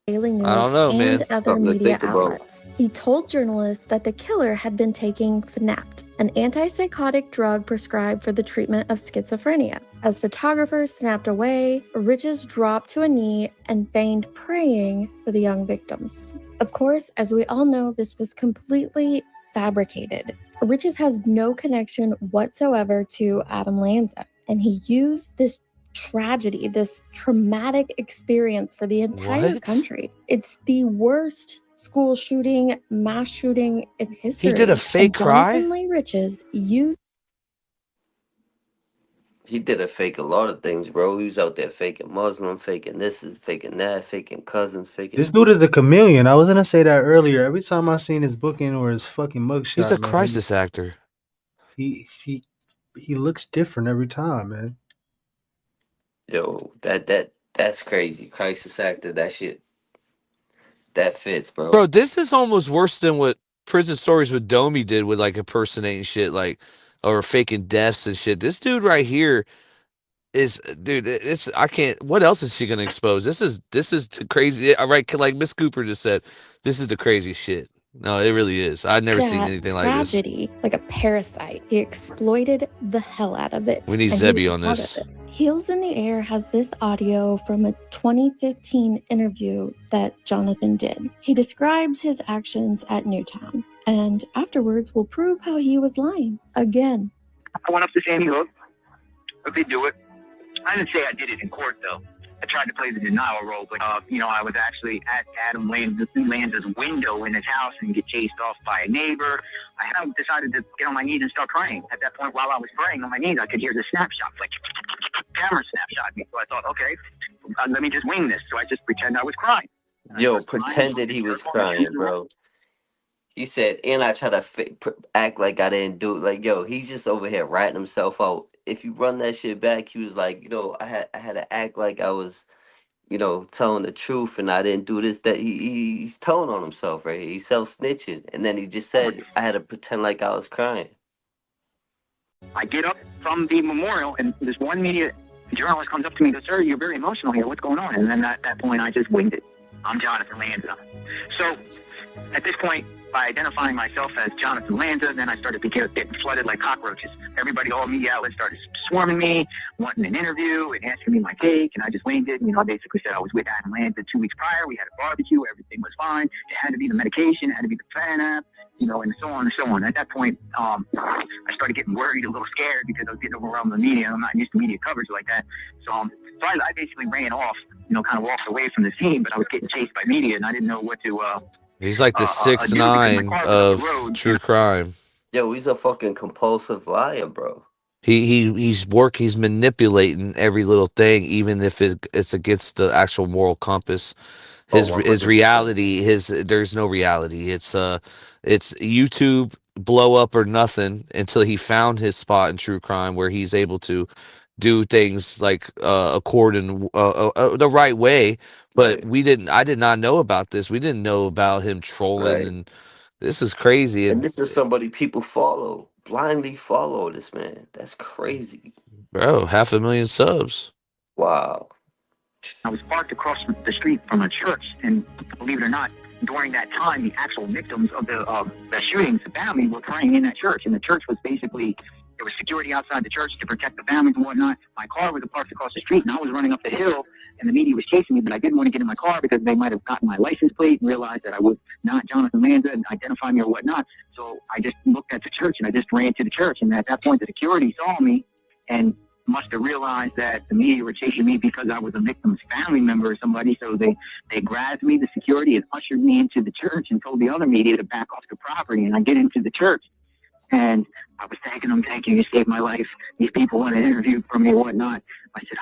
Daily News I don't know, and other media outlets. He told journalists that the killer had been taking Fanapt, an antipsychotic drug prescribed for the treatment of schizophrenia. As photographers snapped away, Riches dropped to a knee and feigned praying for the young victims. Of course, as we all know, this was completely fabricated. Riches has no connection whatsoever to Adam Lanza, and he used this tragedy, this traumatic experience for the entire country. It's the worst school shooting, mass shooting in history. He did a fake cry? Jonathan Lee Riches used... He did a fake a lot of things, bro. He was out there faking Muslim, faking this, faking that, faking cousins, faking... This dude is a chameleon. I was going to say that earlier. Every time I seen his booking or his fucking mugshot, he's a crisis actor. He looks different every time, man. Yo, that's crazy. Crisis actor, that shit. That fits, bro. Bro, this is almost worse than what Prison Stories with Domi did with like impersonating shit, like or faking deaths and shit. This dude right here is, dude. I can't. What else is she gonna expose? This is the crazy. Right, like Miss Cooper just said. This is the crazy shit. No, it really is. I've never seen anything like this. Tragedy, like a parasite. He exploited the hell out of it. We need Zebby on this. Heels in the Air has this audio from a 2015 interview that Jonathan did. He describes his actions at Newtown, and afterwards will prove how he was lying again. I went up to Sandy Hook. If they do it, I didn't say I did it in court though. I tried to play the denial role, but I was actually at Adam Lanza's window in his house and get chased off by a neighbor. I decided to get on my knees and start praying. At that point, while I was praying on my knees, I could hear the snapshots, like camera snapshot me. So I thought, okay, let me just wing this. So I just pretend I was crying. Yo, pretended he was crying, bro. He said, and I try to act like I didn't do it. Like, yo, he's just over here ratting himself out. If you run that shit back, he was like, I had to act like I was, telling the truth, and I didn't do this. That he's telling on himself, right? He's self-snitching, and then he just said, I had to pretend like I was crying. I get up from the memorial, and this one media journalist comes up to me and goes, "Sir, you're very emotional here. What's going on?" And then at that point, I just winged it. I'm Jonathan Lanza. So at this point, by identifying myself as Jonathan Lanza, then I started getting flooded like cockroaches. Everybody, all media outlets started swarming me, wanting an interview and asking me my take, and I just winged it. I basically said I was with Adam Lanza 2 weeks prior. We had a barbecue. Everything was fine. It had to be the medication. It had to be the plan app, and so on and so on. At that point, I started getting worried, a little scared, because I was getting overwhelmed with media. I'm not used to media coverage like that. So I basically ran off, kind of walked away from the scene, but I was getting chased by media, and I didn't know what to... He's like the 6ix9ine of true crime. Yo, he's a fucking compulsive liar, bro. He's manipulating every little thing, even if it's against the actual moral compass. His reality, there's no reality. It's YouTube blow up or nothing until he found his spot in true crime where he's able to do things like according the right way. But I did not know about this. We didn't know about him trolling, and this is crazy. And this is somebody people blindly follow this man. That's crazy. Bro, 500,000 subs. Wow. I was parked across the street from a church, and believe it or not, during that time, the actual victims of the shootings, the family, were praying in that church. And the church was basically, there was security outside the church to protect the families and whatnot. My car was parked across the street, and I was running up the hill, and the media was chasing me, but I didn't want to get in my car because they might have gotten my license plate and realized that I was not Jonathan Lanza and identify me or whatnot. So I just looked at the church, and I just ran to the church. And at that point, the security saw me and must have realized that the media were chasing me because I was a victim's family member or somebody. So they grabbed me, the security, and ushered me into the church and told the other media to back off the property. And I get into the church, and I was thanking them, "Thank you, you saved my life. These people want an interview from me and whatnot." I said,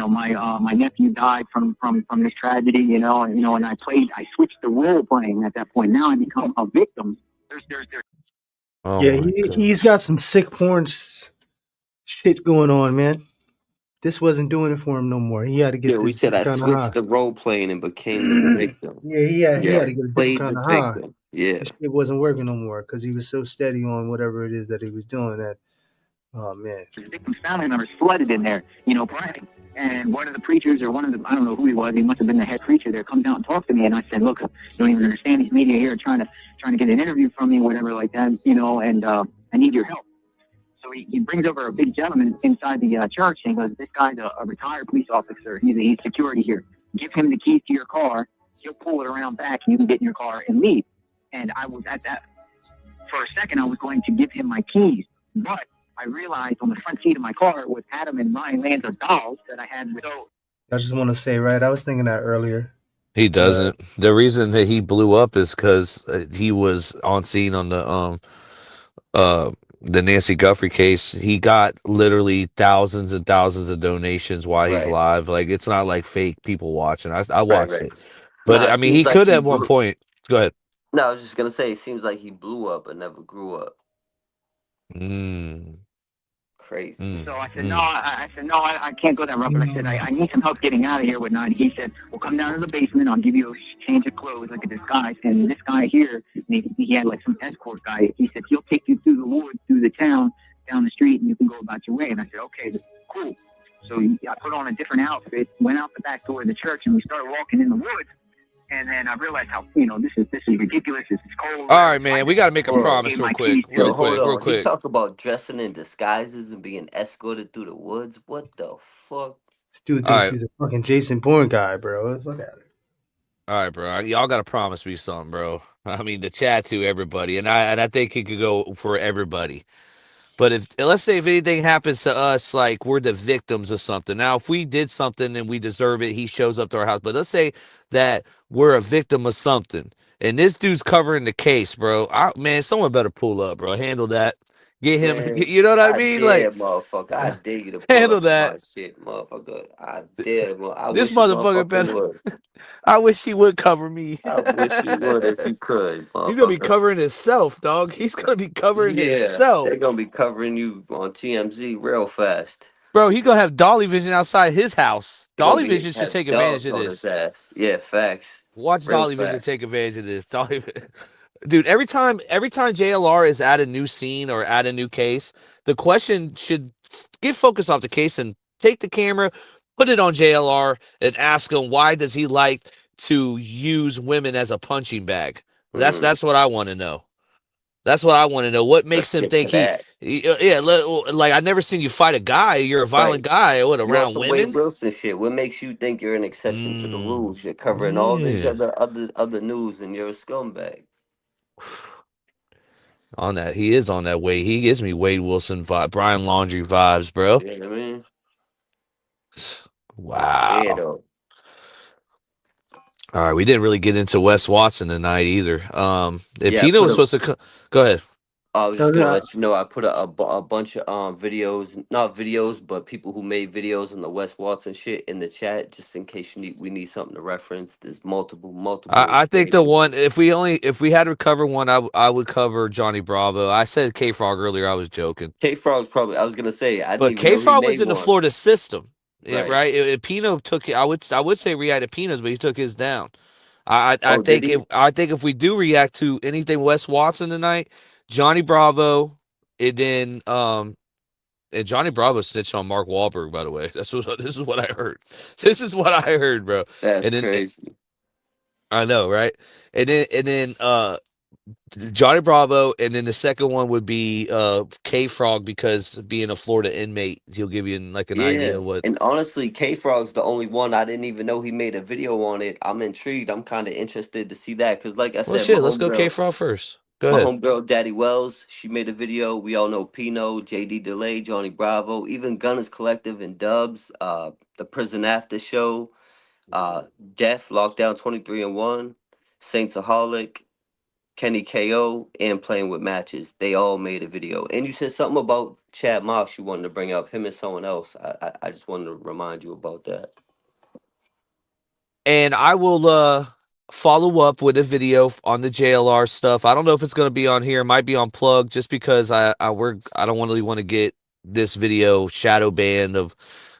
my nephew died from this tragedy, and I switched the role playing at that point. Now I become a victim. He's got some sick porn shit going on, man. This wasn't doing it for him no more. He had to get. Yeah, we said I switched the role playing and became the victim. He had to get a different kind of high. Yeah, it wasn't working no more because he was so steady on whatever it is that he was doing. That, oh man, the victim's family members flooded in there, praying. And one of the preachers, or I don't know who he was, he must have been the head preacher there, comes out and talks to me, and I said, "Look, you don't even understand, these media here trying to get an interview from me, whatever like that, and I need your help." So he brings over a big gentleman inside the church, and he goes, "This guy's a retired police officer. He's security here. Give him the keys to your car. He'll pull it around back, and you can get in your car and leave." And I was at that, for a second, I was going to give him my keys, but I realized on the front seat of my car was Adam and Ryan Lanza dolls that I had. I just want to say, right, I was thinking that earlier. He doesn't. The reason that he blew up is because he was on scene on the Nancy Guthrie case. He got literally thousands and thousands of donations while he's live. Like, it's not like fake people watching. I watched it. But, he could at one point. Go ahead. No, I was just going to say, it seems like he blew up and never grew up. Crazy. So I said, no, I can't go that route. But I said, I need some help getting out of here, whatnot. He said, "Well, come down to the basement. I'll give you a change of clothes, like a disguise." And this guy here, he had like some escort guy. He said, "He'll take you through the woods, through the town, down the street, and you can go about your way." And I said, "Okay, cool." So I put on a different outfit, went out the back door of the church, and we started walking in the woods. And then I realized how, this is ridiculous. This is cold. All right, man. We got to make a promise real quick. Real quick. Real quick. He talked about dressing in disguises and being escorted through the woods. What the fuck? This dude thinks he's a fucking Jason Bourne guy, bro. Look at it. All right, bro. Y'all got to promise me something, bro. I mean, the chat to everybody, and I think it could go for everybody. But let's say if anything happens to us, like we're the victims of something. Now, if we did something and we deserve it, he shows up to our house. But let's say that we're a victim of something, and this dude's covering the case, bro. Man, someone better pull up, bro. Handle that. Get him. Man, You know what I mean? Like, motherfucker. I dare you to pull handle up that. my shit, motherfucker. I dare, I this wish you motherfucker better. would. I wish he would cover me. I wish you would if you could, He's gonna be covering himself, dog. He's gonna be covering himself. They're gonna be covering you on TMZ real fast. Bro, he gonna have Dolly Vision outside his house. Dolly Vision should take advantage of this. Yeah, facts. Watch Dolly Vision take advantage of this. Dude, every time JLR is at a new scene or at a new case, the question should get focused off the case and take the camera, put it on JLR, and ask him why does he like to use women as a punching bag. That's what I want to know. That's what I want to know. What makes him think like I never seen you fight a guy. You're a violent guy. What, around women? Wade Wilson shit. What makes you think you're an exception to the rules? You're covering all these other news, and you're a scumbag. On that, he is on that way. He gives me Wade Wilson vibe, Brian Laundrie vibes, bro. You know what I mean? Wow. Yeah, though. All right, we didn't really get into Wes Watson tonight either. Pino was supposed to go ahead. I was just gonna let you know I put a bunch of videos, not videos, but people who made videos on the Wes Watson shit in the chat, just in case we need something to reference. There's multiple. I think the one if we had to cover one, I would cover Johnny Bravo. I said K Frog earlier. I was joking. K Frog's probably. I was gonna say. But K Frog was in the Florida system, right? Pino took it. I would say react to Pino's, but he took his down. I think if we do react to anything Wes Watson tonight, Johnny Bravo, and then and Johnny Bravo snitched on Mark Wahlberg, by the way. This is what I heard. This is what I heard, bro. That's crazy. I know, right? And then Johnny Bravo, and then the second one would be K Frog, because being a Florida inmate, he'll give you an idea of what. And honestly, K Frog's the only one I didn't even know he made a video on it. I'm intrigued. I'm kind of interested to see that because, like I said, let's go K Frog first. Go ahead. My homegirl, Daddy Wells, she made a video. We all know Pino, JD Delay, Johnny Bravo, even Gunners Collective and Dubs, the Prison After Show, Death, Lockdown 23-1, Saintsaholic, Kenny KO, and Playing with Matches. They all made a video. And you said something about Chad Mox you wanted to bring up, him and someone else. I just wanted to remind you about that. And I will follow up with a video on the JLR stuff. I don't know if it's going to be on here. It might be on Plug, just because I don't really want to get this video shadow banned.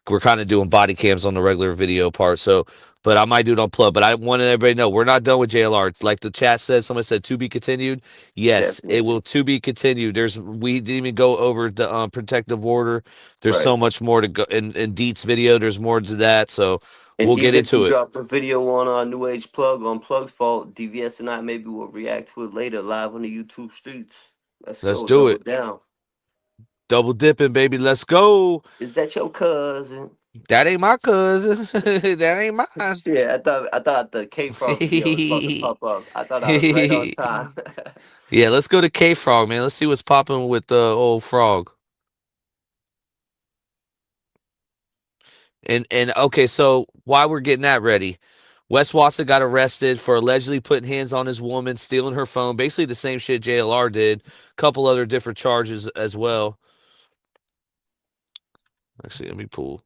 We're kind of doing body cams on the regular video part. So, but I might do it on Plug. But I wanted everybody to know we're not done with JLR. Like the chat said, someone said to be continued. Yes, definitely. It will to be continued. We didn't even go over the protective order. There's so much more to go in Deet's video. There's more to that. So. And we'll get into it. Drop a video on New Age Plug on Plug's fault. DVS and I maybe will react to it later live on the YouTube streets. Let's do it. Down. Double dipping, baby. Let's go. Is that your cousin? That ain't my cousin. That ain't mine. Yeah, I thought the K Frog video was about to pop up. I thought I was right on time. Yeah, let's go to K Frog, man. Let's see what's popping with the old frog. And okay, so while we're getting that ready, Wes Watson got arrested for allegedly putting hands on his woman, stealing her phone. Basically the same shit JLR did. A couple other different charges as well. Actually, let me pull.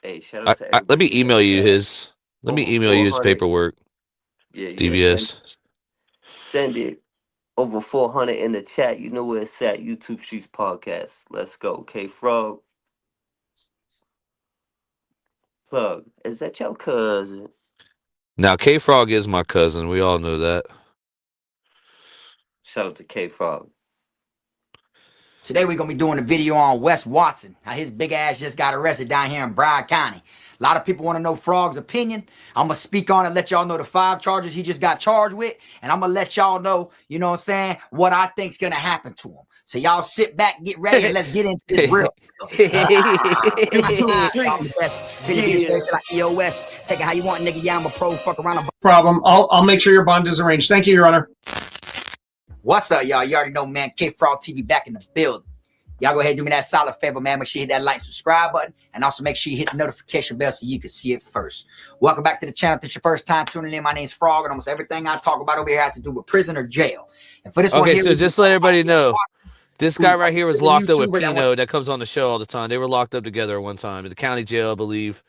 Hey, shout out to everybody. Let me email you his. Let me email you his paperwork. Yeah, DVS. Send it. Over 400 in the chat. You know where it's at. YouTube Streets Podcast. Let's go. K Frog. Plug. Is that your cousin? Now, K Frog is my cousin. We all know that. Shout out to K Frog. Today we're going to be doing a video on Wes Watson. Now his big ass just got arrested down here in Broward County. A lot of people want to know Frog's opinion. I'm going to speak on it, let y'all know the 5 charges he just got charged with. And I'm going to let y'all know, you know what I'm saying, what I think's going to happen to him. So y'all sit back, get ready, and let's get into this real. EOS, take it how you want, nigga. Yeah, I'm a pro, fuck around. Problem. I'll make sure your bond is arranged. Thank you, Your Honor. What's up, y'all? You already know, man. K-Frog TV back in the building. Y'all go ahead and do me that solid favor, man. Make sure you hit that like, subscribe button, and also make sure you hit the notification bell so you can see it first. Welcome back to the channel. If it's your first time tuning in, my name's Frog, and almost everything I talk about over here has to do with prison or jail. And for this one here, so just let everybody know, this guy right here was locked up with Pino that comes on the show all the time. They were locked up together at one time at the county jail, I believe.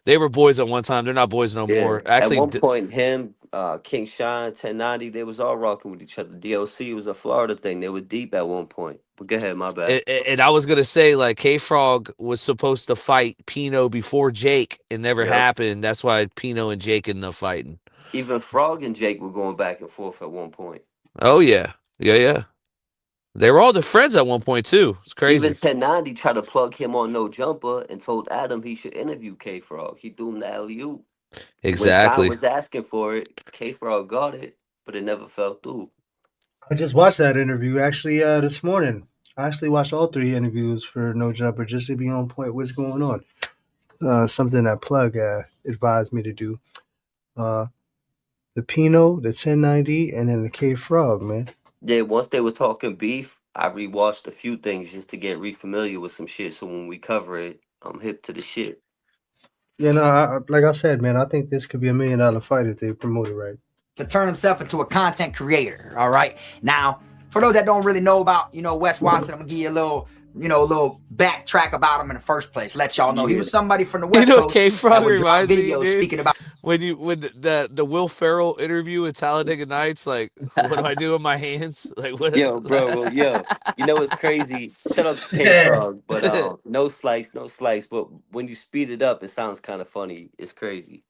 They were boys at one time. They're not boys no more. Actually, at one point, him, King Shine, 1090, they was all rocking with each other. DLC was a Florida thing. They were deep at one point. But go ahead, my bad. And I was gonna say, like, K-Frog was supposed to fight Pino before Jake. It never happened. That's why Pino and Jake ended up fighting. Even Frog and Jake were going back and forth at one point. Oh yeah, yeah. They were all the friends at one point too. It's crazy. Even 1090 tried to plug him on No Jumper and told Adam he should interview K-Frog. He threw him the alley-oop. Exactly. When John was asking for it, K-Frog got it, but it never fell through. I just watched that interview actually this morning. I actually watched all 3 interviews for No Jumper just to be on point what's going on. Something that Plug advised me to do. The Pino, the 1090, and then the K-Frog, man. Yeah, once they were talking beef, I rewatched a few things just to get re-familiar with some shit. So when we cover it, I'm hip to the shit. Yeah, no, like I said, man, I think this could be $1 million fight if they promote it right. To turn himself into a content creator, all right? Now, for those that don't really know about, you know, Wes Watson, I'm gonna give you a little, you know, a little backtrack about him in the first place. Let y'all know he was somebody from the West Coast. K-Frog reminds me, videos speaking about when the Will Ferrell interview in Talladega Nights, like, what do I do with my hands? Like, what? Yo, bro, yo, you know what's crazy? Shut up, K-Frog, but no slice. But when you speed it up, it sounds kind of funny. It's crazy.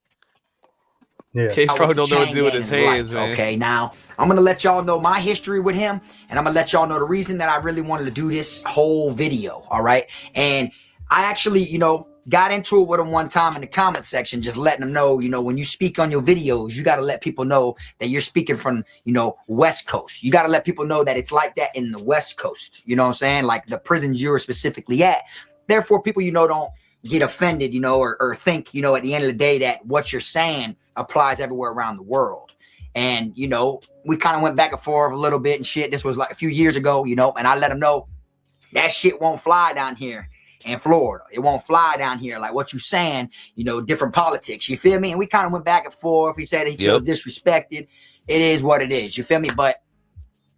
Yeah. K-Frog don't know what to do with his hands, man. Okay, now I'm gonna let y'all know my history with him, and I'm gonna let y'all know the reason that I really wanted to do this whole video. All right, and I actually, you know, got into it with him one time in the comment section, just letting them know, you know, when you speak on your videos, you got to let people know that you're speaking from, you know, West Coast. You got to let people know that it's like that in the West Coast. You know what I'm saying? Like the prisons you're specifically at. Therefore, people, you know, don't get offended, you know, or think, you know, at the end of the day that what you're saying applies everywhere around the world. And, you know, we kind of went back and forth a little bit and shit. This was like a few years ago, you know, and I let them know that shit won't fly down here in Florida. It won't fly down here. Like what you saying, you know, different politics. You feel me? And we kind of went back and forth. He said he feels disrespected. It is what it is. You feel me? But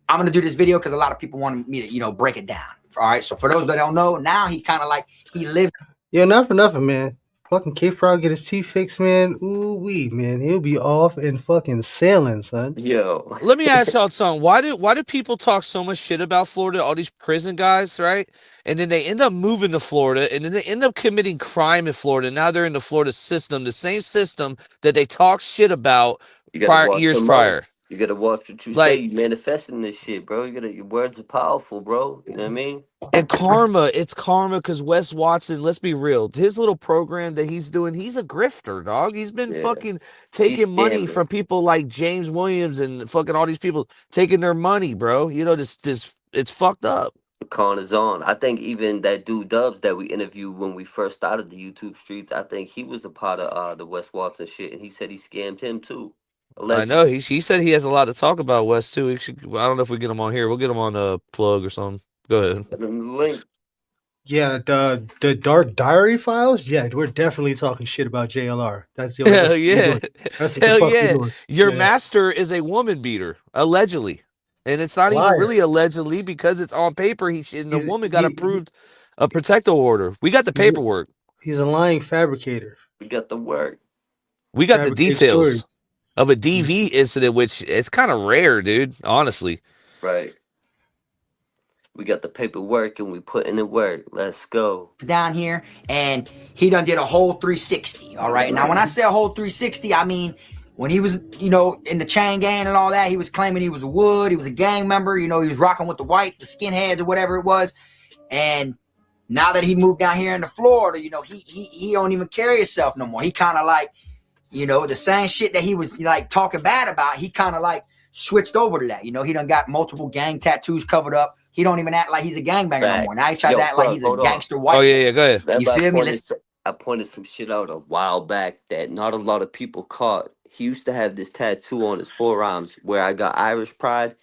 I'm going to do this video because a lot of people want me to, you know, break it down. All right. So for those that don't know, now he kind of like, he lived. Yeah, not for nothing, man. Fucking K-Frog get his teeth fixed, man. Ooh wee, man. He'll be off and fucking sailing, son. Yo. Let me ask y'all something. Why do people talk so much shit about Florida, all these prison guys, right? And then they end up moving to Florida, and then they end up committing crime in Florida. Now they're in the Florida system, the same system that they talk shit about years prior. You gotta watch what you say. You manifesting this shit, bro. Your words are powerful, bro. You know what I mean? And karma, it's karma because Wes Watson, let's be real, his little program that he's doing, he's a grifter, dog. He's been fucking taking money from people like James Williams and fucking all these people taking their money, bro. You know, this it's fucked up. The con is on. I think even that dude Dubs that we interviewed when we first started the YouTube streets, I think he was a part of the Wes Watson shit, and he said he scammed him too. Allegedly. I know he said he has a lot to talk about, Wes too. I don't know if we get him on here. We'll get him on a plug or something. Go ahead. Link. Yeah, the Dark Diary files. Yeah, we're definitely talking shit about JLR. That's the hell yeah. That's what hell yeah. Your master is a woman beater, allegedly, and it's not even really allegedly because it's on paper. The woman got approved a protective order. We got the paperwork. He's a lying fabricator. We got the work. We got the details of a DV incident, which is kind of rare, dude. Honestly, right. We got the paperwork and we put in the work. Let's go. Down here, and he done did a whole 360. All right. Now, when I say a whole 360, I mean when he was, you know, in the chain gang and all that, he was claiming he was a Wood. He was a gang member. You know, he was rocking with the whites, the skinheads, or whatever it was. And now that he moved down here into Florida, you know, he don't even carry himself no more. He kind of like, you know, the same shit that he was like talking bad about, he kind of like switched over to that. You know, he done got multiple gang tattoos covered up. He don't even act like he's a gangbanger no more. Now he tries to act like he's a gangster white. Oh yeah, go ahead. You feel me? I pointed some shit out a while back that not a lot of people caught. He used to have this tattoo on his forearms where I got Irish pride,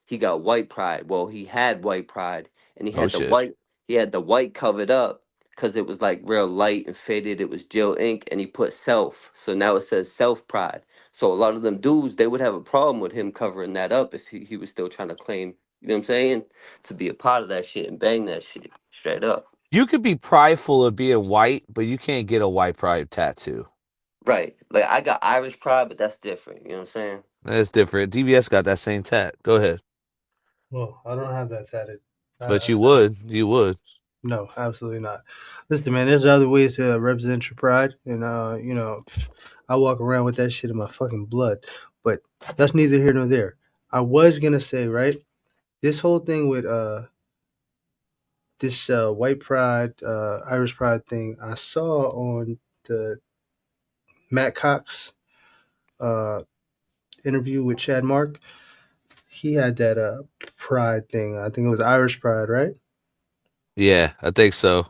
he got white pride. Well, he had white pride, and he had the white covered up because it was like real light and faded. It was gel ink, and he put self. So now it says self pride. So a lot of them dudes, they would have a problem with him covering that up if he was still trying to claim, you know what I'm saying, to be a part of that shit and bang that shit straight up. You could be prideful of being white, but you can't get a white pride tattoo. Right. Like, I got Irish pride, but that's different. You know what I'm saying? That's different. DBS got that same tat. Go ahead. Well, I don't have that tatted. But you would. You would. No, absolutely not. Listen, man, there's other ways to represent your pride. And, you know, I walk around with that shit in my fucking blood. But that's neither here nor there. I was going to say, right, this whole thing with this white pride, Irish pride thing, I saw on the Matt Cox interview with Chad Mark. He had that pride thing. I think it was Irish pride, right? Yeah, I think so.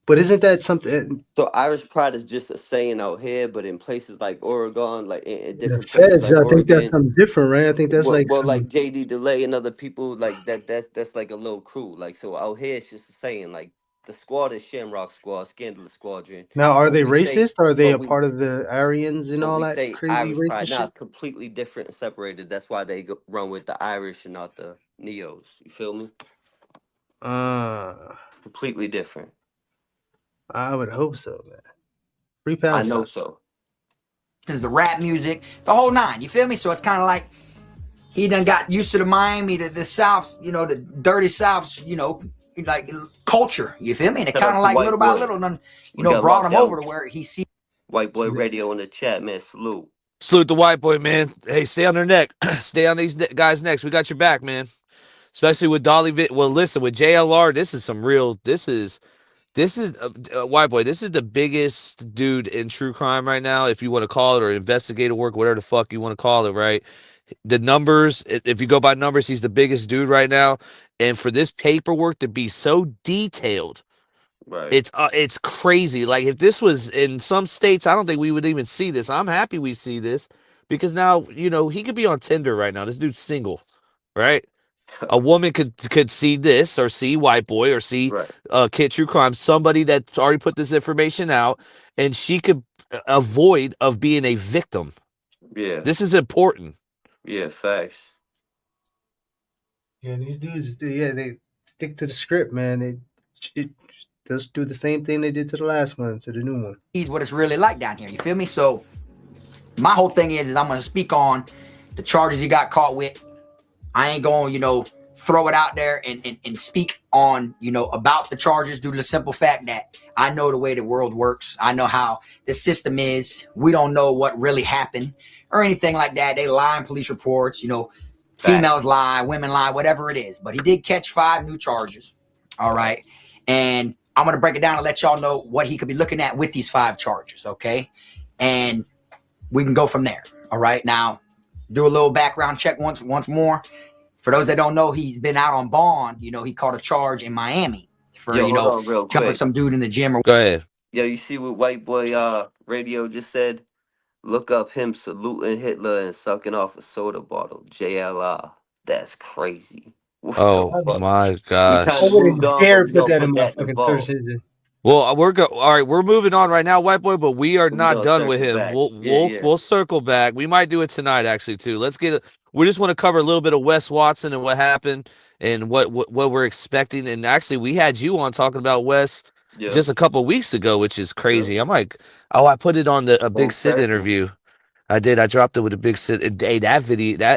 But isn't that something? So Irish pride is just a saying out here, but in places like Oregon, like in different places like I Oregon, think that's something different, right? I think that's like JD Delay and other people like that. That's like a little crew. Like, so out here, it's just a saying. Like, the squad is Shamrock Squad, Scandalous Squadron. Now, are they racist? Or are they a part of the Aryans and all that crazy Irish racist pride. shit? Now it's completely different and separated. That's why they run with the Irish and not the Neos. You feel me? Completely different. I would hope so, man. Free Palestine. I know so. Is the rap music, the whole nine. You feel me? So it's kind of like he done got used to the Miami, the South, you know, the dirty South, you know, like culture. You feel me? And it kind of like little by little, done, you know, brought him over to where he sees. White Boy Radio in the chat, man. Salute. Salute the white boy, man. Hey, stay on their neck. Stay on these guys' necks. We got your back, man. Especially with Dolly. Well, listen, with JLR, this is some real. This is white boy. This is the biggest dude in true crime right now, if you want to call it, or investigative work, whatever the fuck you want to call it. Right? The numbers. If you go by numbers, he's the biggest dude right now. And for this paperwork to be so detailed. Right. It's crazy. Like, if this was in some states, I don't think we would even see this. I'm happy we see this because now, you know, he could be on Tinder right now. This dude's single, right? A woman could see this or see white boy or see Kid True Crime, somebody that's already put this information out, and she could avoid of being a victim. Yeah. This is important. Yeah, facts. Yeah, these dudes, they stick to the script, man. They just do the same thing they did to the last one, to the new one. He's what it's really like down here. You feel me? So my whole thing is I'm going to speak on the charges he got caught with. I ain't going to, you know, throw it out there and speak on, you know, about the charges due to the simple fact that I know the way the world works. I know how the system is. We don't know what really happened or anything like that. They lie in police reports, you know, females lie, women lie, whatever it is. But he did catch 5 new charges. All right. And I'm going to break it down and let y'all know what he could be looking at with these 5 charges, okay? And we can go from there, all right? Now, do a little background check once more. For those that don't know, he's been out on bond. You know, he caught a charge in Miami for, jumping some dude in the gym. Go ahead. Yo, you see what White Boy Radio just said? Look up him saluting Hitler and sucking off a soda bottle. JLR. That's crazy. Oh my gosh! I wouldn't dare put that in my fucking search engine. Well, all right, we're moving on right now, white boy, but we are not done with him. We'll circle back. We might do it tonight, actually, too. Let's get it. We just want to cover a little bit of Wes Watson and what happened and what we're expecting. And actually, we had you on talking about Wes just a couple of weeks ago, which is crazy. I'm like, I put it on a Big Sid interview. I did. I dropped it with a Big Sid. Hey, that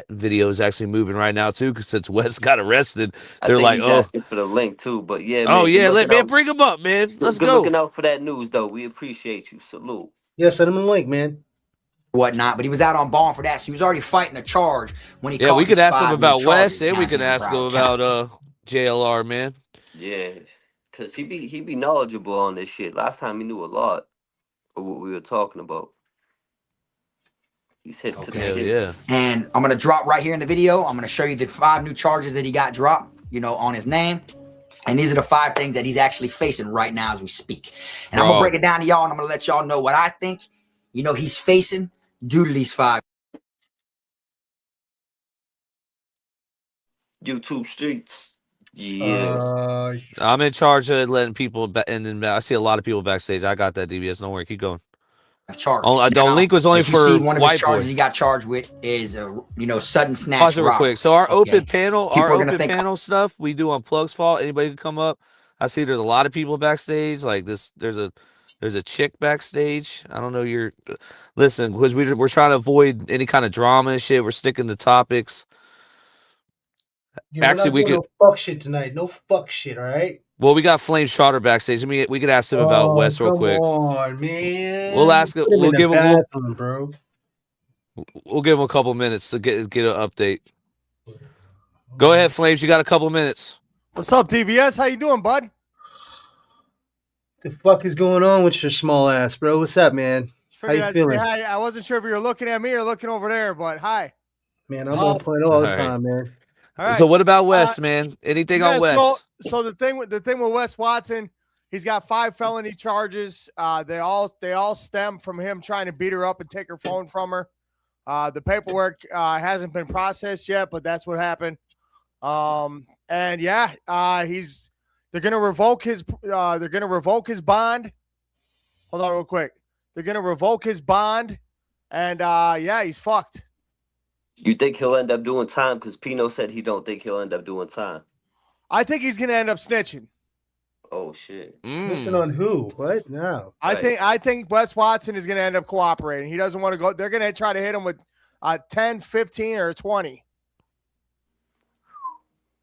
video is actually moving right now too, because since Wes got arrested, they're like, asking for the link too. But yeah, man, man, bring him up, man. Let's go. Looking out for that news though. We appreciate you. Salute. Yeah, send him a link, man. Whatnot, but he was out on bond for that, so he was already fighting a charge when he. Yeah, we could ask him about Wes, and we could ask him about JLR, man. Yeah. Cause he be knowledgeable on this shit. Last time he knew a lot of what we were talking about. He's hip to the shit. Yeah. And I'm gonna drop right here in the video. I'm gonna show you the 5 new charges that he got dropped, on his name. And these are the 5 things that he's actually facing right now as we speak. And I'm gonna break it down to y'all, and I'm gonna let y'all know what I think, he's facing due to these 5. YouTube streets. Yeah. I'm in charge of letting people and I see a lot of people backstage. I got that, DBS. Don't worry, keep going. Charged. The link was only for one of his charges he got charged with is sudden snatch. Pause it real quick. So our open panel stuff we do on Plug's Fault. Anybody can come up. I see there's a lot of people backstage. Like this, there's a chick backstage. I don't know. Listen, because we're trying to avoid any kind of drama and shit. We're sticking to topics. Yeah, actually, we could no fuck shit tonight. No fuck shit. All right. Well, we got Flame Trotter backstage. I mean, we could ask him about Wes real quick. Come on, man. We'll ask him. We'll give him, bro. We'll give him a couple minutes to get an update. Go ahead, Flames. You got a couple minutes. What's up, DBS? How you doing, bud? The fuck is going on with your small ass, bro? What's up, man? How you feeling? Hi. I wasn't sure if you were looking at me or looking over there, but hi. Man, I'm on point all the time, man. All right. So what about Wes, man? Anything on Wes? So the thing with Wes Watson, he's got 5 felony charges. They all stem from him trying to beat her up and take her phone from her. The paperwork hasn't been processed yet, but that's what happened. And yeah, they're gonna revoke his bond. Hold on real quick. They're gonna revoke his bond, and yeah, he's fucked. You think he'll end up doing time? Because Pino said he don't think he'll end up doing time. I think he's gonna end up snitching. Oh shit! Snitching on who? What? No. I think Wes Watson is gonna end up cooperating. He doesn't want to go. They're gonna try to hit him with 10, 15, or 20.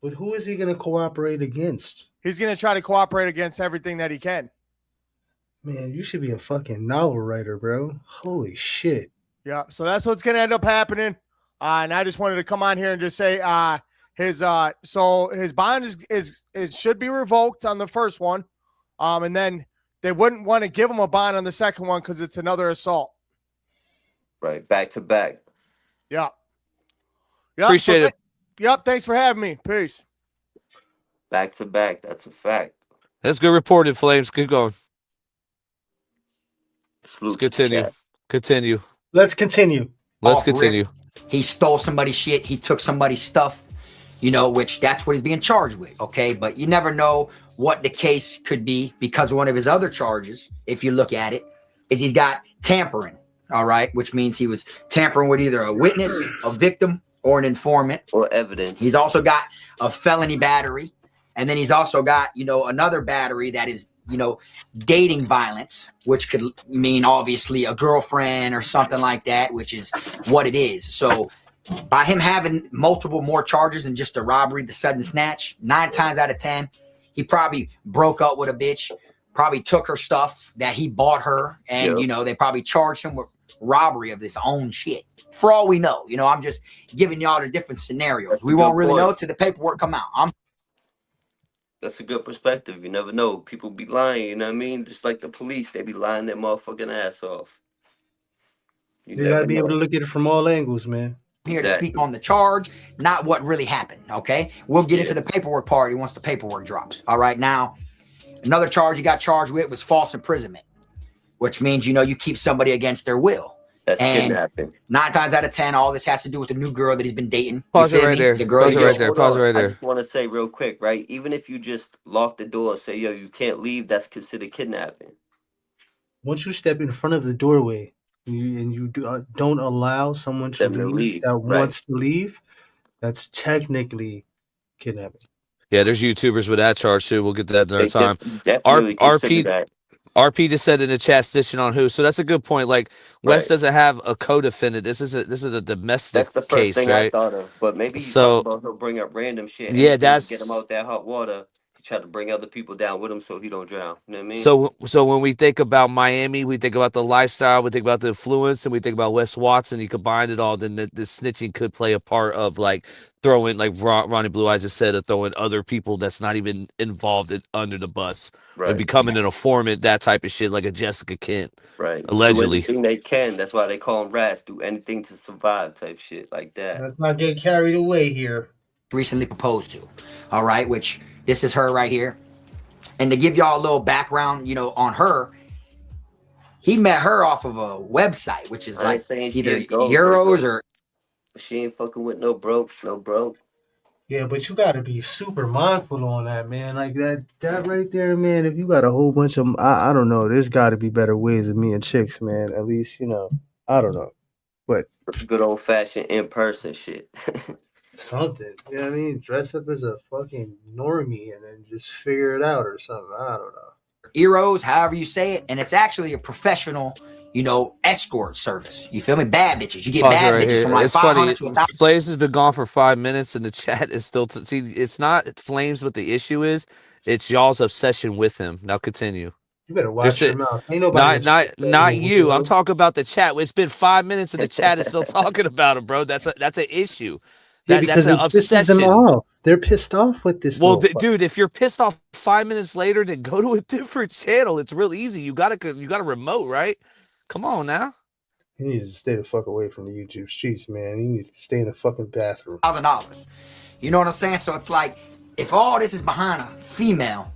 But who is he gonna cooperate against? He's gonna try to cooperate against everything that he can. Man, you should be a fucking novel writer, bro. Holy shit. Yeah. So that's what's gonna end up happening. And I just wanted to come on here and just say his bond it should be revoked on the first one. And then they wouldn't want to give him a bond on the second one because it's another assault. Right, back to back. Yeah. Appreciate it. Yep, thanks for having me. Peace. Back to back, that's a fact. That's good reported, Flames. Keep going. Let's continue. Let's continue. Let's continue. He stole somebody's shit. He took somebody's stuff, which that's what he's being charged with. Okay. But you never know what the case could be because one of his other charges, if you look at it, is he's got tampering. All right. Which means he was tampering with either a witness, a victim, or an informant. Or evidence. He's also got a felony battery. And then he's also got, another battery that is, dating violence, which could mean obviously a girlfriend or something like that, which is what it is. So by him having multiple more charges than just a robbery, the sudden snatch, 9 times out of 10, he probably broke up with a bitch, probably took her stuff that he bought her. And, they probably charged him with robbery of his own shit. For all we know, I'm just giving y'all the different scenarios. We won't really know till the paperwork come out. That's a good perspective. You never know. People be lying, you know what I mean? Just like the police, they be lying their motherfucking ass off. You gotta be able to look at it from all angles, man. Here to speak on the charge, not what really happened, okay? We'll get into the paperwork party once the paperwork drops. All right, now, another charge he got charged with was false imprisonment, which means, you keep somebody against their will. That's kidnapping. 9 times out of 10, all this has to do with the new girl that he's been dating. Pause it right there. Pause it right there. I just want to say real quick, right? Even if you just lock the door and say, yo, you can't leave, that's considered kidnapping. Once you step in front of the doorway and you don't allow someone to leave that wants to leave, that's technically kidnapping. Yeah, there's YouTubers with that charge too. We'll get to that another time. RP. RP just said in the chat, stitching on who. So that's a good point. Like Wes doesn't have a co-defendant. This is a domestic case. That's the first thing I thought of. But maybe he'll bring up random shit. Yeah, that's get him out that hot water. try to bring other people down with him so he don't drown. You know what I mean? So when we think about Miami, we think about the lifestyle, we think about the influence, and we think about Wes Watson. You combine it all, then the snitching could play a part of like throwing, like Ronnie Blue Eyes just said, of throwing other people that's not even involved under the bus and becoming an informant, that type of shit, like a Jessica Kent, allegedly. Do anything they can. That's why they call them rats. Do anything to survive, type shit like that. Let's not get carried away here. Recently proposed to, all right, which this is her right here. And to give y'all a little background, you know, on her, he met her off of a website, which is like either Euros or. She ain't fucking with no broke. Yeah, but you gotta be super mindful on that, man. Like that right there, man. If you got a whole bunch of, I don't know. There's got to be better ways of meeting chicks, man. At least, you know, I don't know, but good old fashioned in person shit. Something, you know what I mean? Dress up as a fucking normie and then just figure it out or something. I don't know. Eros, however you say it, and it's actually a professional, you know, escort service. You feel me? Bad bitches. You get bad bitches here. from like it's 500 funny. to 1,000. Flames has been gone for 5 minutes, and the chat is still. See, it's not Flames what the issue is. It's y'all's obsession with him. Now continue. You better watch your mouth. Ain't nobody not you. I'm talking about the chat. It's been 5 minutes, and the chat is still talking about him, bro. That's an issue. Yeah, because that's an obsession. Them off. They're pissed off with this. Well, dude, if you're pissed off 5 minutes later, then go to a different channel. It's real easy. You got a remote, right? Come on now. He needs to stay the fuck away from the YouTube streets, man. He needs to stay in the fucking bathroom. $1,000. You know what I'm saying? So it's like, if all this is behind a female,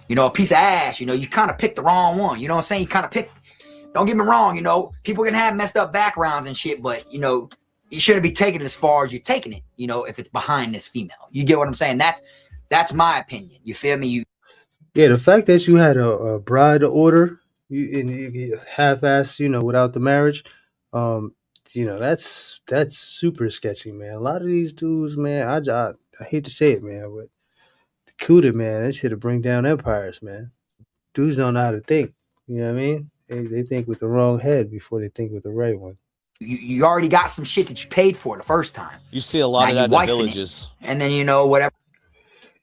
you know, a piece of ass, you know, you kind of picked the wrong one. You know what I'm saying? You kind of picked. Don't get me wrong, you know, people can have messed up backgrounds and shit, but you know, you shouldn't be taking it as far as you're taking it, you know, if it's behind this female. You get what I'm saying? That's my opinion. You feel me? Yeah, the fact that you had a bride order, you half-assed, you know, without the marriage, you know, that's super sketchy, man. A lot of these dudes, man, I hate to say it, man, but the CUDA, man, that shit'll bring down empires, man. Dudes don't know how to think. You know what I mean? They think with the wrong head before they think with the right one. You already got some shit that you paid for the first time. You see a lot of that in the villages. And then, you know, whatever.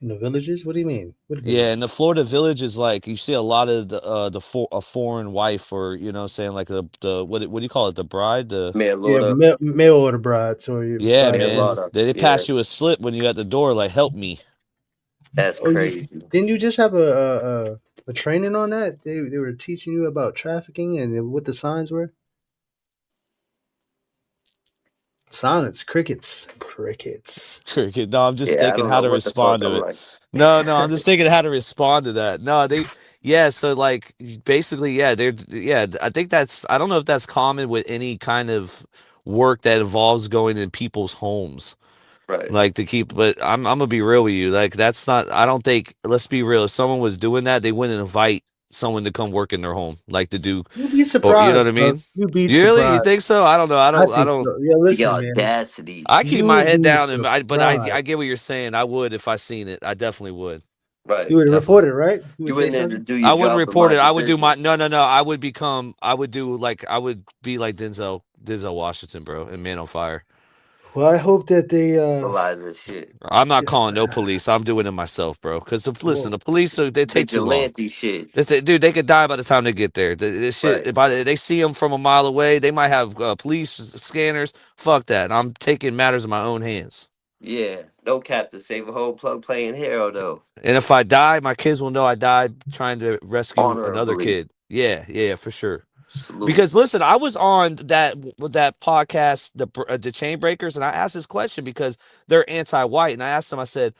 In the villages? What do you mean? Yeah, in the Florida villages, like you see a lot of a foreign wife, or you know, saying like the what do you call it? The bride, the mail order brides, or man. They pass you a slip when you at the door, like help me. That's crazy. Didn't you just have a training on that? They were teaching you about trafficking and what the signs were. Silence, crickets. Cricket. No, I'm just thinking how to respond to it. Like. No, I'm just thinking how to respond to that. No, so like basically, I think I don't know if that's common with any kind of work that involves going in people's homes. Right. Like to keep, but I'm gonna be real with you. Like that's not, I don't think, let's be real. If someone was doing that, they wouldn't invite someone to come work in their home, like to do. You'd be surprised. You know what I mean? You'd be really? Surprised. You think so? I don't know. I don't. So. Yeah, listen, audacity. I keep my head down, but I get what you're saying. I would if I seen it. I definitely would. Right. You would report it, right? You wouldn't have to do your I wouldn't report it. I would do my no. I would be like Denzel Washington, bro, and Man on Fire. Well, I hope that they shit. I'm not calling no police. I'm doing it myself, bro. Because listen, the police they take too long. Shit. Dude, they could die by the time they get there. This shit, they see them from a mile away. They might have police scanners. Fuck that. I'm taking matters in my own hands. Yeah, no cap to save a whole plug playing hero though. And if I die, my kids will know I died trying to rescue another kid. Yeah, for sure. Absolutely. Because listen, I was on that podcast, the Chain Breakers, and I asked this question because they're anti-white, and I asked them. I said,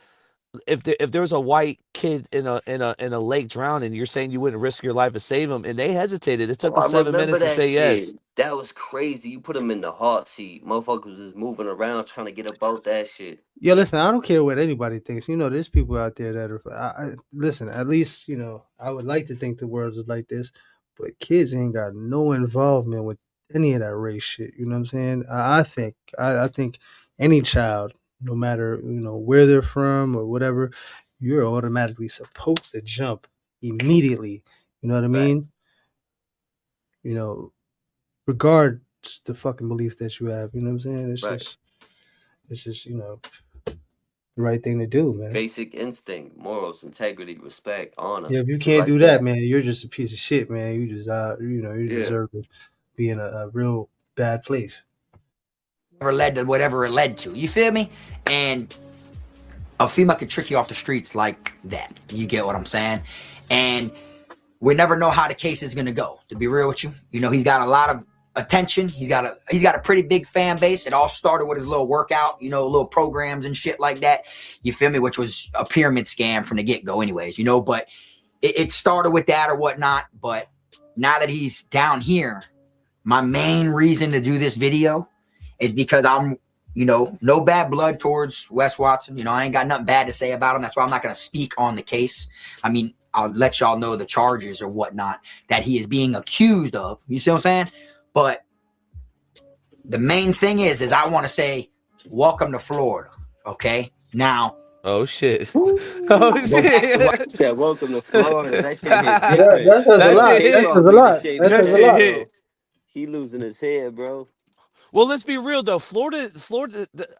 if there was a white kid in a lake drowning, you're saying you wouldn't risk your life to save him? And they hesitated. It took them 7 minutes to say yes. That was crazy. You put them in the hot seat. Motherfuckers is moving around trying to get about that shit. Yeah, listen, I don't care what anybody thinks. You know, there's people out there that are. Listen, at least, you know, I would like to think the world is like this, but kids ain't got no involvement with any of that race shit. You know what I'm saying? I think any child, no matter, you know, where they're from or whatever, you're automatically supposed to jump immediately. You know what I mean? Right. You know, regard the fucking belief that you have. You know what I'm saying? It's just, you know, the right thing to do, man. Basic instinct, morals, integrity, respect, honor, Yeah, if you shit can't do like that, that. man, you're just a piece of shit, man. You just you Yeah, deserve to be in a real bad place. Or led to whatever it led to. You feel me? And a female could trick you off the streets like that. You get what I'm saying? And we never know how the case is gonna go. To be real with you, you know, he's got a lot of attention. He's got a pretty big fan base. It all started with his little workout, you know, little programs and shit like that. You feel me? Which was a pyramid scam from the get go, anyways. You know, but it started with that or whatnot. But now that he's down here, my main reason to do this video is because I'm, you know, no bad blood towards Wes Watson. You know, I ain't got nothing bad to say about him. That's why I'm not going to speak on the case. I mean, I'll let y'all know the charges or whatnot that he is being accused of. You see what I'm saying? But the main thing is I want to say, welcome to Florida. Okay. Now. Oh shit. Oh shit. Yeah, welcome to Florida. That shit hit different. That says a lot. That says a lot. That says a lot. He losing his head, bro. Well, let's be real though. Florida,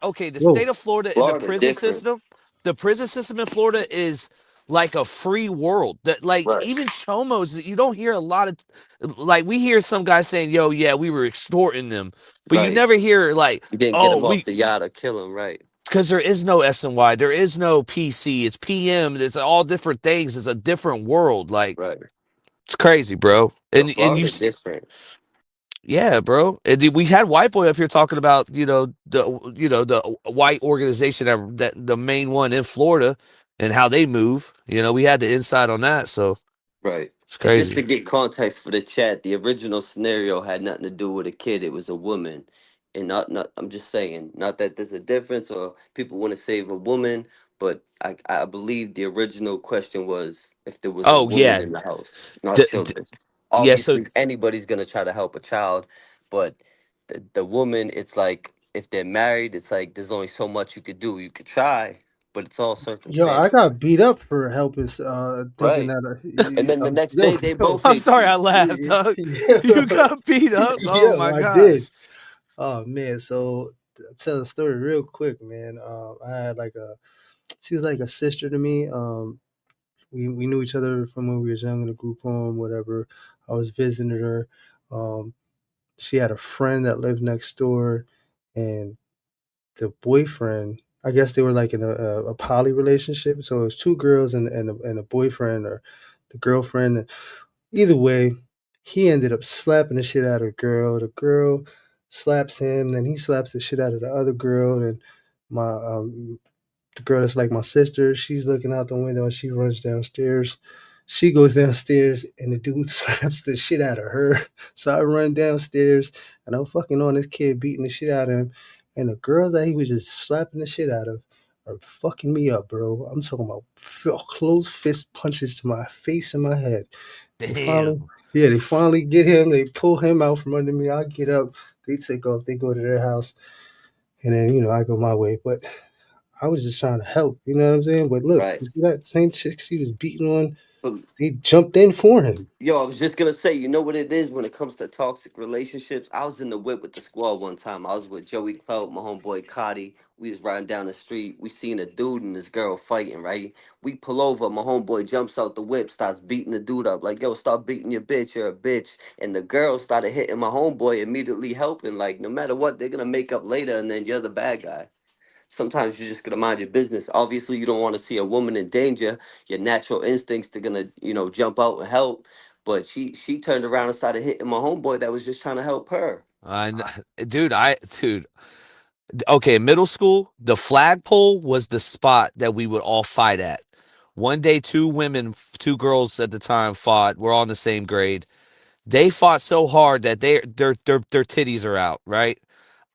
okay, the state of Florida and the prison system, the prison system in Florida is like a free world. That like even chomos, you don't hear a lot of, like we hear some guys saying, "Yo, yeah, we were extorting them," but you never hear like, you didn't get him off the yacht or kill him, right? Because there is no SNY, there is no PC, it's PM, it's all different things. It's a different world. Like, it's crazy, bro. And you different. Yeah, bro. And we had White Boy up here talking about, the white organization that the main one in Florida and how they move. You know, we had the insight on that, so it's crazy. And just to get context for the chat, the original scenario had nothing to do with a kid. It was a woman. And not I'm just saying, not that there's a difference or people want to save a woman, but I believe the original question was if there was a woman in the house, not children. Obviously, anybody's gonna try to help a child, but the woman, it's like if they're married, it's like there's only so much you could do. You could try, but it's all circumstantial. Yo, I got beat up for helping thinking that. And then the next day they both. I'm sorry, I laughed. You got beat up. Oh my gosh. I did. Oh man, so I'll tell the story real quick, man. I had she was like a sister to me. We knew each other from when we was young in a group home, whatever. I was visiting her. She had a friend that lived next door, and the boyfriend, I guess they were like in a poly relationship. So it was two girls and a boyfriend or the girlfriend. Either way, he ended up slapping the shit out of the girl. The girl slaps him, then he slaps the shit out of the other girl. And the girl that's like my sister, she's looking out the window and she runs downstairs. She goes downstairs and the dude slaps the shit out of her. So I run downstairs and I'm fucking on this kid, beating the shit out of him. And the girls that he was just slapping the shit out of are fucking me up, bro. I'm talking about close fist punches to my face and my head. Damn. They finally get him. They pull him out from under me. I get up. They take off. They go to their house. And then, I go my way. But I was just trying to help. You know what I'm saying? But look, you see that same chick he was beating on? They jumped in for him. Yo, I was just going to say, you know what it is when it comes to toxic relationships? I was in the whip with the squad one time. I was with Joey Clout, my homeboy Cotty. We was riding down the street. We seen a dude and this girl fighting, right? We pull over. My homeboy jumps out the whip, starts beating the dude up. Like, yo, stop beating your bitch. You're a bitch. And the girl started hitting my homeboy, immediately helping. Like, no matter what, they're going to make up later, and then you're the bad guy. Sometimes you're just going to mind your business. Obviously, you don't want to see a woman in danger. Your natural instincts are going to, jump out and help. But she turned around and started hitting my homeboy that was just trying to help her. Dude. Okay, in middle school, the flagpole was the spot that we would all fight at. One day, two girls at the time fought. We're all in the same grade. They fought so hard that their titties are out, right?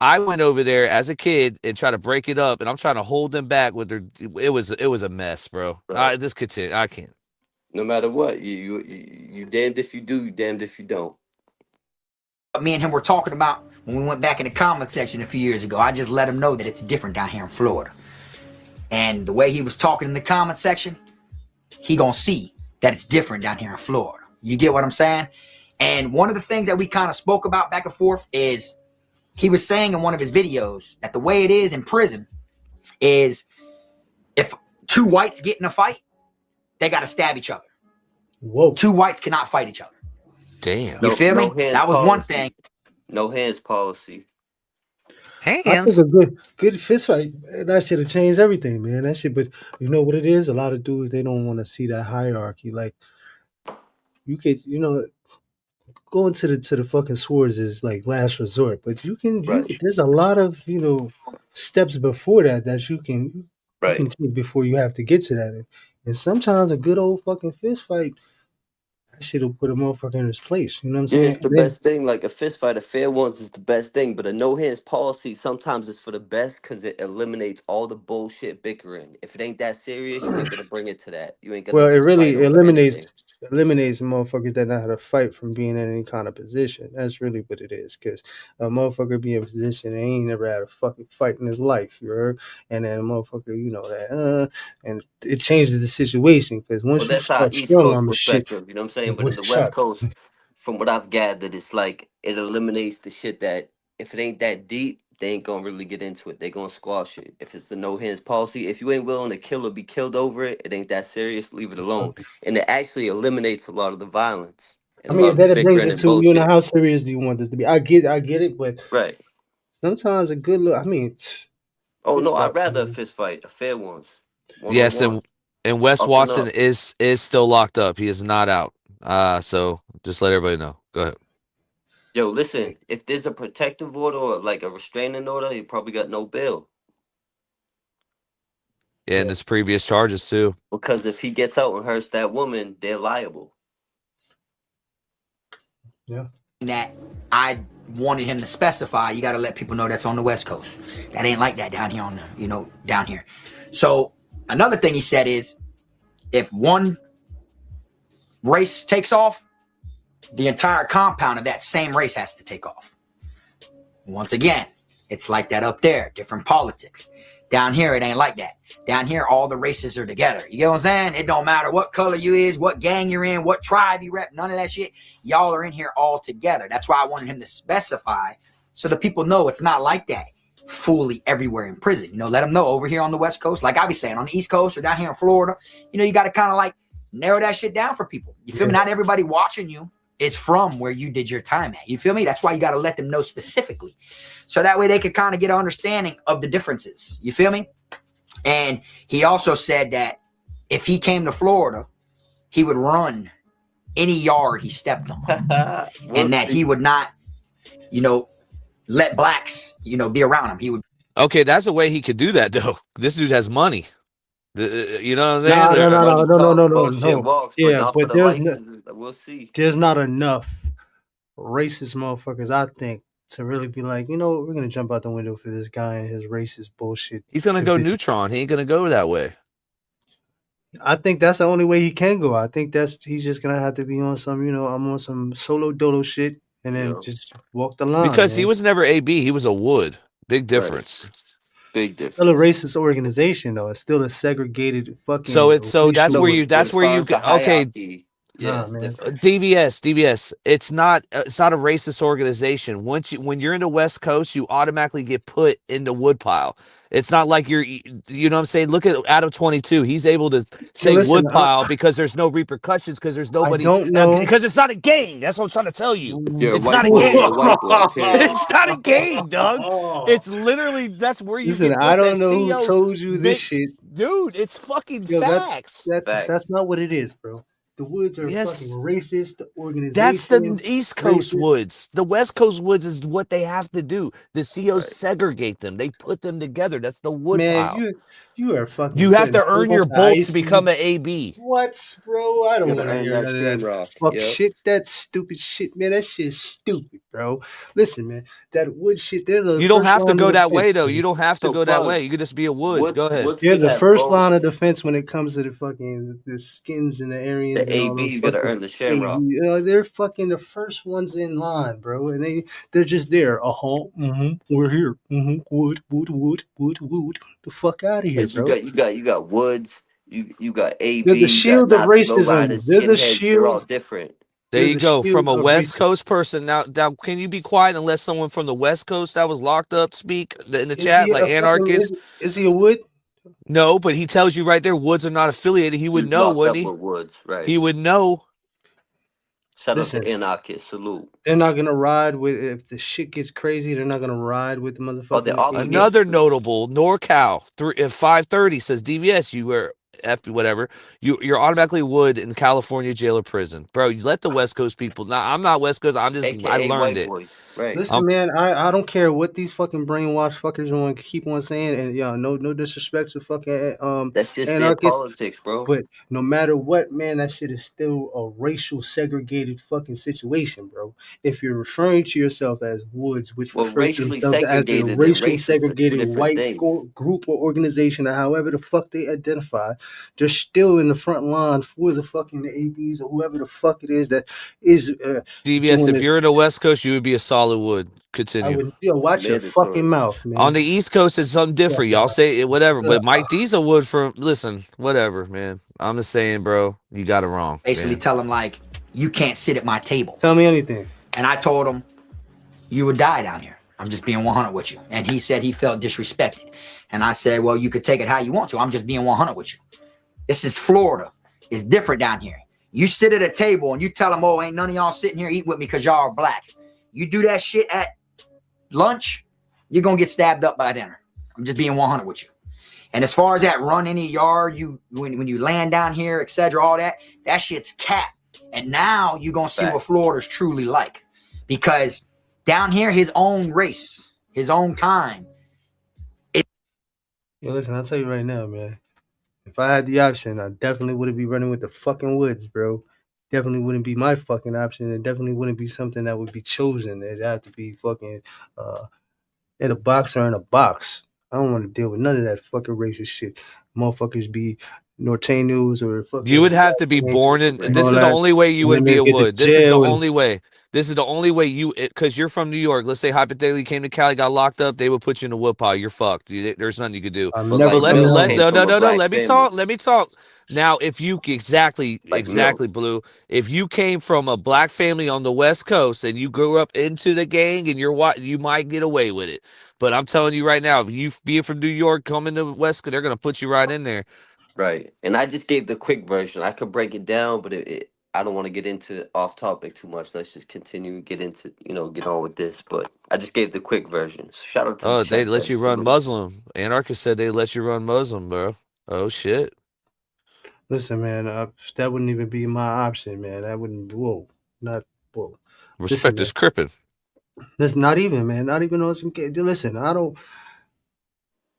I went over there as a kid and tried to break it up, and I'm trying to hold them back with their. It was a mess, bro. Right. This continue. I can't. No matter what, you damned if you do, you damned if you don't. Me and him were talking about when we went back in the comment section a few years ago. I just let him know that it's different down here in Florida, and the way he was talking in the comment section, he gonna see that it's different down here in Florida. You get what I'm saying? And one of the things that we kind of spoke about back and forth is. He was saying in one of his videos that the way it is in prison is two whites get in a fight, they got to stab each other. Whoa. Two whites cannot fight each other. Damn. You feel me? That was one thing. No hands policy. Hands? I think a good fist fight, that should have changed everything, man. That shit, but you know what it is? A lot of dudes, they don't want to see that hierarchy. Like, you could, going to the fucking swords is like last resort, but you can there's a lot of steps before that you can take before you have to get to that, and sometimes a good old fucking fist fight, that shit will put a motherfucker in his place. You know what I'm saying? It's the best thing. Like a fist fight, a fair ones is the best thing, but a no hands policy sometimes is for the best because it eliminates all the bullshit bickering. If it ain't that serious, you ain't gonna bring it to that. You ain't gonna. Well, it really eliminates motherfuckers that know how to fight from being in any kind of position. That's really what it is. Because a motherfucker be in a position, they ain't never had a fucking fight in his life, you heard? And then a motherfucker, and it changes the situation. Because once you start strong on the shit, you know what I'm saying? But in the West Coast, from what I've gathered, it's like it eliminates the shit that if it ain't that deep, they ain't gonna really get into it. They gonna squash it. If it's the no hands policy, if you ain't willing to kill or be killed over it, it ain't that serious. Leave it alone. And it actually eliminates a lot of the violence. I mean, then it brings it to how serious do you want this to be? I get it, but sometimes a good look. I mean, I'd rather a fist fight, a fair ones. Yes, and Wes Watson is still locked up. He is not out. So just let everybody know. Go ahead. Yo, listen, if there's a protective order or like a restraining order, he probably got no bail. Yeah, and his previous charges too. Because if he gets out and hurts that woman, they're liable. Yeah. That I wanted him to specify, you got to let people know that's on the West Coast. That ain't like that down here down here. So another thing he said is, if one race takes off, the entire compound of that same race has to take off. Once again, it's like that up there, different politics. Down here, it ain't like that. Down here, all the races are together. You get what I'm saying? It don't matter what color you is, what gang you're in, what tribe you rep, none of that shit. Y'all are in here all together. That's why I wanted him to specify so the people know it's not like that fully everywhere in prison. Let them know over here on the West Coast, like I be saying, on the East Coast or down here in Florida, you got to kind of like narrow that shit down for people. You feel me? Not everybody watching you is from where you did your time at. You feel me? That's why you got to let them know specifically. So that way they could kind of get an understanding of the differences. You feel me? And he also said that if he came to Florida, he would run any yard he stepped on. And that he would not, let blacks, be around him. He would. Okay, that's a way he could do that, though. This dude has money. You know what I'm saying? No. Yeah, but we'll see. There's not enough racist motherfuckers, I think, to really be like, we're gonna jump out the window for this guy and his racist bullshit. He's gonna go neutron. He ain't gonna go that way. I think that's the only way he can go. I think he's just gonna have to be on some, I'm on some solo dolo shit and then just walk the line. Because he was never AB, he was a Wood. Big difference. Right. Big difference. Still a racist organization though. It's still a segregated fucking. So that's where you go. Okay. Yeah, DVS. It's not a racist organization. When you're in the West Coast, you automatically get put in the woodpile. It's not like you know what I'm saying? Look at Adam 22. He's able to say woodpile because there's no repercussions because there's nobody. Because it's not a gang. That's what I'm trying to tell you. It's not a gang. It's not a gang, dog. It's literally that's where you. Listen, I don't know who told you this shit, dude. It's fucking facts. That's not what it is, bro. The Woods are fucking racist organization. That's the East Coast Woods. The West Coast Woods is what they have to do. The COs segregate them. They put them together. That's the wood pile. You are fucking. You have to earn your bolts to become an AB. What, bro? I don't want to hear that fuck shit. That stupid shit, man. That shit's stupid, bro. Listen, man. That wood shit. You don't have to go that way, though. You don't have to go that way. You could just be a wood. Go ahead. They're the first line of defense when it comes to the skins and the Aryans. The AB, you gotta earn the shamrock. They're fucking the first ones in line, bro, and they're just there. We're here. Wood. The fuck out of here, bro. You got Woods. You got AB. They're the shield of racism. They're the shield. They're all different. There you go. From a West Coast person. Now, can you be quiet and let someone from the West Coast that was locked up speak in the chat, like anarchist? Is he a Wood? No, but he tells you right there, Woods are not affiliated. He would know, wouldn't he? Woods, right? He would know. Shout out to Anarchist. Salute. They're not gonna ride with if the shit gets crazy. They're not gonna ride with the motherfucker. Another notable NorCal 530 says DVS. You were whatever. You're automatically would in California jail or prison, bro. You let the West Coast people. Now I'm not West Coast. I learned it. Right. Listen, man, I don't care what these fucking brainwashed fuckers want to keep on saying, and no disrespect to fucking that's just their politics, bro. But no matter what, man, that shit is still a racial segregated fucking situation, bro. If you're referring to yourself as Woods, which refers to themselves as a racially segregated white group or organization, or however the fuck they identify, they're still in the front line for the fucking ABs or whoever the fuck it is that is. DBS, if you're in the West Coast, you would be a solid Wood. Continue. I would, watch your fucking mouth, man. On the East Coast, it's something different. Y'all say it, whatever. But Mike Diesel would listen, whatever, man. I'm just saying, bro, you got it wrong. Basically tell him, like, you can't sit at my table. Tell me anything. And I told him, you would die down here. I'm just being 100 with you. And he said he felt disrespected. And I said, well, you could take it how you want to. I'm just being 100 with you. This is Florida. It's different down here. You sit at a table and you tell them, oh, ain't none of y'all sitting here eat with me because y'all are black. You do that shit at lunch, you're going to get stabbed up by dinner. I'm just being 100 with you. And as far as that run any yard, when you land down here, etc., all that shit's cap. And now you're going to see what Florida's truly like. Because down here, his own race, his own kind. Listen, I'll tell you right now, man. If I had the option, I definitely wouldn't be running with the fucking Woods, bro. Definitely wouldn't be my fucking option. It definitely wouldn't be something that would be chosen. It'd have to be fucking in a box or in a box. I don't want to deal with none of that fucking racist shit. Motherfuckers be Norteños or fucking. You would have to be born in. This is the only way you would be a Wood. This is the only way. This is the only way because you're from New York. Let's say hypothetically you came to Cali, got locked up, they would put you in a wood pile. You're fucked. There's nothing you could do. But let me talk. Now, if you exactly, Blue, if you came from a black family on the West Coast and you grew up into the gang and you might get away with it. But I'm telling you right now, you being from New York, coming to West Coast, they're gonna put you right in there. Right. And I just gave the quick version. I could break it down, but I don't want to get into off topic too much. Let's just continue and get on with this. But I just gave the quick version. Shout out to they let you run Muslim. Anarchist said they let you run Muslim, bro. Oh shit. Listen, man, that wouldn't even be my option, man. That wouldn't. Whoa. Respect is crippin'. That's not even, man. Not even on some. Listen, I don't.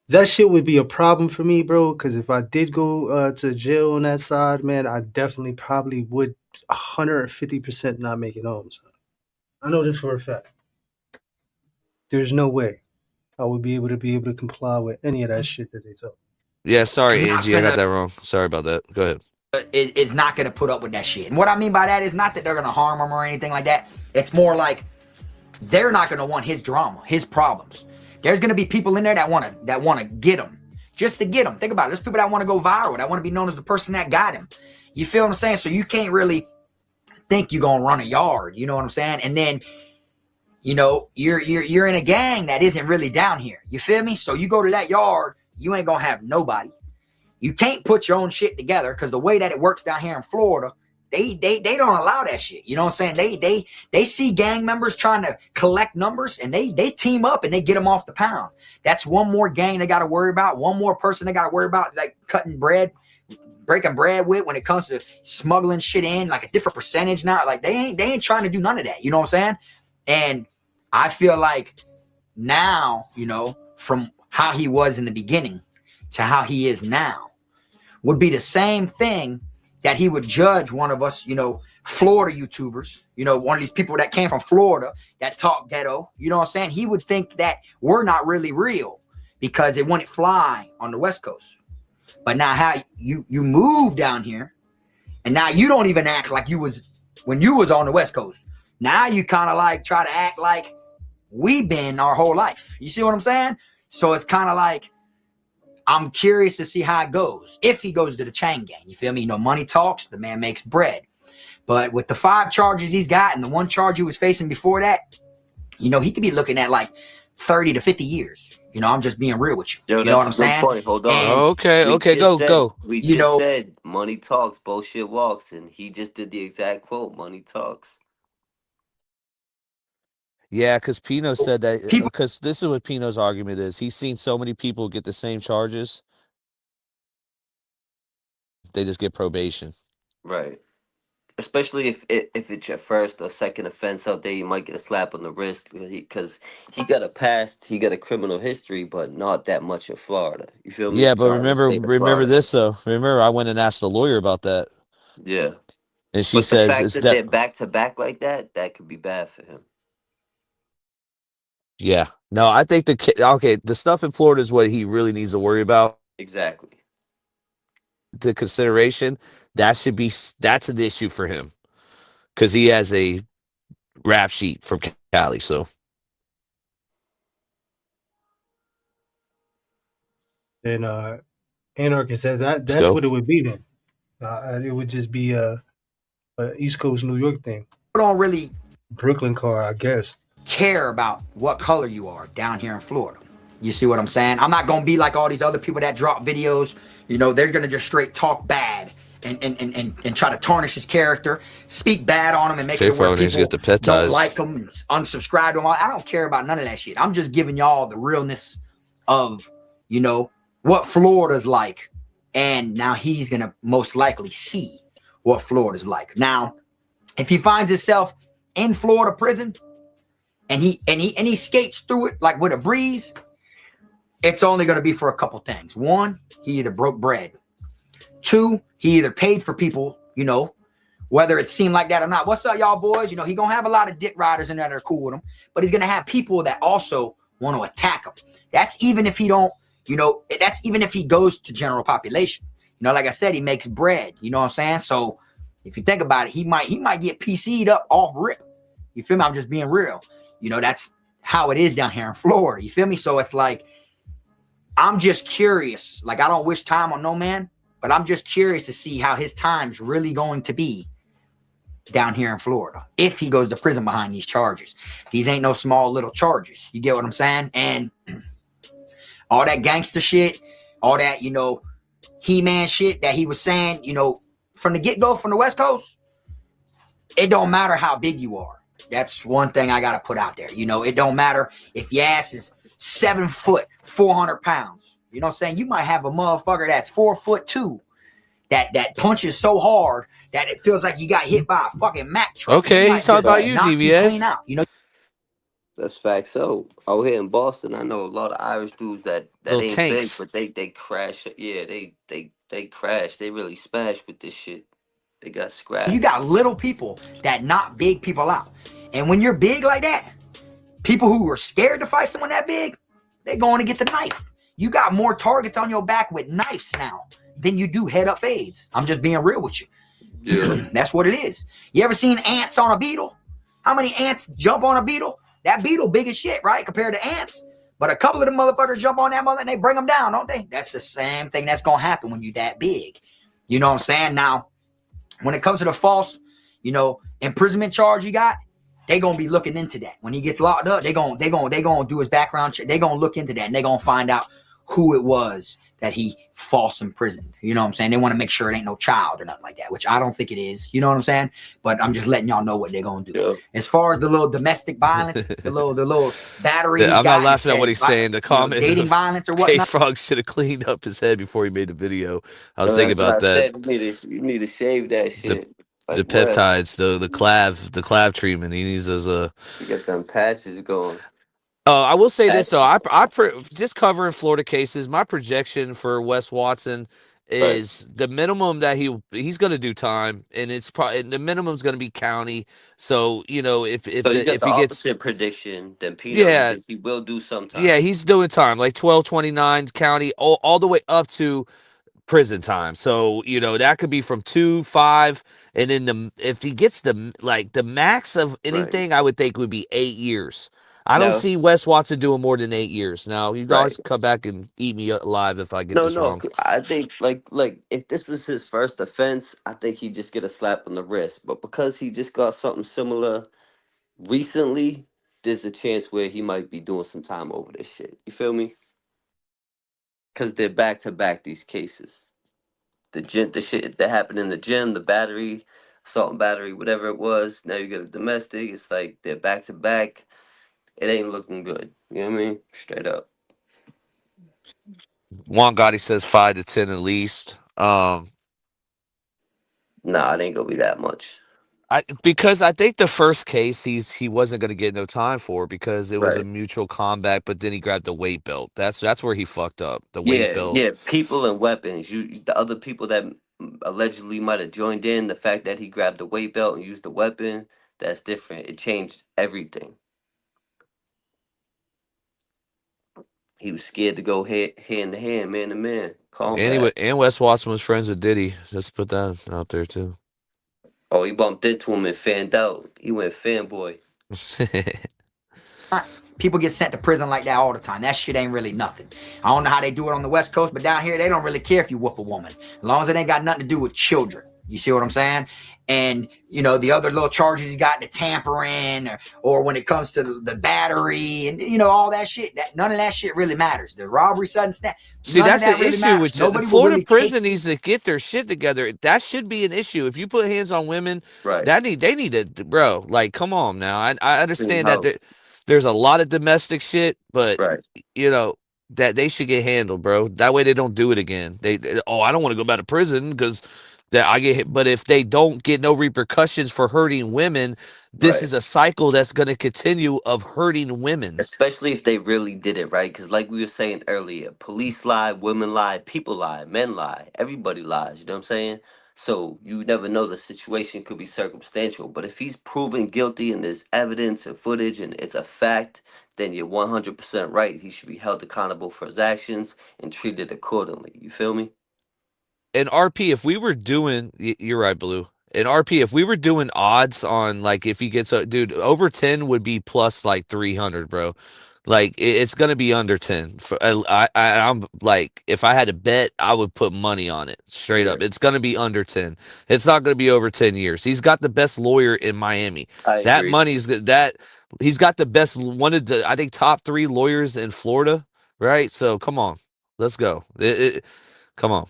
That shit would be a problem for me, bro. Because if I did go to jail on that side, man, I definitely probably would 150% not make it home. So I know this for a fact. There's no way I would be able to comply with any of that shit that they told. Yeah, sorry, Angie, I got that wrong. Sorry about that. Go ahead. Is not going to put up with that shit. And what I mean by that is not that they're going to harm him or anything like that. It's more like they're not going to want his drama, his problems. There's going to be people in there that want to get him, just to get him. Think about it. There's people that want to go viral, that want to be known as the person that got him. You feel what I'm saying? So you can't really think you're going to run a yard. You know what I'm saying? And then, you're in a gang that isn't really down here. You feel me? So you go to that yard, you ain't going to have nobody. You can't put your own shit together because the way that it works down here in Florida, they don't allow that shit. You know what I'm saying? They see gang members trying to collect numbers and they team up and they get them off the pound. That's one more gang they got to worry about. One more person they got to worry about, like cutting bread, breaking bread with when it comes to smuggling shit in, like a different percentage now. Like they ain't trying to do none of that. You know what I'm saying? And I feel like now, from how he was in the beginning to how he is now would be the same thing that he would judge one of us, Florida YouTubers, one of these people that came from Florida that talk ghetto, you know what I'm saying? He would think that we're not really real because it wouldn't fly on the West Coast. But now how you move down here and now you don't even act like you was when you was on the West Coast. Now you kind of like try to act like we've been our whole life. You see what I'm saying? So it's kind of like, I'm curious to see how it goes. If he goes to the chain gang, you feel me? Money talks, the man makes bread. But with the 5 charges he's got and the 1 charge he was facing before that, he could be looking at like 30 to 50 years. You know, I'm just being real with you. Yo, You know what that's I'm a good saying? point. Hold on. And Okay, go. We you just know, said money talks, bullshit walks, and he just did the exact quote, money talks. Yeah, because Pino said that, people because this is what Pino's argument is. He's seen so many people get the same charges, they just get probation. Right. Especially if it's your first or second offense out there, you might get a slap on the wrist because he got a past, he got a criminal history, but not that much in Florida. You feel me? Yeah, but Not in the state of remember Florida. this though. Remember, I went and asked the lawyer about that, Yeah. and she But the says fact it's that they're back to back like that, that could be bad for him. Yeah. No, I think the stuff in Florida is what he really needs to worry about. Exactly. The consideration that's an issue for him because he has a rap sheet from Cali. So And anarchist says let's that's go. what it would be then. It would just be a East Coast New York thing. don't really Brooklyn car, I guess. care about what color you are down here in Florida. You see what I'm saying? I'm not gonna be like all these other people that drop videos. You know, they're gonna just straight talk bad and try to tarnish his character, speak bad on him, and make it where people don't like him, and unsubscribe to him. I don't care about none of that shit. I'm just giving y'all the realness of, you know, what Florida's like, and now he's gonna most likely see what Florida's like. Now, if he finds himself in Florida prison, and he skates through it like with a breeze, it's only going to be for a couple things. One, he either broke bread. Two, he either paid for people, you know, whether it seemed like that or not. What's up, y'all boys? You know, he gonna have a lot of dick riders in there that are cool with him, but he's gonna have people that also want to attack him. That's even if he don't, you know, that's even if he goes to general population. You know, like I said, he makes bread. You know what I'm saying? So if you think about it, he might get PC'd up off rip. You feel me? I'm just being real. You know, that's how it is down here in Florida. You feel me? So it's like, I'm just curious. Like, I don't wish time on no man, but I'm just curious to see how his time's really going to be down here in Florida if he goes to prison behind these charges. These ain't no small little charges. You get what I'm saying? And all that gangster shit, all that, you know, He-Man shit that he was saying, you know, from the get-go, from the West Coast, it don't matter how big you are. That's one thing I got to put out there. You know, it don't matter if your ass is 7 foot, 400 pounds. You know what I'm saying? You might have a motherfucker that's 4'2" that punches so hard that it feels like you got hit by a fucking Mack truck. Okay, he's talking about you, DVS. Out, you know? That's fact. So out here in Boston, I know a lot of Irish dudes that ain't tanks. big, but they crash. Yeah, they crash. They really smash with this shit. They got scrapped. You got little people that knock big people out. And when you're big like that, people who are scared to fight someone that big, they're going to get the knife. You got more targets on your back with knives now than you do head up fades. I'm just being real with you. Yeah. That's what it is. You ever seen ants on a beetle? How many ants jump on a beetle? That beetle big as shit, right? Compared to ants. But a couple of them motherfuckers jump on that mother and they bring them down, don't they? That's the same thing that's going to happen when you that big. You know what I'm saying? Now, when it comes to the false, you know, imprisonment charge you got, they gonna be looking into that. When he gets locked up, they gonna do his background check. They gonna look into that and they gonna find out who it was that he false imprisoned. You know what I'm saying? They want to make sure it ain't no child or nothing like that, which I don't think it is. You know what I'm saying? But I'm just letting y'all know what they're gonna do. Yeah. As far as the little domestic violence, the little battery. I'm not laughing at what he's saying. The comment, dating violence or whatnot. K-Frog should have cleaned up his head before he made the video. I was thinking about that. You need to shave that shit. The peptides, the clav treatment. He needs those. You get them patches going. I will say this though. Just covering Florida cases. My projection for Wes Watson is the minimum that he's going to do time, and it's probably the minimum is going to be county. So you know if he gets prediction, then Peter, he will do some time. Yeah, he's doing time like 1229 county, all the way up to prison time. So you know that could be from 2, 5, and then if he gets the max of anything, I would think would be 8 years. I don't see Wes Watson doing more than 8 years. Now you guys come back and eat me alive if I get this wrong. I think like if this was his first offense, I think he'd just get a slap on the wrist. But because he just got something similar recently, there's a chance where he might be doing some time over this shit. You feel me? Because they're back to back, these cases. The shit that happened in the gym, the battery, assault and battery, whatever it was. Now you get a domestic. It's like they're back to back. It ain't looking good. You know what I mean? Straight up. Juan Gotti says 5 to 10 at least. Nah, it ain't gonna be that much. Because I think the first case he wasn't going to get no time for because it was a Right. mutual combat, but then he grabbed the weight belt. That's where he fucked up. The weight belt. Yeah. People and weapons. The other people that allegedly might have joined in. The fact that he grabbed the weight belt and used the weapon, that's different. It changed everything. He was scared to go hand to hand, man to man. Anyway, and Wes Watson was friends with Diddy. Just put that out there too. Oh, he bumped into him and fanned out. He went fanboy. People get sent to prison like that all the time. That shit ain't really nothing. I don't know how they do it on the West Coast, but down here, they don't really care if you whoop a woman. As long as it ain't got nothing to do with children. You see what I'm saying? And, you know, the other little charges you got, the tampering, or when it comes to the battery and, you know, all that shit, none of that shit really matters. The robbery, sudden snap. See, that's the issue with the Florida prison needs to get their shit together. That should be an issue. If you put hands on women, right? They need to, bro. Like, come on now. I understand that there's a lot of domestic shit, but you know that they should get handled, bro. That way they don't do it again. I don't want to go back to prison because that I get hit. But if they don't get no repercussions for hurting women, this is a cycle that's going to continue of hurting women. Especially if they really did it, right? Because like we were saying earlier, police lie, women lie, people lie, men lie, everybody lies. You know what I'm saying? So you never know, the situation could be circumstantial. But if he's proven guilty and there's evidence and footage and it's a fact, then you're 100% right. He should be held accountable for his actions and treated accordingly. You feel me? And RP, if we were doing, you're right, Blue. And RP, if we were doing odds on like if he gets dude, over 10 would be plus like 300, bro. Like it's gonna be under 10. I'm like, if I had to bet, I would put money on it straight up. It's gonna be under 10. It's not gonna be over 10 years. He's got the best lawyer in Miami. That money's that he's got the best one of the I think top 3 lawyers in Florida, right? So come on, let's go. Come on.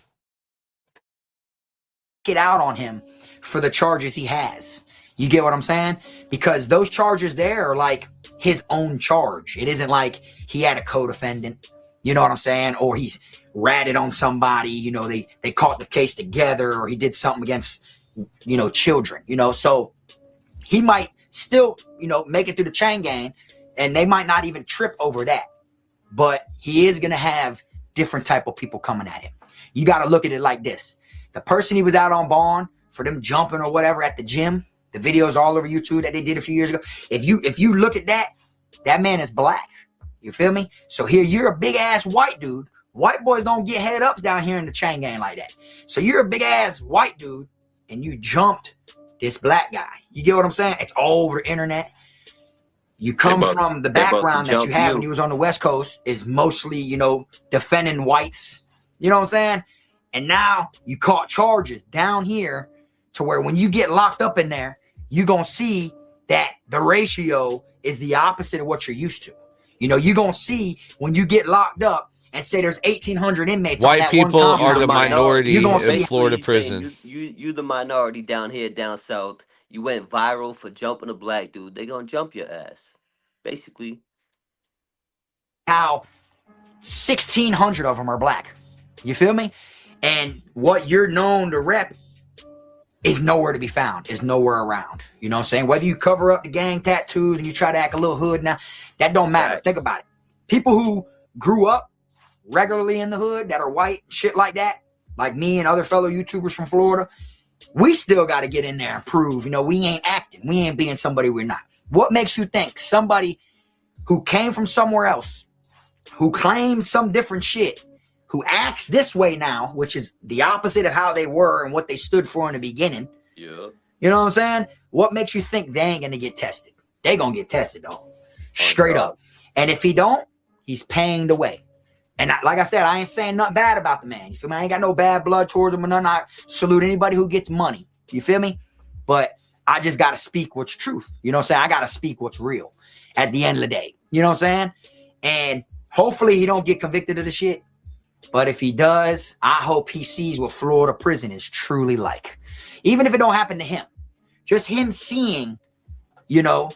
Get out on him for the charges he has. You get what I'm saying? Because those charges there are like his own charge. It isn't like he had a co-defendant, you know what I'm saying? Or he's ratted on somebody, you know, they caught the case together, or he did something against, you know, children, you know. So he might still, you know, make it through the chain gang, and they might not even trip over that. But he is going to have different type of people coming at him. You got to look at it like this. The person he was out on bond for them jumping or whatever at the gym, the videos all over YouTube that they did a few years ago. If you look at that, that man is black. You feel me? So here you're a big ass white dude. White boys don't get head ups down here in the chain gang like that. So you're a big ass white dude and you jumped this black guy. You get what I'm saying? It's all over the internet. You come from the background that you have when you was on the West Coast is mostly, you know, defending whites. You know what I'm saying? And now you caught charges down here to where when you get locked up in there, you're going to see that the ratio is the opposite of what you're used to. You know, you're going to see when you get locked up and say there's 1,800 inmates. White people are the minority in Florida prison. You the minority down here, down south. You went viral for jumping a black dude. They going to jump your ass. Basically. How 1,600 of them are black. You feel me? And what you're known to rep is nowhere to be found, is nowhere around. You know what I'm saying? Whether you cover up the gang tattoos and you try to act a little hood now, that don't matter. Think about it. People who grew up regularly in the hood that are white, shit like that, like me and other fellow YouTubers from Florida, we still got to get in there and prove, you know, we ain't acting. We ain't being somebody we're not. What makes you think somebody who came from somewhere else, who claimed some different shit, who acts this way now, which is the opposite of how they were and what they stood for in the beginning. Yeah. You know what I'm saying? What makes you think they ain't going to get tested? They going to get tested, though. Straight up. And if he don't, he's paying the way. And like I said, I ain't saying nothing bad about the man. You feel me? I ain't got no bad blood towards him or nothing. I salute anybody who gets money. You feel me? But I just got to speak what's truth. You know what I'm saying? I got to speak what's real at the end of the day. You know what I'm saying? And hopefully he don't get convicted of the shit. But if he does, I hope he sees what Florida prison is truly like. Even if it don't happen to him. Just him seeing, you know,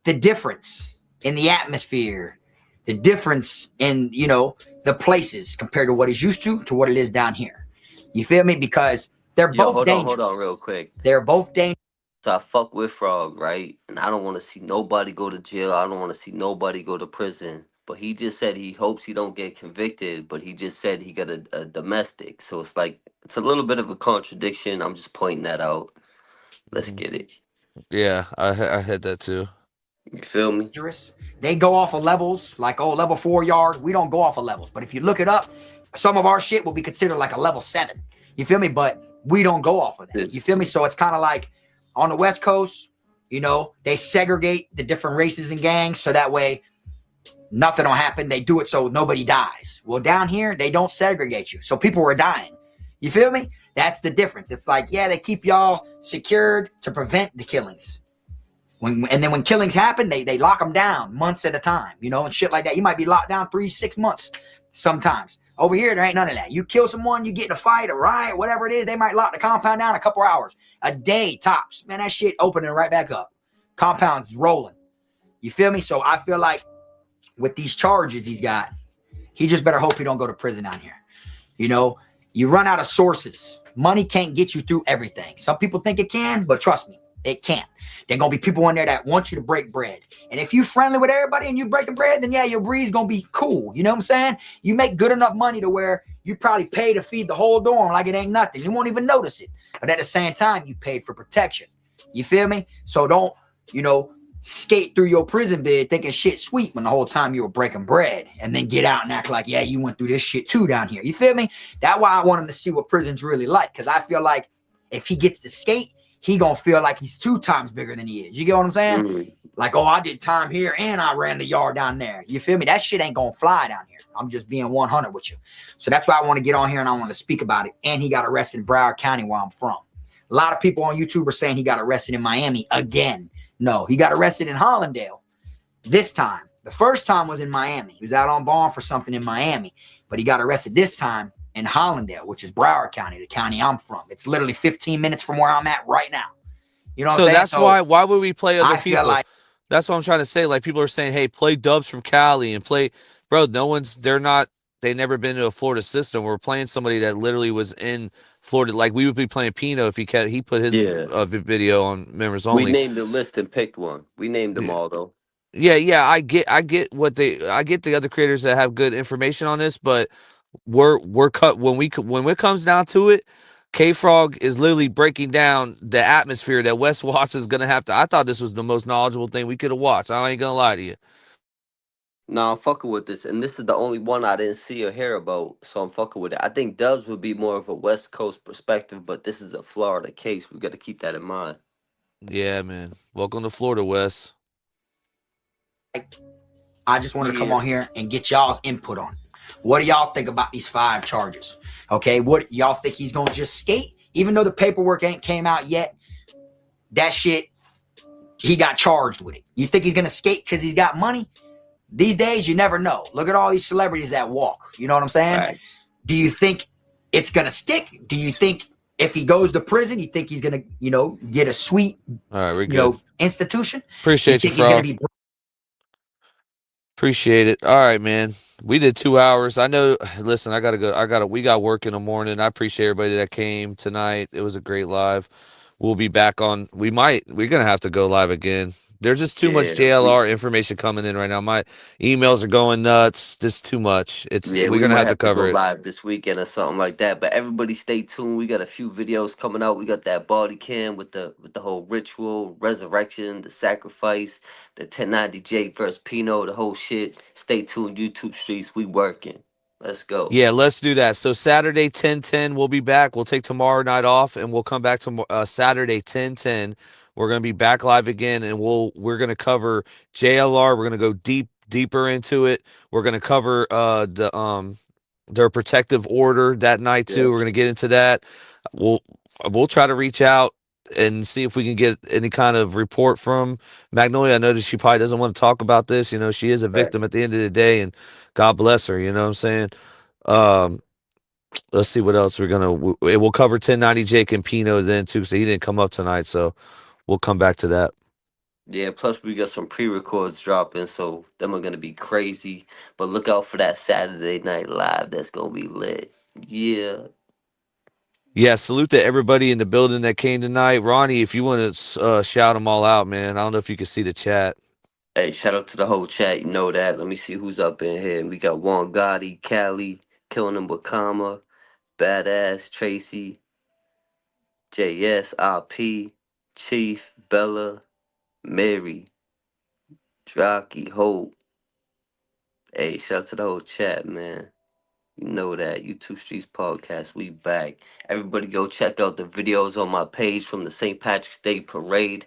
the difference in the atmosphere, the difference in, you know, the places compared to what he's used to what it is down here. You feel me? Because they're both dangerous. Hold on real quick. They're both dangerous. So I fuck with Frog, right? And I don't want to see nobody go to jail. I don't want to see nobody go to prison. But he just said he hopes he don't get convicted, but he just said he got a domestic. So it's like, it's a little bit of a contradiction. I'm just pointing that out. Let's get it. Yeah, I had that too. You feel me? They go off of levels, like, oh, level 4 yard. We don't go off of levels. But if you look it up, some of our shit will be considered like a level 7. You feel me? But we don't go off of that. You feel me? So it's kind of like on the West Coast, you know, they segregate the different races and gangs so that way nothing will happen. They do it so nobody dies. Well, down here, they don't segregate you. So people were dying. You feel me? That's the difference. It's like, yeah, they keep y'all secured to prevent the killings. And then when killings happen, they lock them down months at a time, you know, and shit like that. You might be locked down 3-6 months sometimes. Over here, there ain't none of that. You kill someone, you get in a fight, a riot, whatever it is, they might lock the compound down a couple hours, a day tops. Man, that shit opening right back up. Compound's rolling. You feel me? So I feel like with these charges he's got, he just better hope he don't go to prison down here. You know, you run out of sources. Money can't get you through everything. Some people think it can, but trust me, it can't. There gonna be people in there that want you to break bread. And if you friendly with everybody and you breaking bread, then yeah, your breed's gonna be cool. You know what I'm saying? You make good enough money to where you probably pay to feed the whole dorm like it ain't nothing. You won't even notice it. But at the same time, you paid for protection. You feel me? So don't, you know, skate through your prison bed thinking shit sweet when the whole time you were breaking bread and then get out and act like, yeah, you went through this shit too down here. You feel me? That's why I want him to see what prison's really like. Because I feel like if he gets to skate, he gonna feel like he's 2 times bigger than he is. You get what I'm saying? Mm-hmm. Like, oh, I did time here and I ran the yard down there. You feel me? That shit ain't gonna fly down here. I'm just being 100 with you. So that's why I want to get on here and I want to speak about it. And he got arrested in Broward County where I'm from. A lot of people on YouTube are saying he got arrested in Miami again. No, he got arrested in Hollandale this time. The first time was in Miami. He was out on bond for something in Miami, but he got arrested this time in Hollandale, which is Broward County, the county I'm from. It's literally 15 minutes from where I'm at right now. You know what I'm saying? That's why would we play other people? Like, that's what I'm trying to say. Like, people are saying, hey, play dubs from Cali and play, bro, they never been to a Florida system. We're playing somebody that literally was in Florida. Like, we would be playing Pino if he put his video on members only. We named the list and picked one. We named them all though. Yeah, I get the other creators that have good information on this, but we're cut when it comes down to it. K-Frog is literally breaking down the atmosphere that Wes Watson is gonna have to. I thought this was the most knowledgeable thing we could have watched. I ain't gonna lie to you. No, I'm fucking with this, and this is the only one I didn't see or hear about, so I'm fucking with it. I think Dubs would be more of a West Coast perspective, but this is a Florida case. We got to keep that in mind. Yeah, man. Welcome to Florida, Wes. I just want to come on here and get y'all's input on it. What do y'all think about these 5 charges? Okay, what y'all think he's gonna just skate? Even though the paperwork ain't came out yet, that shit, he got charged with it. You think he's gonna skate because he's got money? These days, you never know. Look at all these celebrities that walk. You know what I'm saying? Right. Do you think it's gonna stick? Do you think if he goes to prison, you think he's gonna, you know, get a sweet, all right, we're good. Institution? Appreciate you, Frog. Appreciate it. All right, man. We did 2 hours. I know. Listen, I gotta go. We got work in the morning. I appreciate everybody that came tonight. It was a great live. We'll be back on. We're gonna have to go live again. There's just too much JLR information coming in right now. My emails are going nuts. This is too much. We're gonna have to cover it live this weekend or something like that. But everybody stay tuned. We got a few videos coming out. We got that body cam with the whole ritual, resurrection, the sacrifice, the 1090J versus Pino, the whole shit. Stay tuned, YouTube streets. We working. Let's go. Yeah, let's do that. So Saturday 10:10, we'll be back. We'll take tomorrow night off, and we'll come back to Saturday 10:10. We're gonna be back live again, and we're gonna cover JLR. We're gonna go deeper into it. We're gonna cover their protective order that night too. We're gonna get into that. We'll try to reach out and see if we can get any kind of report from Magnolia. I noticed she probably doesn't want to talk about this. You know, she is a victim at the end of the day, and God bless her. You know what I'm saying? let's see what else we'll cover 1090 Jake and Pino then too, because he didn't come up tonight, so we'll come back to that. Yeah, plus we got some pre-records dropping, so them are gonna be crazy. But look out for that Saturday Night Live. That's gonna be lit. Yeah. Yeah, salute to everybody in the building that came tonight. Ronnie, if you want to shout them all out, man. I don't know if you can see the chat. Hey, shout out to the whole chat. You know that. Let me see who's up in here. We got Juan Gotti, Cali, Killing Him with Comma, Badass, Tracy, JS, RP, Chief, Bella, Mary, Draki, Hope. Hey, shout out to the whole chat, man. You know that. YouTube Streets Podcast, we back. Everybody go check out the videos on my page from the St. Patrick's Day Parade.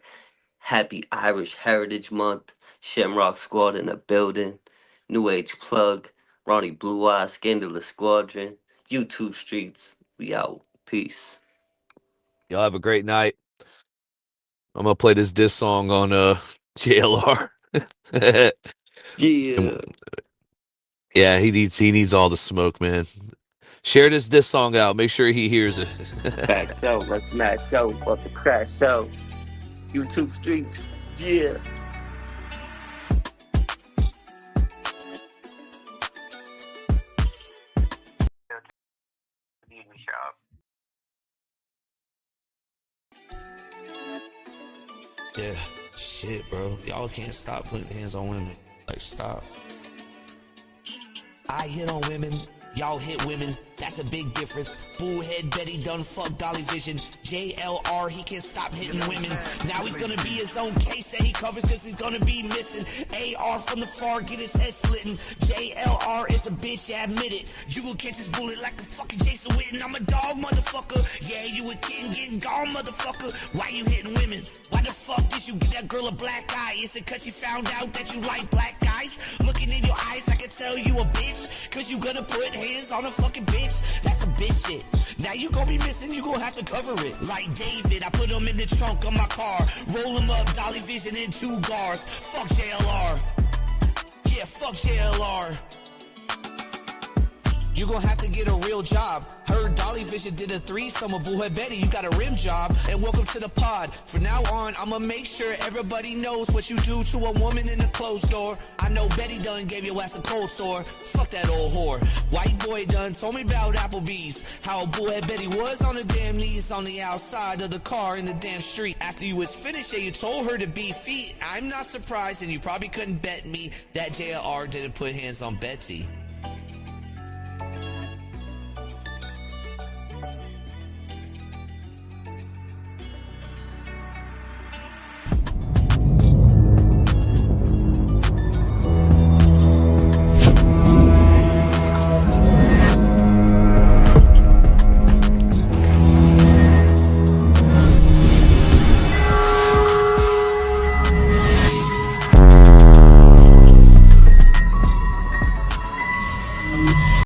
Happy Irish Heritage Month. Shamrock Squad in the building. New Age Plug. Ronnie Blue Eyes, Scandalous Squadron. YouTube Streets, we out. Peace. Y'all have a great night. I'm going to play this diss song on JLR. Yeah. Yeah, he needs all the smoke, man. Share this diss song out. Make sure he hears it. Back show. Let's smash show. Fuck the crash show. YouTube Streets. Yeah. Yeah, shit, bro. Y'all can't stop putting hands on women. Like, stop. I hit on women. Y'all hit women. That's a big difference. Bullhead Betty done fuck Dolly Vision. JLR, he can't stop hitting women. Now he's gonna be his own case that he covers cause he's gonna be missing. AR from the far, get his head splitting. JLR is a bitch, yeah, admit it. You will catch his bullet like a fucking Jason Witten. I'm a dog, motherfucker. Yeah, you a kid getting gone, motherfucker. Why you hitting women? Why the fuck did you get that girl a black eye? Is it cause you found out that you like black guys? Looking in your eyes, I can tell you a bitch. Cause you gonna put hands on a fucking bitch. That's some bitch shit. Now you gon' be missing, you gon' have to cover it. Like David, I put him in the trunk of my car. Roll him up, Dolly Vision in 2 cars. Fuck JLR. Yeah, fuck JLR. You gon' have to get a real job. Heard Dolly Vision did a threesome with Bullhead Betty. You got a rim job. And welcome to the pod. From now on, I'ma make sure everybody knows what you do to a woman in a closed door. I know Betty done gave your ass a cold sore. Fuck that old whore. White boy done told me about Applebee's. How Bullhead Betty was on her damn knees on the outside of the car in the damn street. After you was finished, yeah, you told her to be feet. I'm not surprised, and you probably couldn't bet me that JLR didn't put hands on Betsy.